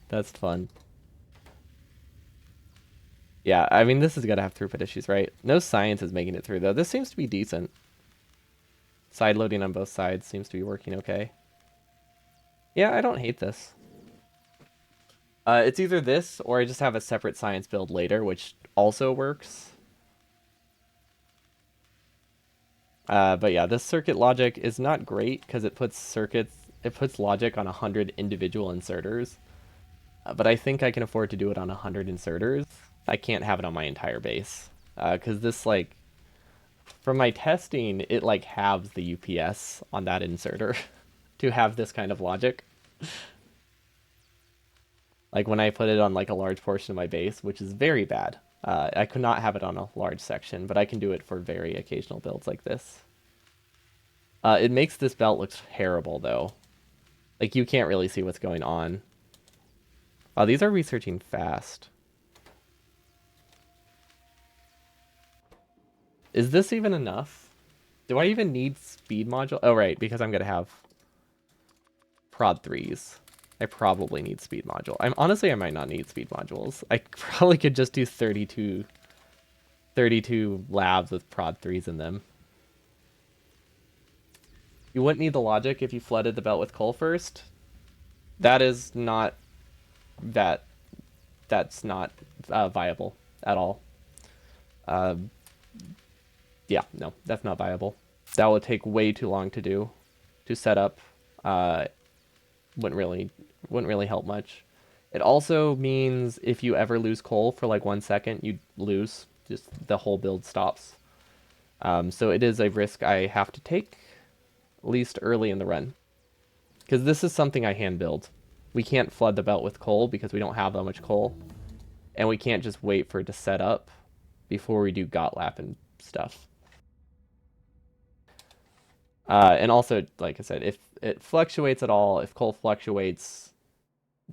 That's fun. Yeah, I mean, this is gonna have throughput issues, right? No science is making it through, though. This seems to be decent. Side loading on both sides seems to be working okay. Yeah, I don't hate this. It's either this, or I just have a separate science build later, which also works. But yeah, this circuit logic is not great, because it puts logic on 100 individual inserters. But I think I can afford to do it on 100 inserters. I can't have it on my entire base. Because this, like, from my testing, it, like, halves the UPS on that inserter to have this kind of logic. Like, when I put it on, like, a large portion of my base, which is very bad. I could not have it on a large section, but I can do it for very occasional builds like this. It makes this belt look terrible, though. Like, you can't really see what's going on. Oh, these are researching fast. Is this even enough? Do I even need speed module? Oh, right, because I'm going to have prod 3s. I probably need speed module. Honestly, I might not need speed modules. I probably could just do 32 labs with prod 3s in them. You wouldn't need the logic if you flooded the belt with coal first. That is not... That's not viable at all. Yeah, no, that's not viable. That would take way too long to do. to set up uh, wouldn't really help much. It also means if you ever lose coal for like 1 second, you lose. Just the whole build stops. So it is a risk I have to take, at least early in the run. Because this is something I hand build. We can't flood the belt with coal because we don't have that much coal. And we can't just wait for it to set up before we do got lap and stuff. And also, like I said, if it fluctuates at all, if coal fluctuates,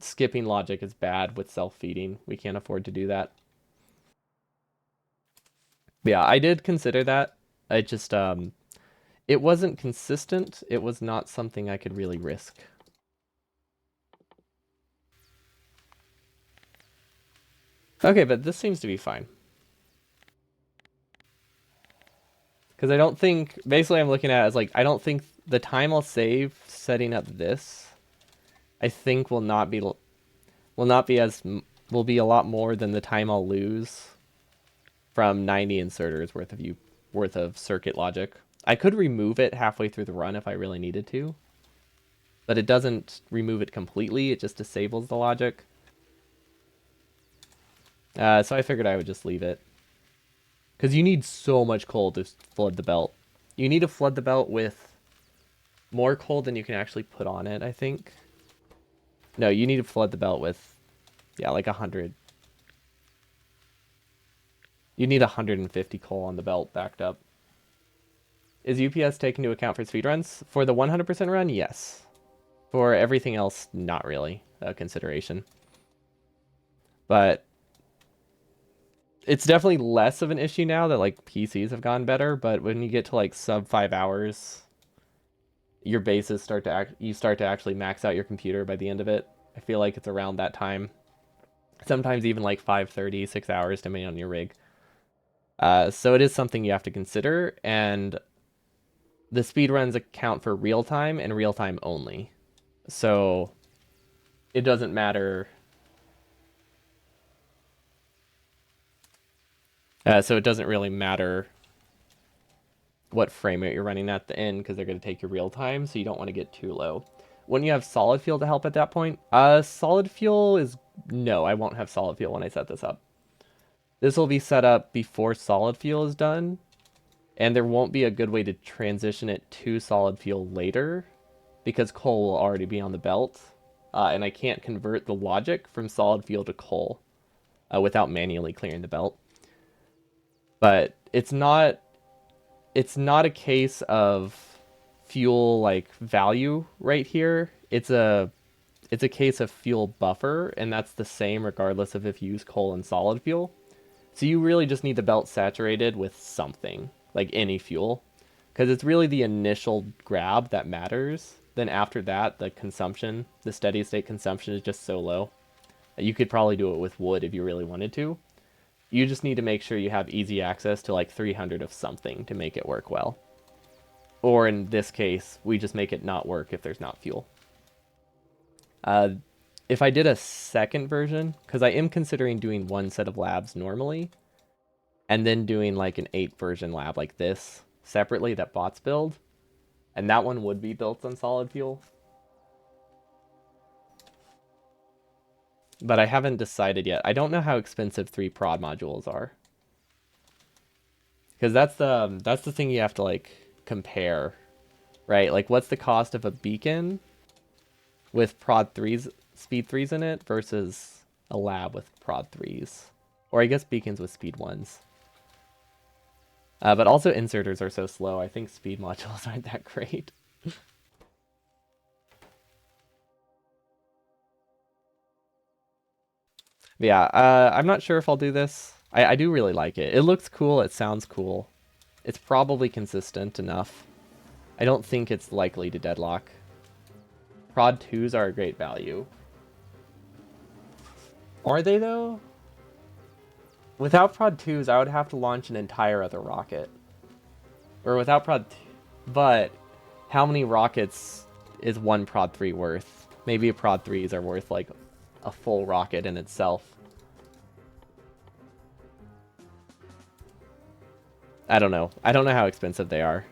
skipping logic is bad with self-feeding. We can't afford to do that. But yeah, I did consider that. I just, it wasn't consistent. It was not something I could really risk. Okay, but this seems to be fine. Because I don't think, basically I'm looking at it as like, I don't think the time I'll save setting up this, I think will be a lot more than the time I'll lose from 90 inserters worth of circuit logic. I could remove it halfway through the run if I really needed to, but it doesn't remove it completely, it just disables the logic. So I figured I would just leave it. Because you need so much coal to flood the belt. You need to flood the belt with more coal than you can actually put on it, I think. No, you need to flood the belt with, yeah, like 100. You need 150 coal on the belt backed up. Is UPS taken into account for speedruns? For the 100% run, yes. For everything else, not really a consideration. But it's definitely less of an issue now that like PCs have gotten better, but when you get to like sub 5 hours, your bases start to actually max out your computer by the end of it. I feel like it's around that time. Sometimes even like 5:30, 6 hours depending on your rig. So it is something you have to consider, and the speedruns account for real time and real time only. So it doesn't matter. So it doesn't really matter what frame rate you're running at the end because they're going to take your real time, so you don't want to get too low. When you have solid fuel to help at that point, solid fuel is no, I won't have solid fuel when I set this up. This will be set up before solid fuel is done, and there won't be a good way to transition it to solid fuel later because coal will already be on the belt, and I can't convert the logic from solid fuel to coal without manually clearing the belt. But it's not a case of fuel like value right here. It's a case of fuel buffer, and that's the same regardless of if you use coal and solid fuel. So you really just need the belt saturated with something, like any fuel, because it's really the initial grab that matters. Then after that, the consumption, the steady state consumption is just so low. You could probably do it with wood if you really wanted to. You just need to make sure you have easy access to like 300 of something to make it work well. Or in this case, we just make it not work if there's not fuel. If I did a second version, because I am considering doing one set of labs normally, and then doing like an 8 version lab like this separately that bots build, and that one would be built on solid fuel. But I haven't decided yet. I don't know how expensive 3 prod modules are. Because that's the thing you have to like compare, right? Like what's the cost of a beacon with prod 3s, speed 3s in it versus a lab with prod 3s. Or I guess beacons with speed 1s. But also inserters are so slow. I think speed modules aren't that great. Yeah, I'm not sure if I'll do this. I do really like it. It looks cool. It sounds cool. It's probably consistent enough. I don't think it's likely to deadlock. Prod 2s are a great value. Are they, though? Without Prod 2s, I would have to launch an entire other rocket. Or without Prod 2... But how many rockets is one Prod 3 worth? Maybe Prod 3s are worth, like, a full rocket in itself. I don't know. I don't know how expensive they are.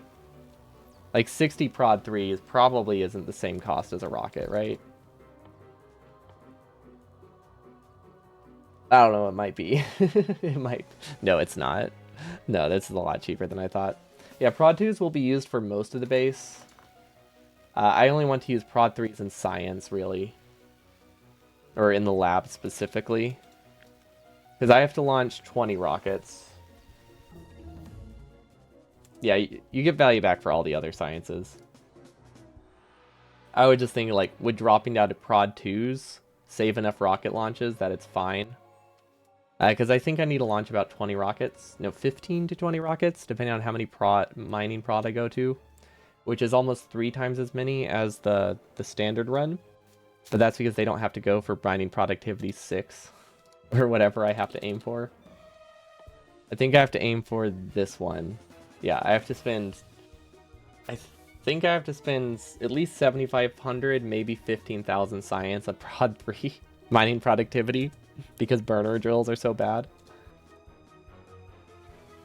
Like 60 prod 3s probably isn't the same cost as a rocket, right? I don't know, it might be. It might. No, it's not. No, this is a lot cheaper than I thought. Yeah, prod 2s will be used for most of the base. I only want to use prod 3s in science, really. Or in the lab specifically. Because I have to launch 20 rockets. Yeah, you get value back for all the other sciences. I would just think, like, would dropping down to prod 2s save enough rocket launches that it's fine? Because I think I need to launch about 20 rockets. No, 15 to 20 rockets, depending on how many mining prod I go to. Which is almost 3 times as many as the standard run. But that's because they don't have to go for mining productivity 6. Or whatever I have to aim for. I think I have to aim for this one. Yeah, I have to spend... I think I have to spend at least 7,500, maybe 15,000 science on prod 3 mining productivity. Because burner drills are so bad.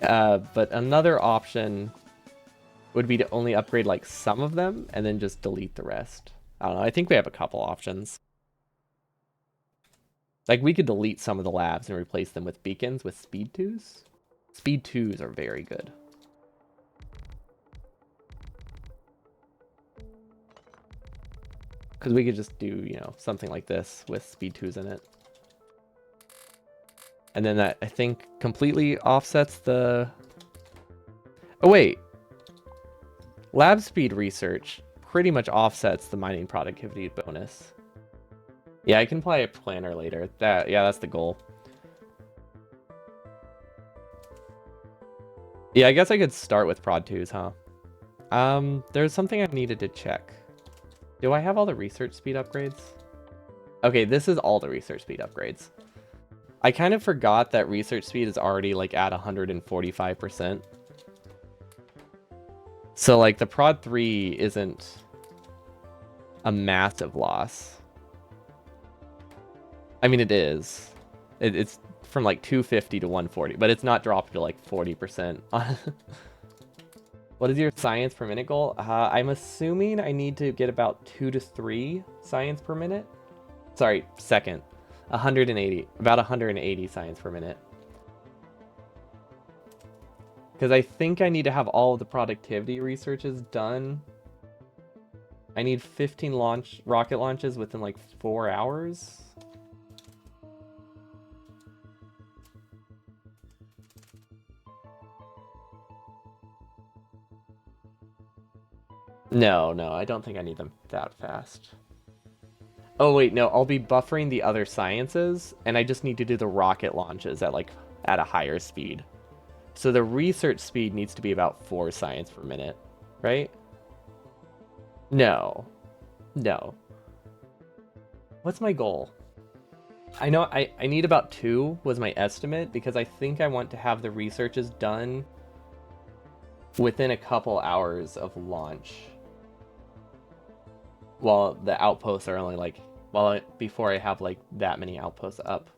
But another option would be to only upgrade like some of them and then just delete the rest. I don't know. I think we have a couple options. Like, we could delete some of the labs and replace them with beacons with speed 2s. Speed 2s are very good. Because we could just do, you know, something like this with speed 2s in it. And then that, I think, completely offsets the... Oh, wait. Lab speed research pretty much offsets the mining productivity bonus. Yeah, I can apply a planner later. Yeah, that's the goal. Yeah, I guess I could start with prod 2s, huh? There's something I needed to check. Do I have all the research speed upgrades? Okay, this is all the research speed upgrades. I kind of forgot that research speed is already like at 145%. So like the prod 3 isn't a massive loss. I mean, it is. It's from like 250 to 140, but it's not dropped to like 40%. What is your science per minute goal? I'm assuming I need to get about 2 to 3 science per minute. Sorry, second. 180. About 180 science per minute. Because I think I need to have all of the productivity researches done. I need 15 rocket launches within like 4 hours. No, I don't think I need them that fast. Oh wait, no, I'll be buffering the other sciences, and I just need to do the rocket launches at a higher speed. So the research speed needs to be about 4 science per minute, right? No. What's my goal? I know I need about 2 was my estimate, because I think I want to have the researches done within a couple hours of launch. While the outposts are only like, before I have like that many outposts up.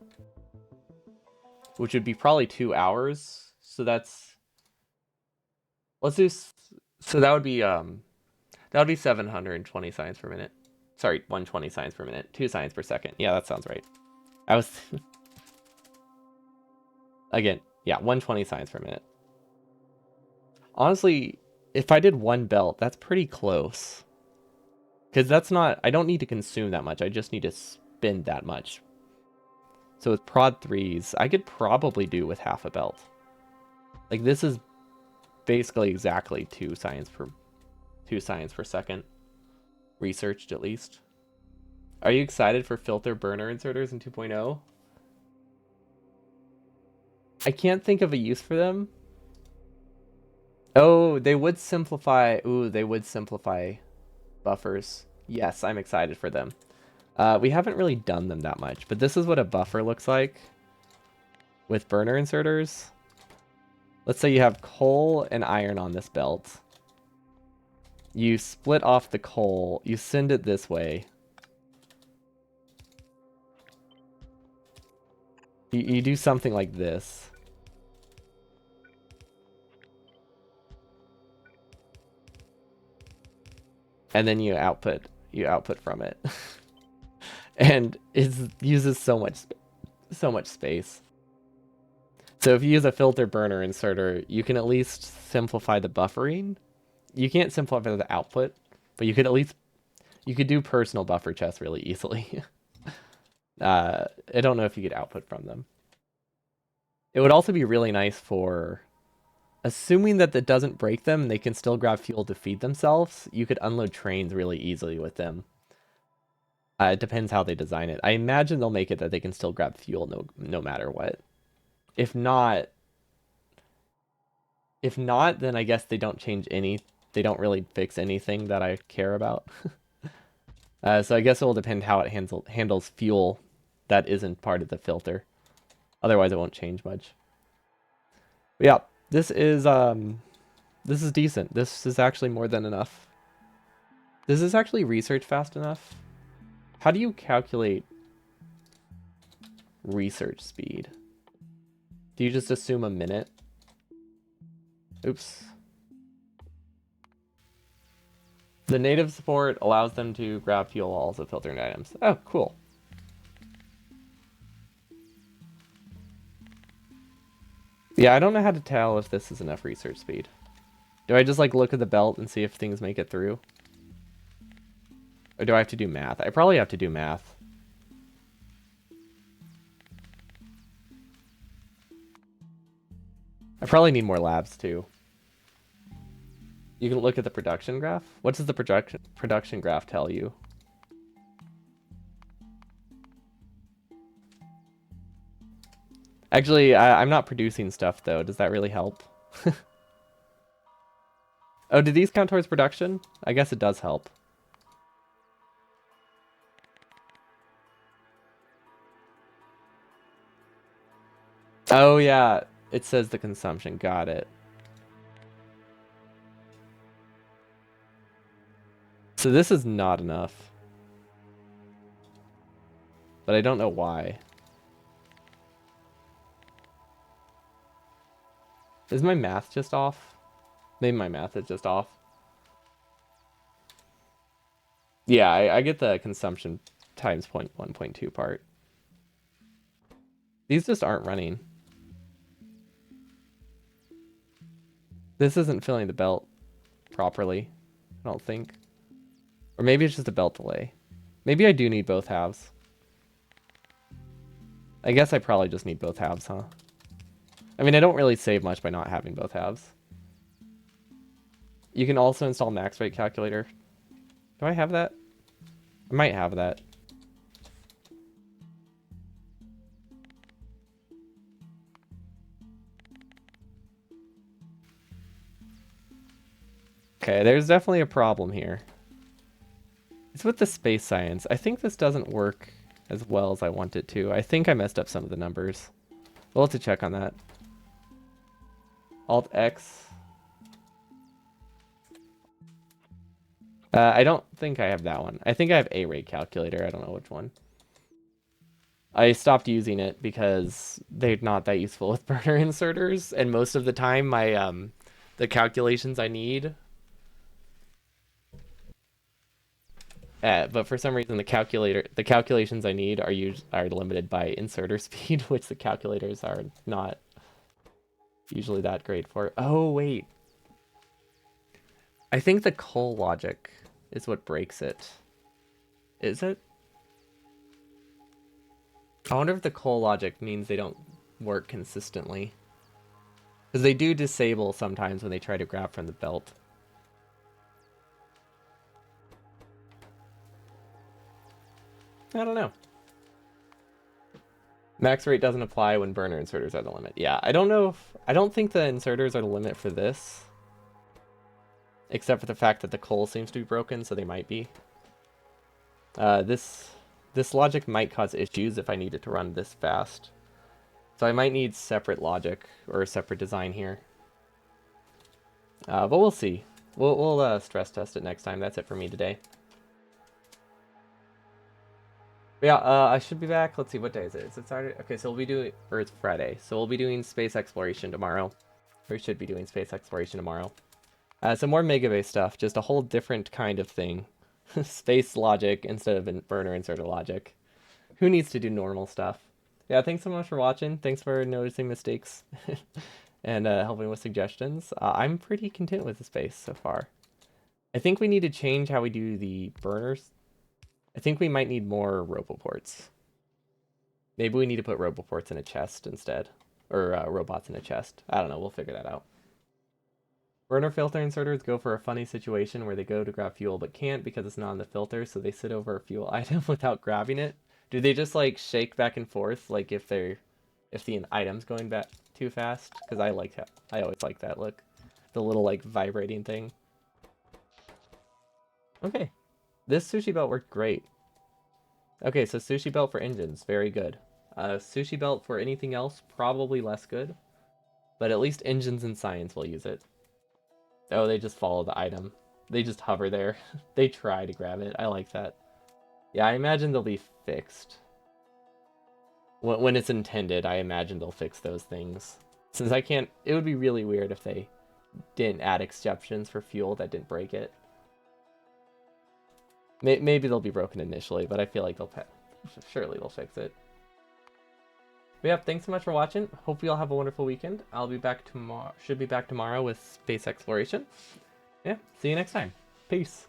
Which would be probably 2 hours. So that's, let's do, so that would be 720 science per minute. Sorry, 120 science per minute, 2 science per second. Yeah, that sounds right. I was, again, yeah, 120 science per minute. Honestly, if I did 1 belt, that's pretty close. Because that's not, I don't need to consume that much, I just need to spend that much. So with prod 3s, I could probably do with half a belt. Like, this is basically exactly 2 science per second. Researched, at least. Are you excited for filter burner inserters in 2.0? I can't think of a use for them. Oh, they would simplify. Ooh, they would simplify buffers. Yes, I'm excited for them. We haven't really done them that much, but this is what a buffer looks like with burner inserters. Let's say you have coal and iron on this belt. You split off the coal, you send it this way. You do something like this. and then you output from it. And it uses so much space. So if you use a filter burner inserter, you can at least simplify the buffering. You can't simplify the output, but you could do personal buffer chests really easily. I don't know if you could output from them. It would also be really nice for, assuming that doesn't break them and they can still grab fuel to feed themselves, you could unload trains really easily with them. It depends how they design it. I imagine they'll make it that they can still grab fuel no matter what. If not, then I guess they don't really fix anything that I care about. So I guess it will depend how it handles fuel that isn't part of the filter. Otherwise, it won't change much. But yeah, this is decent. This is actually more than enough. Does this actually research fast enough? How do you calculate research speed? Do you just assume a minute? Oops. The native support allows them to grab fuel while also filtering items. Oh, cool. Yeah, I don't know how to tell if this is enough research speed. Do I just like look at the belt and see if things make it through? Or do I have to do math? I probably have to do math. I probably need more labs too. You can look at the production graph. What does the production graph tell you? Actually, I'm not producing stuff though. Does that really help? Oh, do these count towards production? I guess it does help. Oh yeah, it says the consumption. Got it. So this is not enough. But I don't know why. Is my math just off? Maybe my math is just off. Yeah, I get the consumption times 1.2 part. These just aren't running. This isn't filling the belt properly, I don't think. Or maybe it's just a belt delay. Maybe I do need both halves. I guess I probably just need both halves, huh? I mean, I don't really save much by not having both halves. You can also install max rate calculator. Do I have that? I might have that. Okay, there's definitely a problem here. It's with the space science. I think this doesn't work as well as I want it to. I think I messed up some of the numbers. We'll have to check on that. Alt X. I don't think I have that one. I think I have A rate calculator. I don't know which one. I stopped using it because they're not that useful with burner inserters, and most of the time my the calculations I need. But for some reason the calculations I need are limited by inserter speed, which the calculators are not usually that great for. Oh wait. I think the coal logic is what breaks it. Is it? I wonder if the coal logic means they don't work consistently. Because they do disable sometimes when they try to grab from the belt. I don't know. Max rate doesn't apply when burner inserters are the limit. Yeah, I don't think the inserters are the limit for this. Except for the fact that the coal seems to be broken, so they might be. This logic might cause issues if I need it to run this fast. So I might need separate logic or a separate design here. But we'll see. We'll stress test it next time. That's it for me today. But yeah, I should be back. Let's see, what day is it? Is it Saturday? Okay, so it's Friday. So we'll be doing space exploration tomorrow. We should be doing space exploration tomorrow. Some more Mega Base stuff, just a whole different kind of thing. Space logic instead of burner inserter logic. Who needs to do normal stuff? Yeah, thanks so much for watching. Thanks for noticing mistakes and helping with suggestions. I'm pretty content with the space so far. I think we need to change how we do the burners. I think we might need more roboports. Maybe we need to put roboports in a chest instead. Or robots in a chest. I don't know. We'll figure that out. Burner filter inserters go for a funny situation where they go to grab fuel but can't because it's not in the filter, so they sit over a fuel item without grabbing it. Do they just like shake back and forth like if the item's going back too fast? Because I always like that look. The little like vibrating thing. Okay. This sushi belt worked great. Okay, so sushi belt for engines, very good. Sushi belt for anything else, probably less good. But at least engines and science will use it. Oh, they just follow the item. They just hover there. They try to grab it. I like that. Yeah, I imagine they'll be fixed. When it's intended, I imagine they'll fix those things. Since I can't... It would be really weird if they didn't add exceptions for fuel that didn't break it. Maybe they'll be broken initially, but I feel like surely they'll fix it. But yeah, thanks so much for watching. Hope you all have a wonderful weekend. I'll be back tomorrow. Should be back tomorrow with space exploration. Yeah, see you next time. Peace.